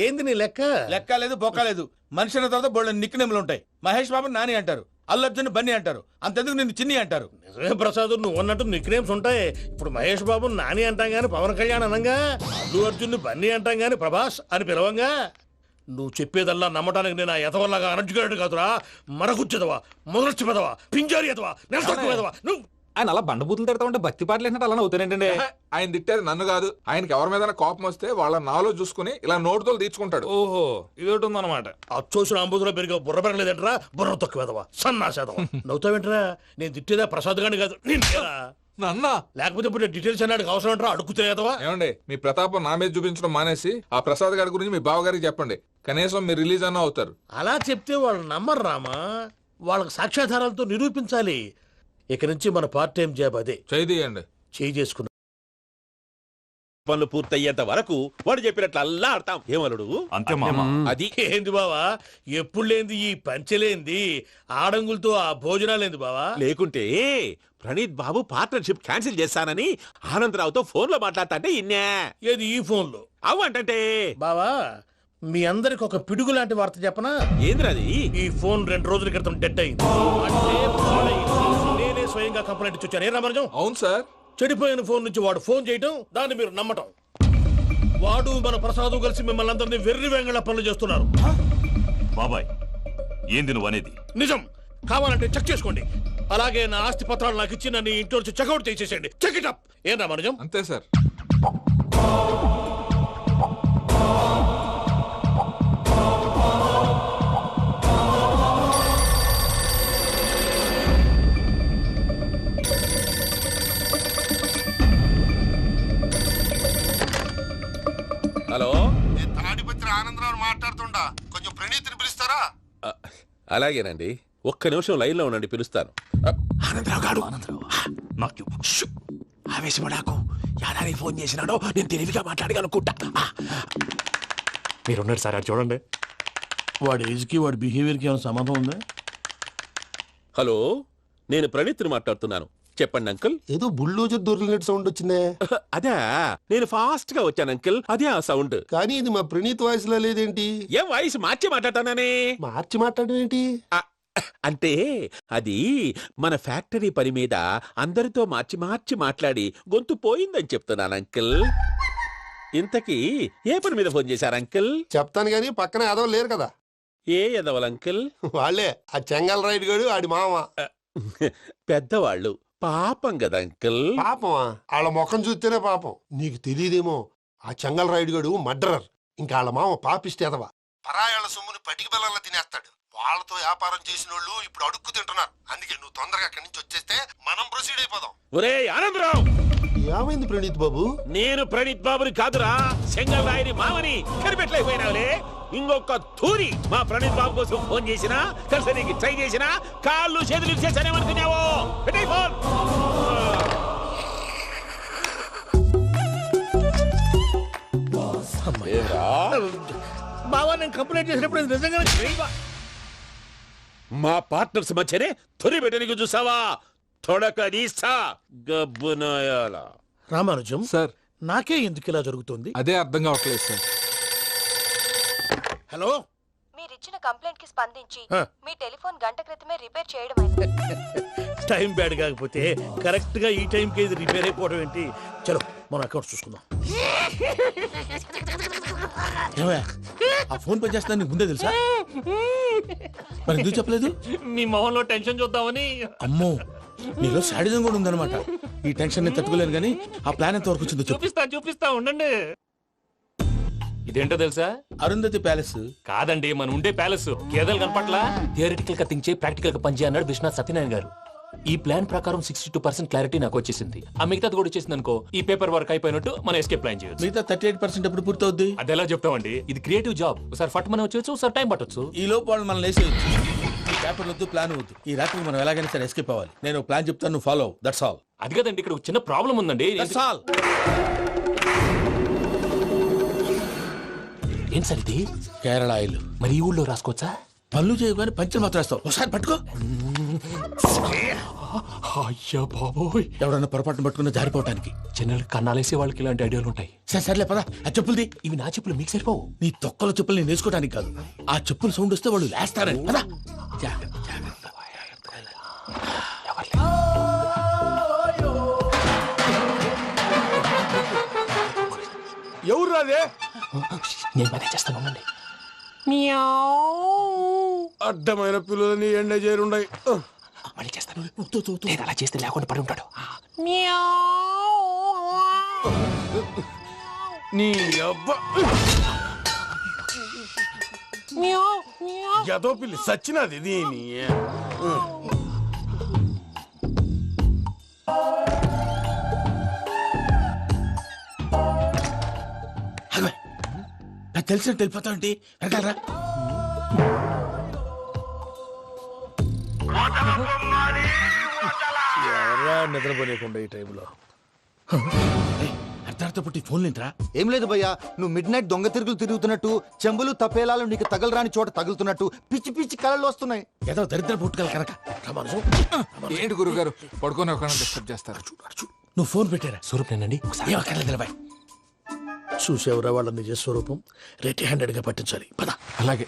ఏంది నీ లెక్క? లెక్క లేదు, బొక్క లేదు. మనిషి అన్న తర్వాత బోళ్ళ నిక్ నేమ్లు ఉంటాయి. మహేష్ బాబు నాని అంటారు, అల్లు అర్జున్ బన్నీ అంటారు, అంతెందుకు నిన్ను చిన్ని అంటారు. నిజమే ప్రసాద్, నువ్వు అన్నట్టు నిక్ నేమ్స్ ఉంటాయి. ఇప్పుడు మహేష్ బాబు నాని అంటాం గాని పవన్ కళ్యాణ్ అనంగా, అల్లు అర్జున్ బన్నీ అంటాం గాని ప్రభాస్ అని పిలవంగా. నువ్వు చెప్పేదల్లా నమ్మటానికి నేను ఎతవల్లాగా అనర్జుకేటెడ్ కాదురా. మరగుచ్చదవా, మొదలచ్చి పెదవా, పింజారి ఎదవా, నెలసొక్కుదవా. నువ్వు ఆయన అలా బండబూతులు తిడతా ఉంటే భక్తి పాటలు ఏంటంటే అలా అవుతానంటే. ఆయన తిట్టేది నన్ను కాదు, ఆయనకి ఎవరి మీద కోపం వస్తే వాళ్ళ నాలో చూసుకుని ఇలా నోటుతో తీర్చుకుంటాడు. ఓహో, ఇదొకటి ఉందన్నమాట. అచ్చోసిన అంబుధులో పెరిగే బుర్ర పెరగలేదంటరా, బుర్ర తొక్కువేదవా, సన్నాసేదవా. నవ్వుతావేంట్రా? నేను తిట్టేదా ప్రసాద్ గాని కాదు, నన్నా. లేకపోతే ఇప్పుడు డీటెయిల్స్ అన్నాడు అవసరం అంటారా? అడుగుతాయేదవా. ఏమండి, మీ ప్రతాపం నా మీద చూపించడం మానేసి ఆ ప్రసాద్ గారి గురించి మీ బావగారికి చెప్పండి. కనీసం మీరు రిలీజ్ అన్న అవుతారు. అలా చెప్తే వాళ్ళు నమ్మరు రామా. వాళ్ళకి సాక్ష్యాధారాలతో నిరూపించాలి. ఇక నుంచి మన పార్ట్ టైం జాబ్ అదే. చేయి తీయండి. చేయి చేసుకున్నా. పనులు పూర్తయ్యేంత వరకు వాడు చెప్పినట్లు అల్లా ఆడతాం ఏమలుడు అంతే మామ. అది ఏంది బావా ఎప్పుడు లేంది ఈ పంచలేంది ఆడంగులతో ఆ భోజనాలేంది బావా లేకుంటే ప్రణీత్ బాబు పార్ట్నర్షిప్ క్యాన్సిల్ చేస్తానని ఆనందరావుతో ఫోన్ లో మాట్లాడతాంటే ఇన్నే ఏది ఈ ఫోన్ లో అవ్వంటే బావా మీ అందరికి ఒక పిడుగు లాంటి వార్త చెప్పనా ఏంద్రది ఈ ఫోన్ 2 రోజుల క్రితం డెడ్ అయింది అంటే పాడైంది. నేనే స్వయంగా కంప్లైంట్ ఇచ్చి వచ్చాను ఏ రామరాజం? అవును సార్. చెడిపోయిన ఫోన్ నుంచి వాడు ఫోన్ చేయటం దాన్ని మీరు నమ్మటం వాడు మన ప్రసాదు కలిసి మిమ్మల్ని అందరినీ వెర్రి వెంగళ పనులు చేస్తున్నారు. బాబాయ్ ఏంది నువ్వు అనేది? నిజం. కావాలంటే చెక్ చేసుకోండి. అలాగే నా ఆస్తి పత్రాలు నాకు ఇచ్చి నన్ను ఇంట్లో నుంచి చెక్అౌట్ చేసేసేయండి. Check it up. ఏం రామరాజం? అంతే సార్. హలో నేను తాడిపత్రి ఆనందరావు మాట్లాడుతుండా, కొంచెం ప్రణీతిని పిలుస్తారా? అలాగేనండి, ఒక్క నిమిషం లైన్ లో ఉండండి, పిలుస్తాను. ఆనందరావు గాడు నాకు ఆవేశపడాకు. యాదారి ఫోన్ చేసినాడో నేను తెలివిగా మాట్లాడగలనుకుంటా. మీరున్నారు సార్, అది చూడండి. వాడి ఏజ్కి వాడి బిహేవియర్కి ఏమైనా సంబంధం ఉందా? హలో, నేను ప్రణీత్ని మాట్లాడుతున్నాను. చెప్పండి అంకుల్. ఏదో బుల్డోజర్ దొరికినట్టు సౌండ్ వచ్చిందే. అదే, నేను ఫాస్ట్ గా వచ్చాను అంకుల్, అదే ఆ సౌండ్. కానీ ఇది మా ప్రణీత్ వాయిస్ లో లేదేంటి? ఏం వాయిస్ మార్చి మాట్లాడతానే? మార్చి మాట్లాడడం ఏంటి? అంటే అది మన ఫ్యాక్టరీ పని మీద అందరితో మార్చి మార్చి మాట్లాడి గొంతు పోయిందని చెప్తున్నాను అంకుల్. ఇంతకీ ఏ పని మీద ఫోన్ చేశారు అంకుల్? చెప్తాను గానీ పక్కన ఎదవ లేరు కదా. ఏ ఎదవలు అంకుల్? వాళ్ళే ఆ చెంగల్ రైడ్ గడు ఆడి మామ. పెద్దవాళ్ళు, పాపం కదా అంకుల్. పాపమా? వాళ్ళ ముఖం చూస్తేనే పాపం. నీకు తెలియదేమో, ఆ చెంగల్ రైడ్ గడు మర్డరర్. ఇంకా వాళ్ళ మామ పాపిస్తేదవా. పరాయాళ్ళ సొమ్ముని పటికి బెల్లంలో తినేస్తాడు. వాళ్ళతో వ్యాపారం చేసిన వాళ్ళు ఇప్పుడు అడుక్కు తింటున్నారు. అందుకే నువ్వు తొందరగా అక్కడి నుంచి వచ్చేస్తే మనం ప్రొసీడ్ అయిపోదాం. ఒరే ఆనందరావు! ఏమైంది ప్రణీత్ బాబు? నేను ప్రణీత్ బాబుని కాదురా, సెంగల్ రాయని మామని. కనిపెట్టలేకపోయినావులే. ఇంకొక తూరి మా ప్రణీత్ బాబు కోసం ఫోన్ చేసినా, కలిసి ట్రై చేసినా కాళ్ళు చేతులు చేశానేమనుకున్నావో. పెట్టే ఫోన్. బావా, నేను కంప్లైంట్ చేసినప్పుడు ఇది నిజంగానే చేయవా? మా పార్ట్నర్స్ మధ్యనే తొలి పెట్టడానికి చూసావా? తొడక నీస్తా గబ్బునాయాల. రామానుజం సార్, నాకే ఎందుకు ఇలా జరుగుతుంది? అదే అర్థం కావట్లేదు సార్. హలో, మీరిచ్చిన కంప్లైంట్ కి స్పందించి ఆ. మీ టెలిఫోన్ గంట క్రితమే రిపేర్ చేయడం టైం బ్యాడ్ కాకపోతే కరెక్ట్ గా ఈ టైంకి ఇది రిపేర్ అయిపోవడం ఏంటి? చలో మన అకౌంట్ చూసుకుందాం. ఏమయ్య, ఆ ఫోన్ పని చేస్తున్నా నీకు ముందే తెలుసా? మరి ఎందుకు చెప్పలేదు? మీ మొహంలో టెన్షన్ చూద్దామని. అమ్మో, నీలో శాడిజం కూడా ఉందన్నమాట. ఈ టెన్షన్ నేను తట్టుకోలేను కానీ ఆ ప్లాన్ ఎంత వరకు వచ్చిందో చెప్పు. చూపిస్తా ఉండండి. ఇదేంటో తెలుసా? అరుంధతి ప్యాలెస్ కాదండి, మన ఉండే ప్యాలెస్. గేదెలు కనపట్లా? థియరిటికల్ గా థింక్ చేయి, ప్రాక్టికల్ గా పనిచేయ అన్నాడు విశ్వనాథ్ సత్యనారాయణ గారు. ఈ ప్లాన్ ప్రకారం 62% క్లారిటీ నాకు వచ్చేసింది. ఆ మిగతాది కూడా వచ్చేసింది అనుకో, ఈ పేపర్ వర్క్ అయిపోయినట్టు మనం ఎస్కేప్ ప్లాన్ చేయొచ్చు. మిగతా 38% ఎప్పుడు పూర్తవుద్ది? అది ఎలా చెప్తామండి? ఇది క్రియేటివ్ జాబ్. ఒకసారి ఫట్ మనం వచ్చేయచ్చు, ఒకసారి టైం పట్టొచ్చు. ఈ లోపు వాళ్ళు మనం లేసేయచ్చు. ఈ పేపర్ వద్దు, ప్లాన్ వద్దు. ఈ రాత్రి మనం ఎలాగైనా సరే ఎస్కేప్ అవ్వాలి. నేను ప్లాన్ చెప్తాను, నువ్వు ఫాలో. That's all. అది కదండి, ఇక్కడ ఒక చిన్న ప్రాబ్లం ఉందండి. That's all. ఏం సార్ ఇది? కేరళ ఆయిల్. మరి ఈ ఊళ్ళో రాసుకోవచ్చా? పళ్ళు చేయగానే పంచలు మాత్రం వేస్తావు. ఒకసారి పట్టుకో. అయ్యా బాబోయ్, ఎవడన్నా పొరపాటున పట్టుకున్న జారిపోవటానికి. జనరల్ కన్నాలేసే వాళ్ళకి ఇలాంటి ఐడియాలు ఉంటాయి. సర్లే పదా, ఆ చెప్పులది. ఇవి నా చెప్పులు, మీకు సరిపోవు. నీ తొక్కల చెప్పులు నేను వేసుకోవడానికి కాదు, ఆ చెప్పులు సౌండ్ వస్తే వాళ్ళు లేస్తారని. పదా. ఎవరు రాదే? నేను మేనేజ్ చేస్తాను, ఉండండి. అడ్డమైన పిల్లలని ఎండ చేరుండయి. మళ్ళీ చేస్తాను. నేను అలా చేస్తే లేకుండా పడి ఉంటాడు. నీ అబ్బా ఎదో పిల్లి సచ్చినది దీని. నాకు తెలిసినట్టు వెళ్ళిపోతావంటి. వెనకాలరా. ఎవరా నిద్రపోలేకుండా ఈ టైంలో? అర్ధార్థ పుట్టి ఫోన్ లేంట్రా? ఏం లేదు భయ్యా, నువ్వు మిడ్ నైట్ దొంగ తిరుగులు తిరుగుతున్నట్టు, చెంబులు తపేలాలు నీకు తగలరాని చోట తగులుతున్నట్టు పిచ్చి పిచ్చి కళలు వస్తున్నాయి. ఏదో దరిద్ర పుట్టుకల కనుక. ఏంటి గురుగారు పడుకొని ఒక డిస్టర్బ్ చేస్తారు? నువ్వు ఫోన్ పెట్టారా? స్వరూపేనండి చూసేవరా వాళ్ళ నిజ స్వరూపం. రెట్టి హ్యాండెడ్ గా పట్టించాలి. పద. అలాగే.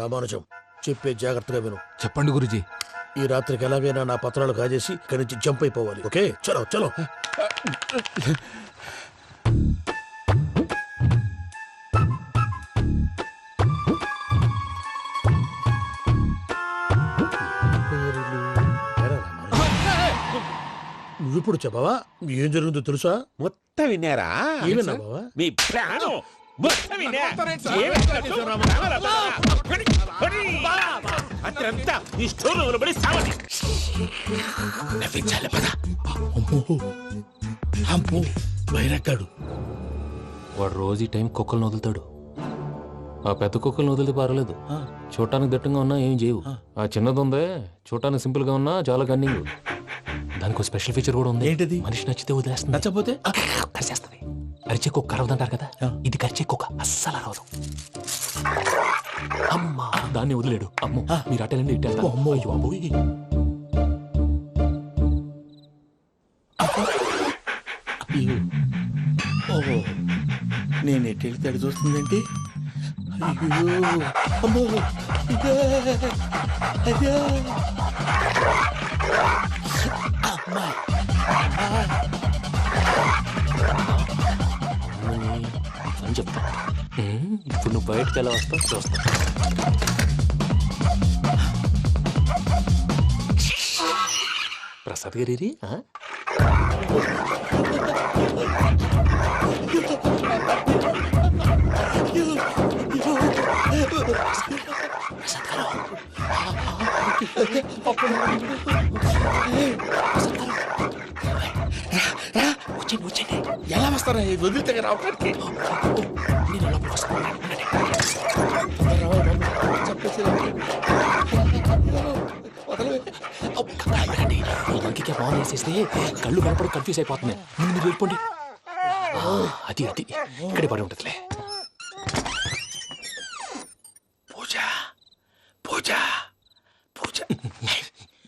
రామానుజం, చెప్పే జాగ్రత్తగా విను. చెప్పండి గురుజీ. ఈ రాత్రికి ఎలాగైనా నా పత్రాలు కాజేసి ఇక్కడి నుంచి జంప్ అయిపోవాలి. ఓకే, చలో చలో. నువ్విప్పుడు చెప్పవా ఏం జరిగిందో తెలుసా? మొత్తం విన్నారా? ఏమన్నా బావా? మీ ప్రాణం మొత్తం విన్నా. అత్రంతా ఈ స్టోర్ రూమ్ లో పడి సావని. నవ్వించాలి. పద. అమ్మో బైరక్కాడు. వాడు రోజు ఈ టైం కుక్కలను వదులుతాడు. ఆ పెద్ద కుక్కలను వదిలితే పర్వాలేదు, చూడటానికి దట్టంగా ఉన్నా ఏం చేయవు. ఆ చిన్నది ఉందే, చూడటానికి సింపుల్ గా ఉన్నా చాలా కన్నింగ్. దానికి స్పెషల్ ఫీచర్ కూడా ఉంది. ఏంటిది? మనిషి నచ్చితే వదిలేస్తుంది, నచ్చపోతే కరిచేస్తుంది. అరిచే కుక్క అరవదంటారు కదా, ఇది కరిచే కుక్క అస్సలు అరవదు. అమ్మా దాన్ని వదిలేడు. అమ్మో మీరు అటెండి ఇట్టే. అమ్మో అయ్యో అమ్మోయ్. ఓహో, నేను ఎట్టెళ్తాడు చూస్తుందంటే. అయ్యో అమ్మో, అయ్యో అమ్మా. అని చెప్తా. ఇప్పుడు నువ్వు బయటకు ఎలా వస్తావు చూస్తా. ప్రసాద్ గారి వచ్చండి. ఎలా వస్తారా? వదిలితే రావడానికి ఇంకే బాగా వేసేస్తే కళ్ళు కనపడి కన్ఫ్యూజ్ అయిపోతుంది. ముందు మీరు వెళ్ళిపోండి. అది అది ఇక్కడే పడి ఉంటుందిలే. పూజ పూజ పూజ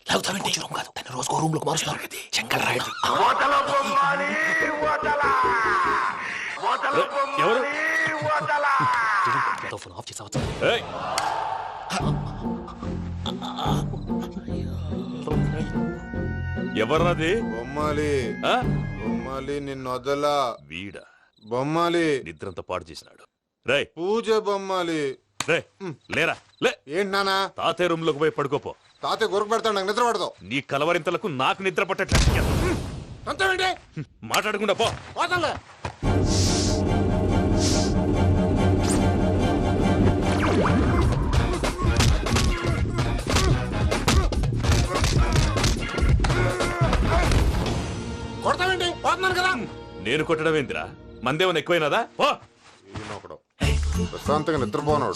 లాగుతామంటే రూమ్ కాదు, తను రోజుకో రూమ్ లోకి మారుస్తున్నారు కదా. చెంకల రాయుడు ఎవరు? ఫోన్ ఆఫ్ చేసావచ్చు. ఎవర్రాది? బొమ్మాలి. బొమ్మాలి నిన్ను వదలా. వీడ బొమ్మాలి నిద్రంతా పాడు చేసినాడు. రే పూజ బొమ్మాలి. రే లేరా లే. ఏంటి నానా? తాతయ్య రూమ్ లోకి పోయి పడుకోపో. తాతయ్య గురకు పెడతాడు, నాకు నిద్ర పడతావు. నీ కలవరింతలకు నాకు నిద్ర పట్టట్లేదు. మాట్లాడకుండా పో. కొడతామండి, పోతున్నాను కదా. నేను కొట్టడం ఏంటిరా? మందేమన్నా ఎక్కువైనదా? పో. ప్రశాంతంగా నిద్రపోనాడు.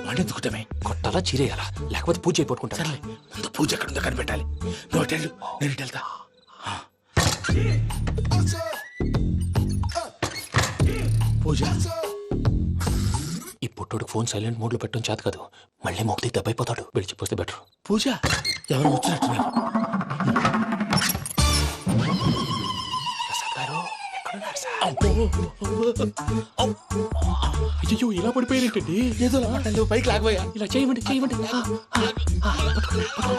వాడెందుకుంటామే? కొట్టాలా చీరేయాలా లేకపోతే పూజ అయిపోట్టుకుంటా. సర్లే, ముందు పూజ ఎక్కడుందో కనిపెట్టాలి. నువ్వు అటెళ్ళు, నేను ఇటు వెళ్తా. పూజ ఈ పుట్టోడు ఫోన్ సైలెంట్ మోడ్ లో పెట్టడం చేత కాదు. మళ్ళీ మొక్కి దెబ్బైపోతాడు. విడిచిపోతే బెటర్. పూజ ఎవరు వచ్చినట్టున్నారు? అయ్యో ఇలా పడిపోయారేంటండి? ఏదో నువ్వు పైకి లాగబోయా. ఇలా చేయమండి చేయమండి.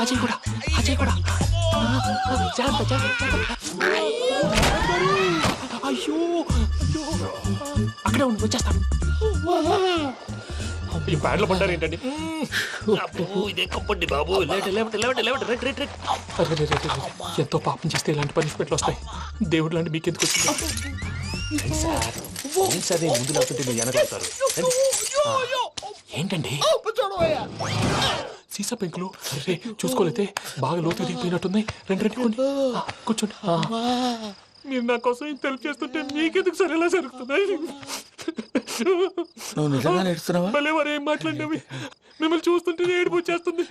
అజయ్ కూడా అజయ్ కూడా జాగ్రత్త జాగ్రత్త. అయ్యో అక్కడే ఉండి వచ్చేస్తాను. ఈ బ్యాడ్లో పడ్డారు ఏంటండి? ఇదే కంపండి బాబు. ఎంతో పాపం చేస్తే ఇలాంటి పనిష్మెంట్లు వస్తాయి. దేవుడు లాంటి మీకెందుకు వచ్చింది? సార్ ముందు లేకుంటే మీరు వెనకాడతారు. ఏంటండి సీసా పెంకులు అరే చూసుకోలేతే బాగా లోతు దిగిపోయినట్టున్నాయి. రండి రండి కొండి కూర్చోండి. మీరు నా కోసం ఇంత హెల్ప్ చేస్తుంటే మీకెందుకు సరే ఎలా జరుగుతున్నాయి? నువ్వు నిజంగా నేర్చుతున్నావా? మళ్ళీ వారు ఏం మాట్లాడినవి మిమ్మల్ని చూస్తుంటే ఏడుపు వచ్చేస్తుంది.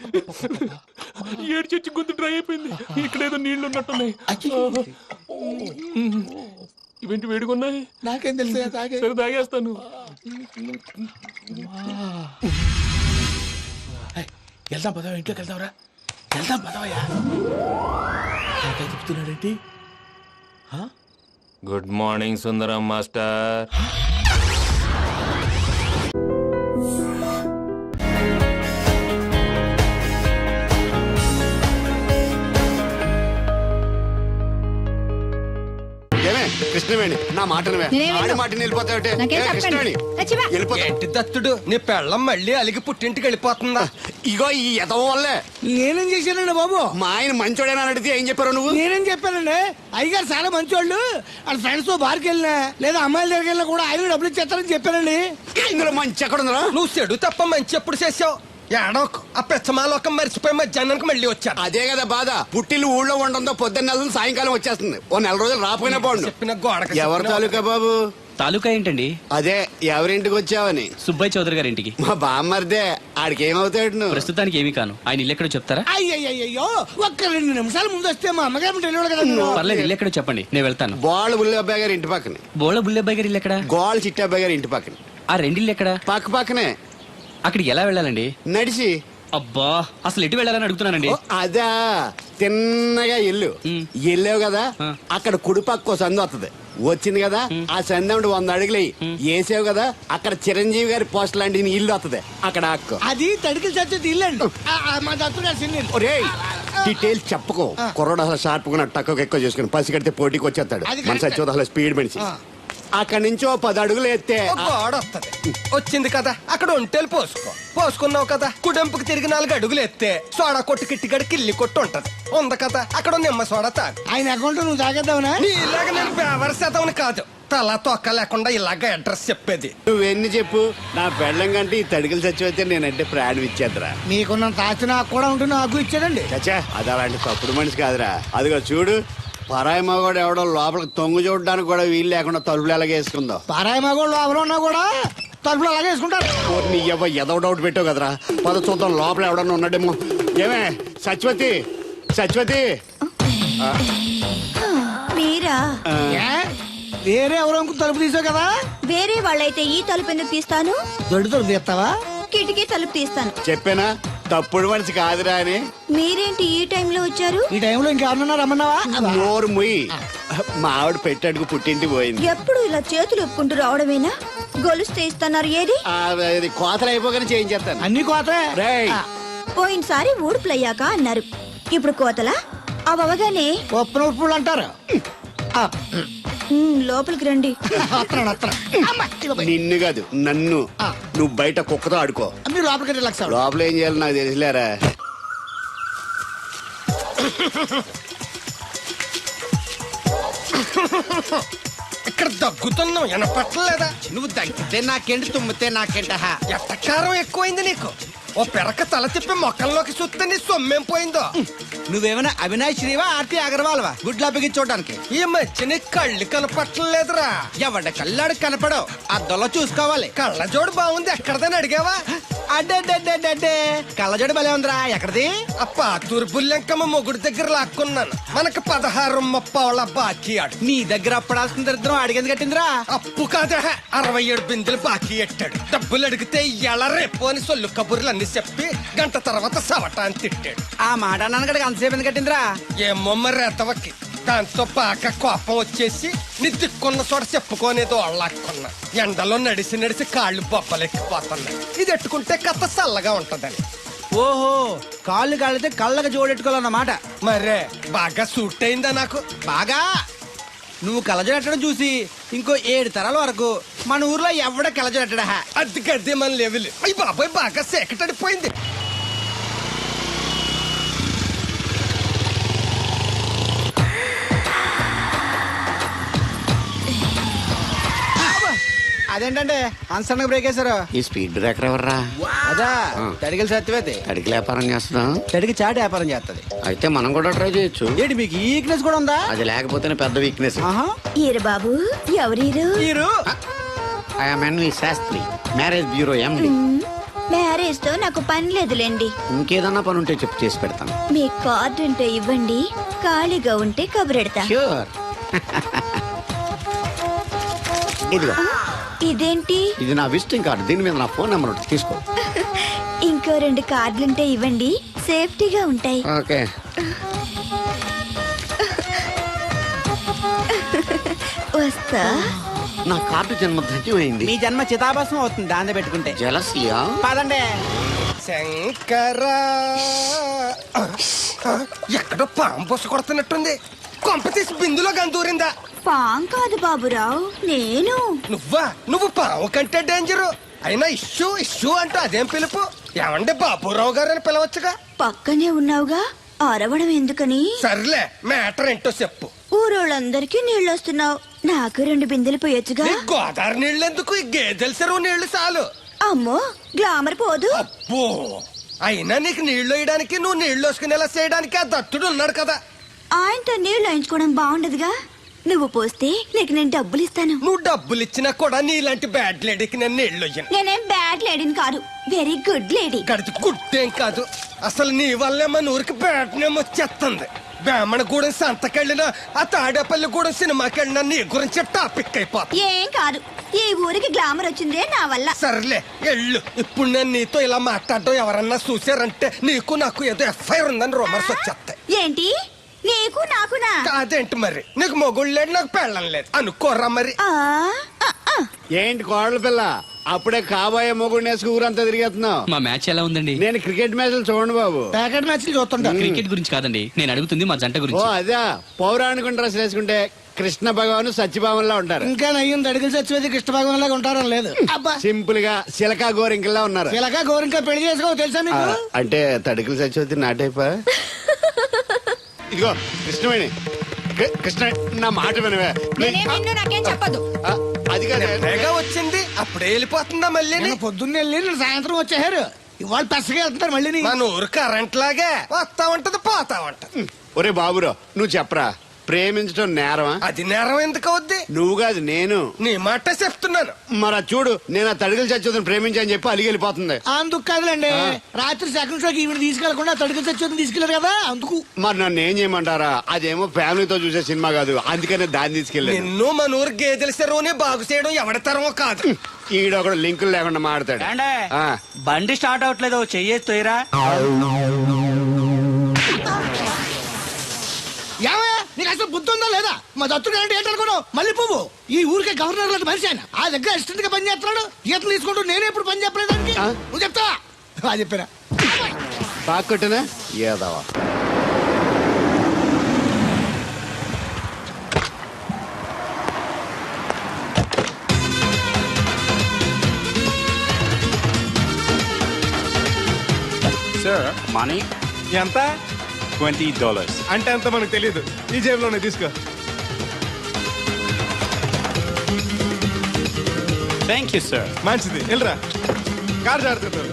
ఏడు చచ్చి గొంతు డ్రై అయిపోయింది. ఇక్కడ ఏదో నీళ్లు ఉన్నట్టున్నాయి. ఇవేంటి వేడుకున్నాయి? నాకేం తెలుసు, సరే తాగేస్తాను. వెళ్దాం పదవా, ఇంట్లోకి వెళ్దాంరా. వెళ్దాం పదవయ్యా. చెప్తున్నాడేంటి? గుడ్ మార్నింగ్ సుందరం మాస్టర్. కృష్ణవేణి నా మాటను ఆడి మాటని వెళ్ళిపోతావుటే ఏంటి దత్తుడు నీ పెళ్ళం మళ్ళీ అలిగి పుట్టింటికి వెళ్ళిపోతుందా? ఇగో ఈ ఎదవ వల్లే. నేనేం చేశానండి బాబు? మా ఆయన మంచోడేనా అని అడిగితే ఏం చెప్పారు నువ్వు? నేనేం చెప్పానండి, అయ్యగారు చాలా మంచోళ్ళు, వాళ్ళ ఫ్రెండ్స్ తో బార్కి వెళ్ళినా లేదా అమ్మాయిల దగ్గరికి వెళ్ళినా కూడా ఆయన డబ్బులు ఇచ్చేస్తారని చెప్పానండి. ఇందులో మంచి ఎక్కడ ఉందా? నువ్వు చెడు తప్ప మంచి ఎప్పుడు చేసావు? ఏడోకు ఆ పెచ్చమాలోకం మర్చిపోయి మధ్యాహ్నానికి మళ్ళీ వచ్చారు. అదే కదా బాధ. పుట్టిల్లు ఊళ్ళో ఉండడంతో పొద్దున్న నెలలు సాయంకాలం వచ్చేస్తుంది. ఓ నెల రోజులు రాపోయినా బాగుండు. చెప్పిన గోడకి ఎవరి తాలూకా బాబు? తాలూకా ఏంటండి? అదే ఎవరింటికి వచ్చావని. సుబ్బయ్య చౌదరి గారి ఇంటికి. మా బామ్మర్దే. ఆడికి ఏమవుతాడు నువ్వు? ప్రస్తుతానికి ఏమీ కాను. ఆయన ఇల్లు ఎక్కడో చెప్తారా? అయ్యో ఒక్క 2 నిమిషాల ముందు వస్తే మా అమ్మగారు తెలియదు కదా. పర్లేదు, ఇల్లు ఎక్కడో చెప్పండి, నేను వెళ్తాను. బోళ్ళ బుల్లి అబ్బాయి గారి ఇంటి పక్కనే. బోళ బుల్లి అబ్బాయి గారి ఇల్లు ఎక్కడ? గోళ్ళ చిట్టి అబ్బాయి గారి ఇంటి పక్కనే. ఆ రెండిల్లు ఎక్కడ? పక్క పక్కనే. అక్కడికి ఎలా వెళ్ళాలండి? నడిచి. అబ్బా, అసలు ఎటు వెళ్ళాలని అడుగుతున్నానండి. అదా తిన్నగా ఇల్లు వెళ్ళావు కదా, అక్కడ కుడి పక్క సందు వస్తుంది. వచ్చింది కదా, ఆ సందు 100 అడుగులు వేసావు కదా, అక్కడ చిరంజీవి గారి పోస్ట్ లాంటి ఇల్లు వస్తుంది. అక్కడ అక్క అది తడికి చచ్చేది ఇల్లు అండి. మా దత్తు డీటెయిల్స్ చెప్పుకో. కుర్రోడు అసలు షార్ప్ గా తక్కువ ఎక్కువ చేసుకుని పసి కడితే పోటీకి వచ్చేస్తాడు. మన సచివత అసలు స్పీడ్ మనిషి. అక్కడి నుంచి 10 అడుగులు ఎత్తే గోడ వస్తుంది. వచ్చింది కదా, అక్కడ ఒంటేలు పోసుకున్నావు కదా, కుడెంపుకి తిరిగి 4 అడుగులు ఎత్తే సోడా కొట్టు కిట్టిగడి కిల్లి కొట్టు ఉంటది. ఉంది కదా, అక్కడ నిమ్మ సోడా తాగు. ఆయన అకౌంట్ నువ్వు తాగేద్దావునా? ఇలాగ నేను బేవర్ శాతం కాదు, తల తొక్క లేకుండా ఇలాగ అడ్రస్ చెప్పేది. నువ్వెన్ని చెప్పు, నా పెళ్ళం కంటే ఈ తడికలు చచ్చిపోతే నేనంటే ప్రాణం ఇచ్చేద్దరా. మీకున్న తాచి నాకు కూడా ఉంటుంది, నాకు ఇచ్చాడండి. చచ్చా, అది అలాంటి తప్పుడు మనిషి కాదురా. అదిగో చూడు, పరాయి మగోడు ఎవడో లోపలికి తొంగు చూడడానికి కూడా వీలు లేకుండా తలుపులు ఎలాగ వేసుకుందో. పరాయి మగోళ్ళు లోపల ఉన్నా కూడా తలుపులు అలాగే వేసుకుంటారు. నీ ఎదో డౌట్ పెట్టావు కదరా. పద చూద్దాం లోపల ఎవడన్నా ఉన్నాడేమో. ఏమే సత్యవతి, సత్యవతి మీరా? వేరే ఎవరో తలుపు తీసావు కదా. వేరే వాళ్ళైతే ఈ తలుపు ఎందుకు తీస్తాను? దొడ్డు తలుపు తీస్తావా? కిటికీ తలుపు తీస్తాను. చెప్పానా తప్పుడు మనిషి కాదురా అని. మీరేంటి ఈ టైంలో వచ్చారు? ఈ టైంలో ఇంకెవరన్నా రమ్మన్నావా? నోరు ముయ్యి. మా ఆవిడ పెట్టాడుకు పుట్టింటికి పోయింది. ఎప్పుడు ఇలా చేతులు ఒప్పుకుంటూ రావడమేనా? గొలుస్తే ఇస్తున్నారు, ఏది? కోతలు అయిపోగానే చేయించేస్తాను. అన్ని కోతలే. పోయినసారి ఊడుపులయ్యాక అన్నారు, ఇప్పుడు కోతలా? అవగానే ఒప్పులు అంటారు. లోపలికి రండి. నిన్ను కాదు నన్ను. నువ్వు బయట కుక్కతో ఆడుకో. లోపల ఏం చేయాలి నాకు తెలిసిలేరా. ఇక్కడ దగ్గుతున్నావు, వినపట్టలేదా? నువ్వు దగ్గితే నాకేంటి, తుమ్మితే నాకేంట. ఎట్టకారం ఎక్కువైంది నీకు. ఓ పెరక తల తిప్పి మొక్కల్లోకి చూస్తే నీ సొమ్మేం పోయిందో. నువ్వేమైనా అవినాష్ శ్రీవా, ఆర్తి అగర్వాల్వా గుడ్లా బిగించోడానికి? ఈ మధ్య నీ కళ్ళు కనపట్టలేదురా. ఎవడ కళ్ళాడు కనపడవు, అద్దంలో చూసుకోవాలి. కళ్ళజోడు బాగుంది, ఎక్కడదని అడిగావా? అడ్డే కళ్ళజోడు భలే ఉందిరా. ఎక్కడిది? అప్ప తూర్పుల్లెంకమ్మ మొగుడు దగ్గర లాక్కున్నాను. మనకు 16 బాకీ ఆడు. నీ దగ్గర అప్పడాల్సిన దరిద్రం అడిగేది కట్టిందిరా. అప్పు కాదా, 67 బిందెలు బాకీ ఎట్టాడు. డబ్బులు అడిగితే ఎలా రేపు అని సొల్లు కబుర్లు అన్ని చెప్పి గంట తర్వాత సవటాన్ని తిట్టాడు. ఆ మాట అన్నాను అంతసేపు ఎందుకు కట్టిందిరా? ఏమో మరి ఎతవకి. దాంతో బాగా కోపం వచ్చేసి నీ దిక్కున్న చోట చెప్పుకోనేదో అళ్ళాక్కున్నా. ఎండలో నడిసి కాళ్ళు బొబ్బలెక్కిపోతున్నాయి. ఇది ఎట్టుకుంటే కథ చల్లగా ఉంటదని. ఓహో, కాళ్ళు కాళ్ళైతే కళ్ళగా జోడెట్టుకోవాలన్నమాట. మరే బాగా సూట్ అయిందా నాకు? బాగా. నువ్వు కలజడట్టడం చూసి ఇంకో 7 తరాల వరకు మన ఊర్లో ఎవడ కలజడట్టడా. అది గడ్డి మన లెవెల్. అయ్యి బాబాయ్, బాగా సేకటడిపోయింది. అదేంటంటే అన్సడన్ బ్రేక్ వేశారు. ఈ స్పీడ్ బ్రేకర్ ఎవర్రా? అదా తడికలు సత్యవేతి. తడికి వ్యాపారం చేస్తున్నాం. తడికి చాటు వ్యాపారం చేస్తది. అయితే మనం కూడా ట్రై చేయొచ్చు. ఏంటి మీకు ఈ వీక్నెస్ కూడా ఉందా? అది లేకపోతేనే పెద్ద వీక్నెస్. ఈరు బాబు ఎవరీరు? I'm Shastri, marriage bureau MD. Marriage తో నాకు పని లేదులేండి. ఇంకేదన్నా పని ఉంటే చెప్పు, చేసి పెడతాను. మీ కార్డు ఉంటే ఇవ్వండి, ఖాళీగా ఉంటే కబురెడతా. ష్యూర్. ఇదిగో. ఇదేంటి? ఇది నా విజిటింగ్ కార్డు. దీని మీద నా ఫోన్ నెంబర్ ఉంటుంది, తీసుకో. ఇంకో 2 కార్డులుంటే ఇవ్వండి, సేఫ్టీగా ఉంటాయి. ఓకే. వస్తా. నా కార్డు జన్మ ధన్యమైంది. మీ జన్మ చితాభాసం అవుతుంది దాన్ని పెట్టుకుంటే. జలసియా? పదండి. శంకరా ఎక్కడో పాము పొస కొడుతున్నట్టుంది. కొంప తీసి బిందులో గందూరిందా? పాం కాదు బాబురావు, నేను. నువ్వు పాము కంటే డేంజరు. అయినా ఇష్యూ ఇష్యూ అంటూ అదేం పిలుపు? ఏమండి బాబురావు గారు అని పిలవచ్చుగా. పక్కనే ఉన్నావుగా, అరవడం ఎందుకని? సర్లే, మ్యాటర్ ఏంటో చెప్పు. ఊరోళ్ళందరికీ నీళ్ళు వస్తున్నావు, నాకు 2 బిందెలు పోయొచ్చుగా. గోదావరి నీళ్ళు ఎందుకు? ఈ గేదెల చెరువు నీళ్లు చాలు. అమ్మో, గ్లామర్ పోదు. అబ్బో, అయినా నీకు నీళ్లు వేయడానికి, నువ్వు నీళ్లు వేసుకునేలా చేయడానికి ఆ దత్తుడు ఉన్నాడు కదా. ఆయనతో నీళ్లు వేయించుకోవడం బాగుండదుగా. నువ్వు పోస్తే నీకు నేను డబ్బులు ఇస్తాను. నువ్వు డబ్బులు ఇచ్చినా కూడా నీలాంటి బ్యాడ్ లేడీకి నేను నీళ్లు ఇయ్యను. నేనేం బ్యాడ్ లేడీని కాదు, వెరీ గుడ్ లేడీ. గడిచి గుడ్డేం కాదు. అసలు నీ వల్లే మన ఊరికి బ్యాడ్ నేమ్ వచ్చేస్తుంది. బ్రాహ్మణగూడెం సంతకెళ్ళినా, ఆ తాడేపల్లిగూడెం సినిమాకెళ్ళినా నీ గురించి టాపిక్ అయిపోతుంది. ఏం కాదు, ఈ ఊరికి గ్లామర్ వచ్చిందే నా వల్ల. సర్లే ఎళ్ళు. ఇప్పుడు నేను నీతో ఇలా మాట్లాడడం ఎవరన్నా చూసారంటే నీకు నాకు ఏదో ఎఫ్ఐఆర్ ఉందని రూమర్స్ వచ్చేస్తాయి. ఏంటి? నీకు నాకునా? కాదేంటి మరి? నీకు మొగుళ్ళు లేదు, నాకు పెళ్ళం లేదు అనుకోరా మరి. ఏంటి కోడల పిల్ల, అప్పుడే కాబోయే మొగుడు నేసుకు ఊరంతా తిరిగేస్తున్నావు. మా మ్యాచ్ ఎలా ఉందండి? నేను క్రికెట్ మ్యాచ్లు చూడండి బాబు. ప్యాకెట్ మ్యాచ్లు చూస్తుంటా. క్రికెట్ గురించి కాదండి, నేను అడుగుతుంది మా జంట ఓ గురించి. అదే, పౌరాణిక డ్రెస్ వేసుకుంటే కృష్ణ భగవాన్ సత్యభావంలా ఉంటారు. ఇంకా నయ్యం అడిగిన సచ్చివేది కృష్ణ భగవాన్ లాగా ఉంటారని లేదు. సింపుల్ గా సిలకా గోరింకల్లా ఉన్నారు. ఇలాగా గోరింకా పెళ్లి చేసుకో తెలుసా నీకు? అంటే తడికలు సచ్చివతి నాటైపా. ఇదిగో కృష్ణవేణి, కృష్ణ నా మాట వినవే. నాకేం చెప్పదు. అది కాదు వచ్చింది, అప్పుడే వెళ్ళిపోతుందా మళ్ళీ? పొద్దున్న వెళ్ళి సాయంత్రం వచ్చేసారు. ఇవాళ పెసగా వెళ్తున్నారు మళ్ళీ. మన ఊరు కరెంట్ లాగే వస్తా ఉంటది, పోతా ఉంటది. ఒరే బాబురా, నువ్వు చెప్పరా, ప్రేమించడం నేరమా? అది నేరం ఎందుకు అవుద్ది? నువ్వు కాదు నేను. నీ మాట చెప్తున్నాను. మరి చూడు, నేను ఆ తడికలు చచ్చిపోతుంది ప్రేమించని చెప్పి అలిగి వెళ్ళిపోతుంది. అందుకు కాదులేండి, రాత్రి సెకండ్ షోకి ఈవిడ తీసుకెళ్లకుండా తడికలు చచ్చిపోతుంది తీసుకెళ్లారు కదా అందుకు. మరి నన్ను ఏం చేయమంటారా? అదేమో ఫ్యామిలీతో చూసే సినిమా కాదు, అందుకనే దాన్ని తీసుకెళ్ళి. నిన్ను మన ఊరు గేదెల చెరువుని బాగు చేయడం ఎవరి తరమో కాదు. ఈడ ఒకడు లింకులు లేకుండా మాడతాడు. బండి స్టార్ట్ అవట్లేదు, చెయ్యేసి తోయరా. నీకు అసలు బుద్ధి ఉందా లేదా? మా దత్తుడు అంటే ఏంటనుకున్నావు? మళ్ళీ పువ్వు ఈ ఊరికే గవర్నర్ లాంటి మనిషి ఆయన. ఆ దగ్గర అసిస్టెంట్ గా పని చేస్తున్నాడు. ఈతలు తీసుకుంటూ నేనే ఇప్పుడు పని చెప్పలేదానికి నువ్వు చెప్తావా? బాగా చెప్పారా? బాగా కొట్టినా ఏదవా. సార్ మనీ ఎంత? $20. అంటే అంత మనకు తెలియదు, ఈ జేబులోనే తీసుకో. Thank you sir. మంచిది, వెళ్ళరా. కార్ జాడుతుంటారు.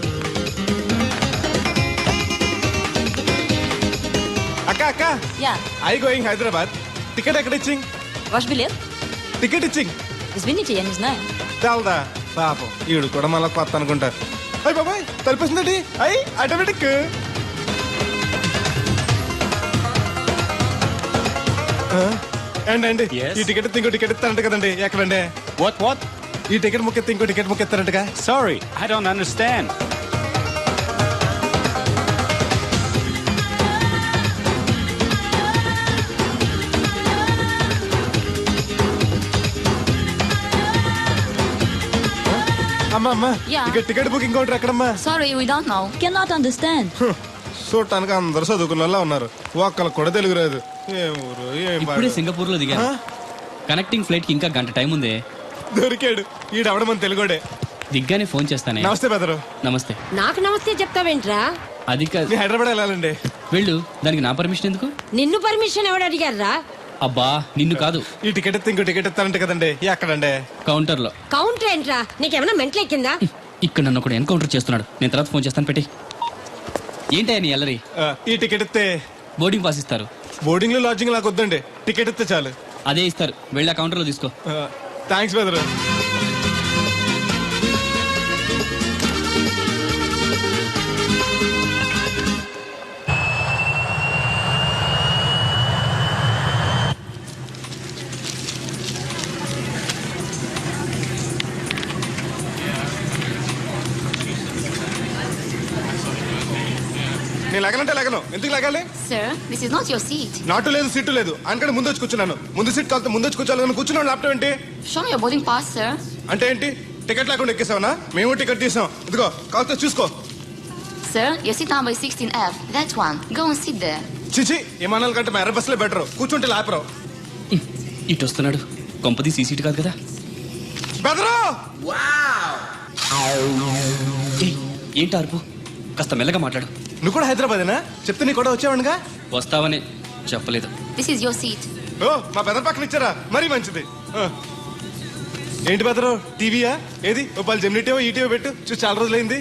అక్క అక్క, ఐ గోయింగ్ హైదరాబాద్. టికెట్ ఎక్కడ ఇచ్చింగ్? టికెట్ ఇచ్చింగ్ చాలదా? పాపం ఈడు కూడా మళ్ళీ కొత్త అనుకుంటారు. అయ్యి బాబాయ్, తలిపేసిందండి. అయ్యి ఆటోమేటిక్. అండి ఈ టికెట్ ఇంకో టికెట్ ఇస్తారంట కదండి. ఎక్కడండి? What? ఈ టికెట్ ముక్కెత్తి ఇంకో టికెట్ ముక్కెత్తారంటగా. Sorry, I don't understand. అమ్మా ఇక టికెట్ బుకింగ్ కౌంటర్ ఎక్కడమ్మా? Sorry, we don't know. Cannot understand. చూడటానికి అందరు చదువుకున్న వాళ్ళ ఉన్నారు, ఒక్కళ్ళకి కూడా తెలుగు రాదు. ఏం ఊరు ఏం ఇప్పుడే సింగపూర్ లో దిగాను. కనెక్టింగ్ ఫ్లైట్ కి ఇంకా గంట టైం ఉంది. దొరికాడు ఈడవడం మన తెలుగుడే. దిగ్గానే ఫోన్ చేస్తానే. నమస్తే బెదరు. నమస్తే. నాకు నమస్తే చెప్తావేంట్రా? అది కాదు, హైదరాబాద్ వెళ్ళాలండి. వెళ్ళు, దానికి నా పర్మిషన్ ఎందుకు? నిన్ను పర్మిషన్ ఎవడు అడిగారా? అబ్బా నిన్ను కాదు. ఈ టికెట్ ఎత్తే ఇంకో టికెట్ ఎత్తారంటే కదండి ఎక్కడండి? కౌంటర్ లో. కౌంటర్ ఏంట్రా, నీకేమైనా మెంటల్ ఎక్కిందా? ఇక్కడ నన్ను ఒకడు ఎన్కౌంటర్ చేస్తున్నాడు. నేను తర్వాత ఫోన్ చేస్తాను, పెట్టి. ఏంటయ్యా నీ అల్లరి? ఈ టికెట్ ఎత్తే బోర్డింగ్ పాస్ ఇస్తారు. బోర్డింగ్ లో లాడ్జింగ్ నాకు వద్దండి, టికెట్ ఎత్తే చాలు. అదే ఇస్తారు, వెళ్ళి ఆ కౌంటర్ లో తీసుకో. Thanks brother. నేను లగనంటే లగను, ఎందుకు లగాలి? Sir, this is not your seat. నాటు లేదు, సీటు లేదు, అందుకని ముందు వచ్చి కూర్చున్నాను. ముందు సీట్ కాలితే ముందు వచ్చి కూర్చోాలని కూర్చున్నాను. ల్యాప్టాప్ ఏంటి? Show me your boarding pass, sir. అంటే ఏంటి? టికెట్ లేకుండా ఎక్కేసావనా? మేము టికెట్ తీసాం, ఇదిగో కాలితే చూసుకో. Sir, your seat number is 16F. That one. Go and sit there. చిచి, విమానాల కంటే మా ఎర్ర బస్సులే బెటర్, కూర్చుంటే లాపరావు. ఇటు వస్తున్నాడు, కొంపది సీసీటీ కాదు కదా. బెదరు! ఏయ్, ఏంటి అరుపు? కాస్త మెల్లగా మాట్లాడు. నువ్వు కూడా హైదరాబాదేనా? చెప్తే నీ కూడా వచ్చావనుగా. వస్తావని చెప్పలేదు. This is your seat. ఓ, మా బెదర్ పక్కన ఇచ్చారా? మరీ మంచిది. ఏంటి బెదరు, టీవీయా? ఏది ఓ పలు జెమినిటీవో ఈటీవో పెట్టు, చూసి చాలా రోజులైంది.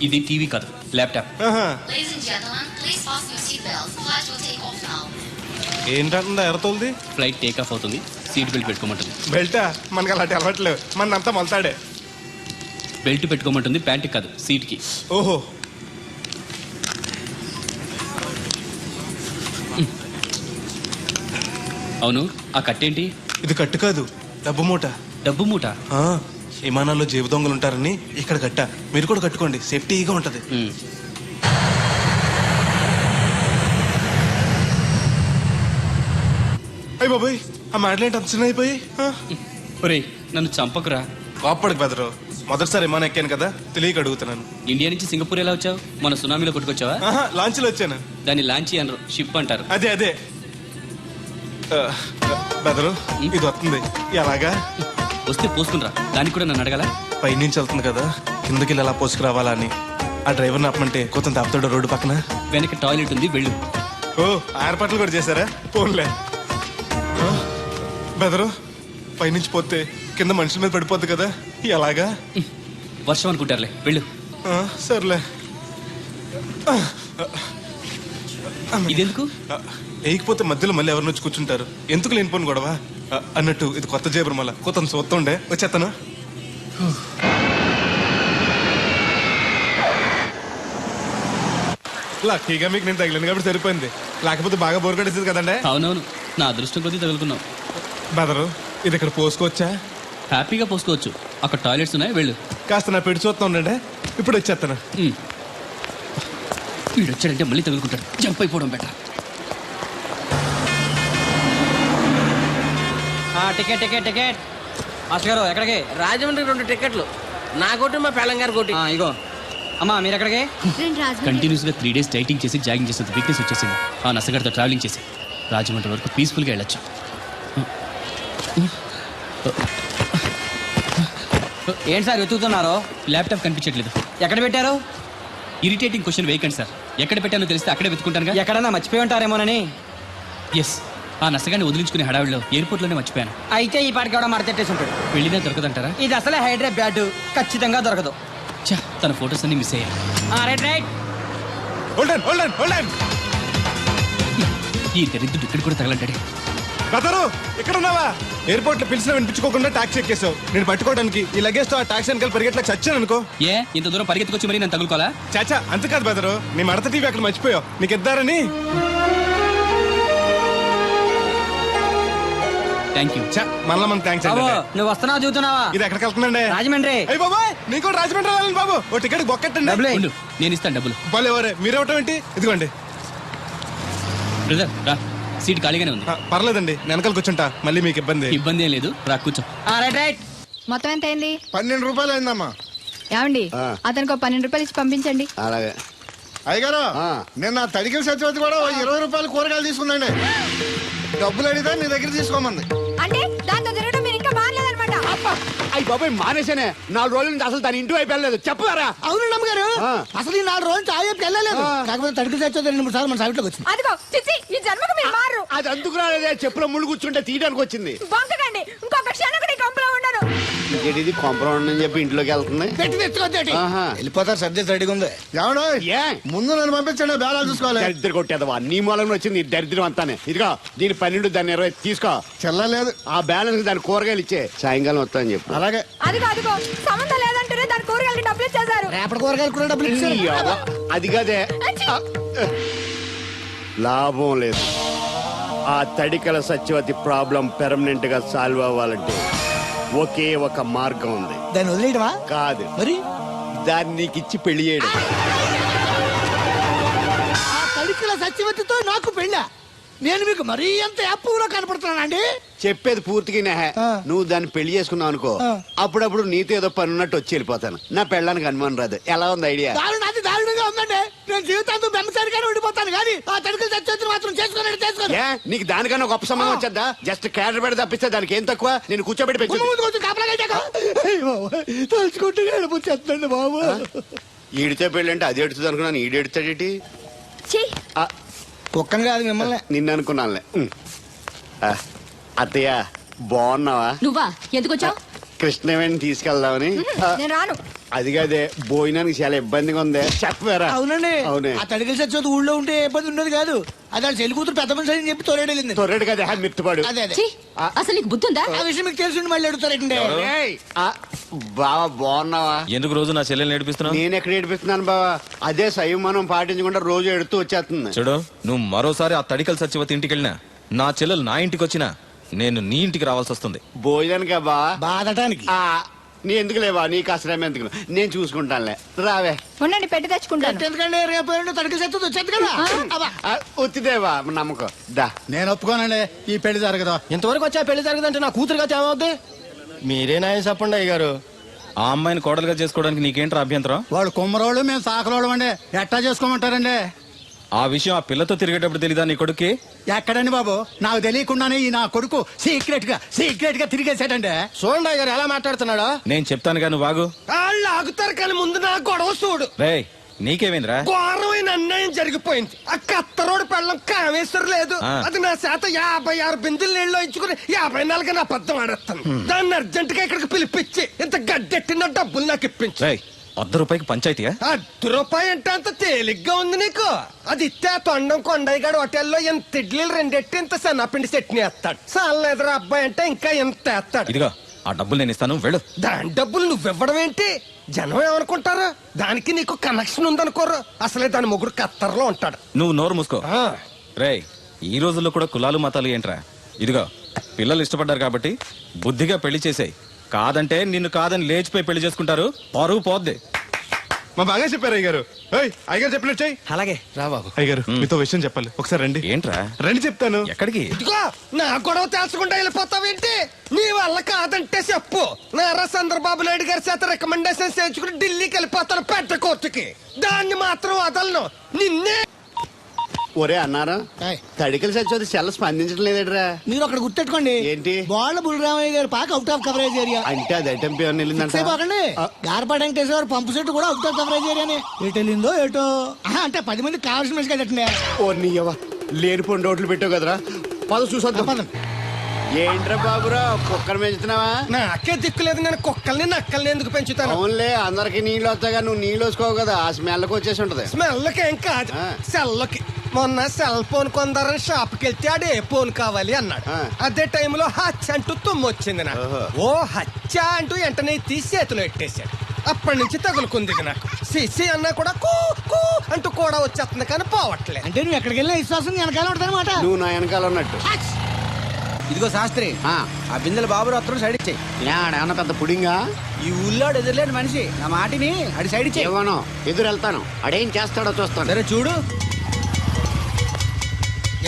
ఇది టీవీ కాదు, laptop. Ladies and gentlemen, please fasten your seat belts. Flight will take off now. ఏంటంటుందా ఎర్రతోల్ది? ఫ్లైట్ టేక్ ఆఫ్ అవుతుంది, సీట్ బెల్ట్ పెట్టుకోమంటుంది. బెల్టా? మనకి అలాంటి అలవాట్లేవు, మనంతా మొలతాడే. బెల్ట్ పెట్టుకోమంటుంది, ప్యాంట్ కాదు, సీట్కి. ఓహో. అవును, ఆ కట్టేంటి? ఇది కట్టు కాదు, డబ్బు మూట. డబ్బు మూట? విమానాల్లో జేబు దొంగలు ఉంటారని ఇక్కడ కట్ట. మీరు కూడా కట్టుకోండి, సేఫ్టీగా ఉంటది. అయ్యి బాబాయ్, ఆ మాటలేంటి అంత చిన్న అయిపోయి? ఒరేయ్, నన్ను చంపకురా. కోప్పడికి బెదరు, మొదటిసారి విమానం ఎక్కాను కదా, తెలియక అడుగుతున్నాను. ఇండియా నుంచి సింగపూర్ ఎలా వచ్చావు? మన సునామీలో కొట్టుకొచ్చావా? లాంచ్లో వచ్చాను. దాన్ని లాంచీ అనరు, షిప్ అంటారు. అదే అదే. బెదరు, ఇది వస్తుంది ఎలాగా? వస్తే పోసుకునిరా, దానికి కూడా నన్ను అడగాల? పైనుంచి వెళ్తుంది కదా, కిందకి ఎలా పోసుకురావాలా అని. ఆ డ్రైవర్ని ఆపమంటే కొంత ఆపుతాడు రోడ్డు పక్కన. వెనక టాయిలెట్ ఉంది, వెళ్ళు. ఓ, ఏర్పాట్లు కూడా చేశారా? పోన్లే. బెదరు, పైనుంచి పోతే కింద మనుషుల మీద పడిపోద్ది కదా, ఎలాగా? వర్షం అనుకుంటారులే, వెళ్ళు. సర్లే. ఇదెందుకు? వేయకపోతే మధ్యలో మళ్ళీ ఎవరిని వచ్చి కూర్చుంటారు, ఎందుకు లేనిపోను గొడవ అన్నట్టు. ఇది కొత్త జేబురు, మళ్ళా కొత్త చూస్తుండే వచ్చేస్తాను. లక్కీగా మీకు నేను తగిలింది కాబట్టి సరిపోయింది, లేకపోతే బాగా బోర్ కట్టేసింది కదండి. అవునవును, నా అదృష్టం కొద్దీ తగులుకున్నావు. బెదరు, ఇది ఇక్కడ పోసుకోవచ్చా? హ్యాపీగా పోసుకోవచ్చు, అక్కడ టాయిలెట్స్ ఉన్నాయి, వెళ్ళు. కాస్త నా పెట్టి చూస్తా ఉండండి, ఇప్పుడు వచ్చేస్తాను. వీడు వచ్చాడంటే మళ్ళీ తగులుకుంటాడు, జంప్ అయిపోవడం better. Ticket ticket ticket. Master గారు ఎక్కడికి? రాజమండ్రి 2 టికెట్లు, నా కోటి మా పెళ్ళం గారి కోటి. ఇగో అమ్మా, మీరు ఎక్కడికి? కంటిన్యూస్ గా 3 days డైటింగ్ చేసి జాగింగ్ చేసేది వీక్నెస్ వచ్చేసింది. ఆ నసగడితో ట్రావెలింగ్ చేసి రాజమండ్రి వరకు పీస్ఫుల్గా వెళ్ళొచ్చు. ఏంటి సార్ వెతుకుతున్నారు? ల్యాప్టాప్ కనిపించట్లేదు. ఎక్కడ పెట్టారు? ఇరిటేటింగ్ క్వశ్చన్ వేయకండి సార్, ఎక్కడ పెట్టానో తెలిస్తే అక్కడే వెతుకుంటాను. ఎక్కడన్నా మర్చిపోయి ఉంటారేమోనని. ఎస్, ఆ నసగాన్ని వదిలించుకునే హడావిడిలో ఎయిర్పోర్ట్ లోనే మర్చిపోయాను. అయితే ఈ పాటికి కూడా మడతెట్టేసి ఉంటాడు. వెళ్ళినా దొరకదంటారా? ఇది అసలే హైదరాబాద్, ఖచ్చితంగా దొరకదు. చా, తన ఫొటోస్ అన్ని మిస్ అయ్యాయి. Right right. ఈ దరిద్రుడు ఇక్కడ కూడా తగలంటాడే. బెదరు, ఇక్కడ ఉన్నావా? ఎయిర్పోర్ట్ లో పిలిచినా వినిపించుకోకుండా టాక్సీ ఎక్కేసావు. నేను పట్టుకోవడానికి ఈ లగేజ్ తో ఆ టాక్సీ వెనకాల పరిగెట్లకు చచ్చాను అనుకో. ఏ, ఇంత దూరం పరిగెత్తుకొచ్చి మరి నేను తగులుకోవాలా? చాచా, అంతకాదు బెదరు, నీ మడత టీవీ అక్కడ మర్చిపోయావు, నీకు ఇద్దారని. Thank you. మళ్ళా మనకు థ్యాంక్స్ అండి. నువ్వు వస్తున్నావు చూస్తున్నావా? ఇది ఎక్కడికి వెళ్తుందండి? రాజమండ్రి. అయ్యి బాబాయ్, నీకు కూడా రాజమండ్రి వెళ్ళాలి బాబు. ఓ టికెట్ బొక్కెట్టండి. నేను ఇస్తాను డబ్బులు. బాలే ఎవరే, మీరు ఇవ్వటం ఏంటి? ఇదిగోండి. బ్రదర్ రా, సీట్ ఖాళీగానే ఉంది. పర్లేదండి, వెనకాల కూర్చుంటా, మళ్ళీ మీకు ఇబ్బంది. ఇబ్బంది ఏం లేదు, రా కూర్చో. Right right. మొత్తం ఎంత అయింది? 12 రూపాయలు అయిందమ్మా. ఏమండి, అతనికి 12 రూపాయలు ఇచ్చి పంపించండి. అలాగే. అయ్యగారు, నిన్న తడికిల సత్యవతి కూడా 20 రూపాయలు కూరగాయలు తీసుకుందండి. డబ్బులు అడిగితే నీ దగ్గర తీసుకోమంది. అంటే దాంతో తిరగడం మీరు ఇంకా మారలేదన్నమాట. అయ్యి బాబాయ్ మానేశానే 4 రోజుల నుంచి అసలు దాని ఇంటి వైపు వెళ్ళలేదు చెప్పారా? అవునండి అమ్మగారు అసలు ఈ 4 రోజులు చాయ్ వెళ్ళలేదు కాకపోతే తడికి తెచ్చోది 2-3 సార్లు మన సైట్లోకి వచ్చింది. అదిగో చిచ్చి ఈ జన్మకు మీరు మారు. అది అందుకు రాలేదే, చెప్పులో ముళ్ళు కూర్చుంటే తీయడానికి వచ్చింది. బొంకకండి ఇంకొక క్షణం కూడా ఈ కంపలో ఉండను. ఇది కాంపౌండ్ అని చెప్పి ఇంట్లోకి వెళ్తుంది. పెట్టి తెచ్చుకోండి ఆహా. వెళ్ళిపోతారు సబ్జెక్ట్ రెడీగా ఉంది. ఎవడో ముందు నన్ను పంపించండి బేరాలు చూసుకోవాలి. దరిద్ర కొట్టేదవా నీ మూలంలో వచ్చింది ఈ దరిద్రం అంతానే. ఇదిగో దీని 12 దాన్ని 20 తీసుకో. చెల్లలేదు ఆ బ్యాలెన్స్ దాని కూరగాయలు ఇచ్చే సాయంకాలం వస్తాయని చెప్పు. అలాగే అదిగో సంబంధం లేదంటేనే దాని కూరగాయలకి డబ్బులు ఇచ్చేశారు. రేపటి కూరగాయలు కూడా డబ్బులు ఈ అవ్వ, అది కదే లాభం లేదు. ఆ తడికల సత్యవతి ప్రాబ్లం పెర్మనెంట్ గా సాల్వ్ అవ్వాలంటే ఒకే ఒక మార్గం ఉంది. దాన్ని వదిలేయడమా? కాదు మరి దాన్ని నీకు ఇచ్చి పెళ్లి చేయడం. ఆ తడికల సత్యవతితో నాకు పెళ్ళా? నేను మీకు మరీ ఎంత యాప్లో కనపడుతున్నానండి? చెప్పేది పూర్తిగా నెహ. నువ్వు దాన్ని పెళ్లి చేసుకున్నావు అనుకో, అప్పుడప్పుడు నీతో ఏదో పని ఉన్నట్టు వచ్చి వెళ్ళిపోతాను. నా పెళ్ళడానికి అనుమానం రాదు. ఎలా ఉంది ఐడియా? అది దారుణంగా ఉందండి. నేను జీవితాంతం బెమ్మసారిగానే ఉండిపోతాను కానీ ఆ తడికల సత్యవతిని మాత్రం చేసుకోను. నీకు దానికన్నా గొప్ప సంబంధం వచ్చేద్దా? జస్ట్ క్యాడర్ పెడితే తప్పిస్తే దానికి ఏం తక్కువ? నేను కూర్చోబెట్టి పెంచు. తలుచుకుంటే ఏడిపోతుందండి బాబు. ఈడితే పెళ్ళి అంటే అది ఎడుతుంది అనుకున్నాను. ఈడు ఎడుతాడేటి? కుక్కను కాదు మిమ్మల్ని. నిన్ను అనుకున్నానులే. అత్తయ్య బాగున్నావా? నువ్వా ఎందుకు వచ్చావు? కృష్ణవేణి తీసుకెళ్దామని. నేను రాను. అది కాదే భోజనానికి చాలా ఇబ్బందిగా ఉంది. చెప్పారా? అవునండి. అవునే. ఆ తడికల సత్యవతి ఊళ్ళో ఉంటే ఏ ఇబ్బంది ఉండదు కాదు. అది చెల్లి కూతురు పెద్ద మనిషి అని చెప్పి తొర్రెడెళ్ళింది. తొర్రెడు కదా మిత్తుపాడు. అదే అదే. అసలు నీకు బుద్ధి ఉందా? ఆ విషయం మీకు తెలిసి మళ్ళీ అడుగుతారండి. బావా బాగున్నావా? ఎందుకు రోజు నా చెల్లెల్ని ఏడిపిస్తున్నావు? నేను ఎక్కడ ఏడిపిస్తున్నాను బావా? అదే సంయమనం పాటించకుండా రోజు ఎడుతూ వచ్చేస్తుంది. చూడు, నువ్వు మరోసారి ఆ తడికల సత్యవతి ఇంటికి వెళ్ళినా, నా చెల్లెలు నా ఇంటికి వచ్చినా నేను నీ ఇంటికి రావాల్సి వస్తుంది. భోజనానికా బావా? బాధటానికి. నీ ఎందుకు లేవా? నీకు అసలు ఎందుకు, నేను చూసుకుంటానులే. రావే. ఉండండి పెట్టి తెచ్చుకుంటాను. ఎందుకంటే రేపు తడికల సత్యవతి వచ్చేది కదా. వచ్చిదేవా నమ్మకం. దా. నేను ఒప్పుకోనండి. ఈ పెళ్లి జరగదు. ఇంతవరకు వచ్చా పెళ్లి జరగదంటే నా కూతురుగా ఏమవుద్ది? మీరే నాయం చెప్పండి అయ్య గారు. ఆ అమ్మాయిని కోడలుగా చేసుకోవడానికి నీకేంట్రా అభ్యంతరం? వాడు కుమ్మరోళ్ళు, మేము సాకరోళ్ళు అండి. ఎట్టా చేసుకోమంటారండి? ఆ విషయం ఆ పిల్లతో తిరిగేటప్పుడు తెలీదా నీ కొడుక్కి? ఎక్కడండి బాబు? నాకు తెలియకుండానే ఈ నా కొడుకు సీక్రెట్ గా తిరిగేసాడండి. చూడండి అయ్య గారు ఎలా మాట్లాడుతున్నాడా. నేను చెప్తానుగా, నువ్వు బాగు. వాళ్ళు ఆగుతారు కానీ ముందు నా గొడవ చూడు. రేయ్, నీకేమైందిరా? ఘోరమైన అన్యాయం జరిగిపోయింది. ఆ కత్తరోడు పెళ్ళం కామేశ్వరం లేదు. అది నా చేత 56 బిందులు నీళ్ళు ఇచ్చుకుని 54 అబద్ధం ఆడేస్తాను. దాన్ని అర్జెంట్ గా ఇక్కడికి పిలిపించి ఇంత గడ్డెట్టిన డబ్బులు నాకు ఇప్పించి. ₹100 పంచాయతీయా? ₹1 అంటే అంత తేలిగ్గా ఉంది నీకు? అది ఇస్తే తొండం కొండయ్యగాడు హోటల్లో ఎంత ఇడ్లీలు 2 ఇంత సన్నపిండి చట్నీ వేస్తాడు. సాల ఎదురు అబ్బాయి అంటే ఇంకా ఎంత వేస్తాడు. ఇదిగో ఆ డబ్బులు నేను ఇస్తాను, వెళ్ళు. దాని డబ్బులు నువ్వివ్వడం ఏంటి? జనం ఏమనుకుంటారు? దానికి నీకు కనెక్షన్ ఉందనుకోరు. అసలే దాని మొగుడు కత్తర్లో ఉంటాడు. నువ్వు నోరు మూసుకో. రేయ్, ఈ రోజుల్లో కూడా కులాలు మతాలు ఏంట్రా? ఇదిగో పిల్లలు ఇష్టపడ్డారు కాబట్టి బుద్ధిగా పెళ్లి చేసేయ్. కాదంటే నిన్ను కాదని లేచిపోయి పెళ్లి చేసుకుంటారు, పరువు పోద్ది. మా బాగా చెప్పారు అయ్యగారు. అయ్యగారు చెప్పినట్టు చెయ్యి. అలాగే రా బాబు. అయ్యగారు మీతో విషయం చెప్పాలి, ఒకసారి రండి. ఏంట్రా? రండి చెప్తాను. ఎక్కడికి? ఇదిగో నా గొడవ తెలుసుకుంటా వెళ్ళిపోతావేంటి? నీ వల్ల కాదంటే చెప్పు. నారా చంద్రబాబు నాయుడు గారి చేత రికమెండేషన్ చేయించుకుని ఢిల్లీకి వెళ్ళిపోతాను పెద్ద కోర్టుకి. దాన్ని మాత్రం వదలను. నిన్నే. ఒరే అన్నారా, తడికల సత్యవతి సెల్ స్పందించడం లేదట్రా. మీరు అక్కడ గుర్తెట్టుకోండి. ఏంటి? బాళ్ళ బుల్రామయ్య గారు పాక అవుట్ ఆఫ్ కవరేజ్ ఏరియా అంటే అది ఐటమ్ పేరు వెళ్ళిందంటే గార్పాడు వెంకటేశ్వర గారు పంపు సెట్ కూడా అవుట్ ఆఫ్ కవరేజ్ ఏరియానే. ఎటు వెళ్ళిందో ఏటో. అంటే 10 మంది కావాల్సిన మనిషి కదండి. ఓ నీయవా, లేనిపోయిన రోడ్లు పెట్టావు కదరా. పద చూసొద్దాం. ఏంట్రా బాబురా, కుక్కను పెంచుతున్నావా? నాకే దిక్కులేదు. నేను కుక్కల్ని నక్కల్ని ఎందుకు పెంచుతాను? అవునులే, అందరికి నీళ్ళు వస్తాగా నువ్వు నీళ్ళు వేసుకోవు కదా, ఆ స్మెల్కి వచ్చేసి ఉంటది. స్మెల్కి ఏం కాదు, సెల్కి. మొన్న సెల్ ఫోన్ కొందరని షాప్కి వెళ్తే ఆడు ఏ ఫోన్ కావాలి అన్నాడు. అదే టైంలో హచ్చ అంటూ తుమ్మొచ్చింది నాకు. ఓ హచ్చ అంటూ వెంటనే తీసి చేతిలో ఎట్టేశాడు. అప్పటి నుంచి తగులుకుంది నాకు. సిసి అన్నా కూడా కూ కూ అంటూ కూడా వచ్చేస్తుంది కానీ పోవట్లే. అంటే నువ్వు ఎక్కడికి వెళ్ళినా విశ్వాసం వెనకాల ఉంటానమాట. నువ్వు నా వెనకాల ఉన్నట్టు. ఇదిగో శాస్త్రి, ఆ బిందెల బాబు అత్తరు సైడ్ ఇచ్చేయి. ఏమన్నా పెద్ద పుడింగా? ఈ ఊళ్ళో ఎదురులేని మనిషి, నా మాటిని అడి సైడ్ ఇచ్చేయి. ఇవ్వను, ఎదురు వెళ్తాను. అడేం చేస్తాడో చూస్తాను. సరే చూడు.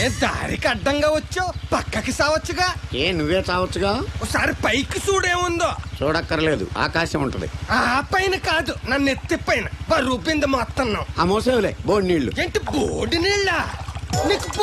ఏ దారికి అడ్డంగా వచ్చావు, పక్కకి సావచ్చుగా. ఏ నువ్వే చావచ్చుగా. ఒకసారి పైకి చూడేముందో. చూడక్కర్లేదు, ఆకాశం ఉంటది. ఆ పైన కాదు, నన్ను ఎత్తి పైన రూపింది మొత్తం. ఆ మోసేవులే బోడి నీళ్లు. ఏంటి బోడి నీళ్ళ? నీకు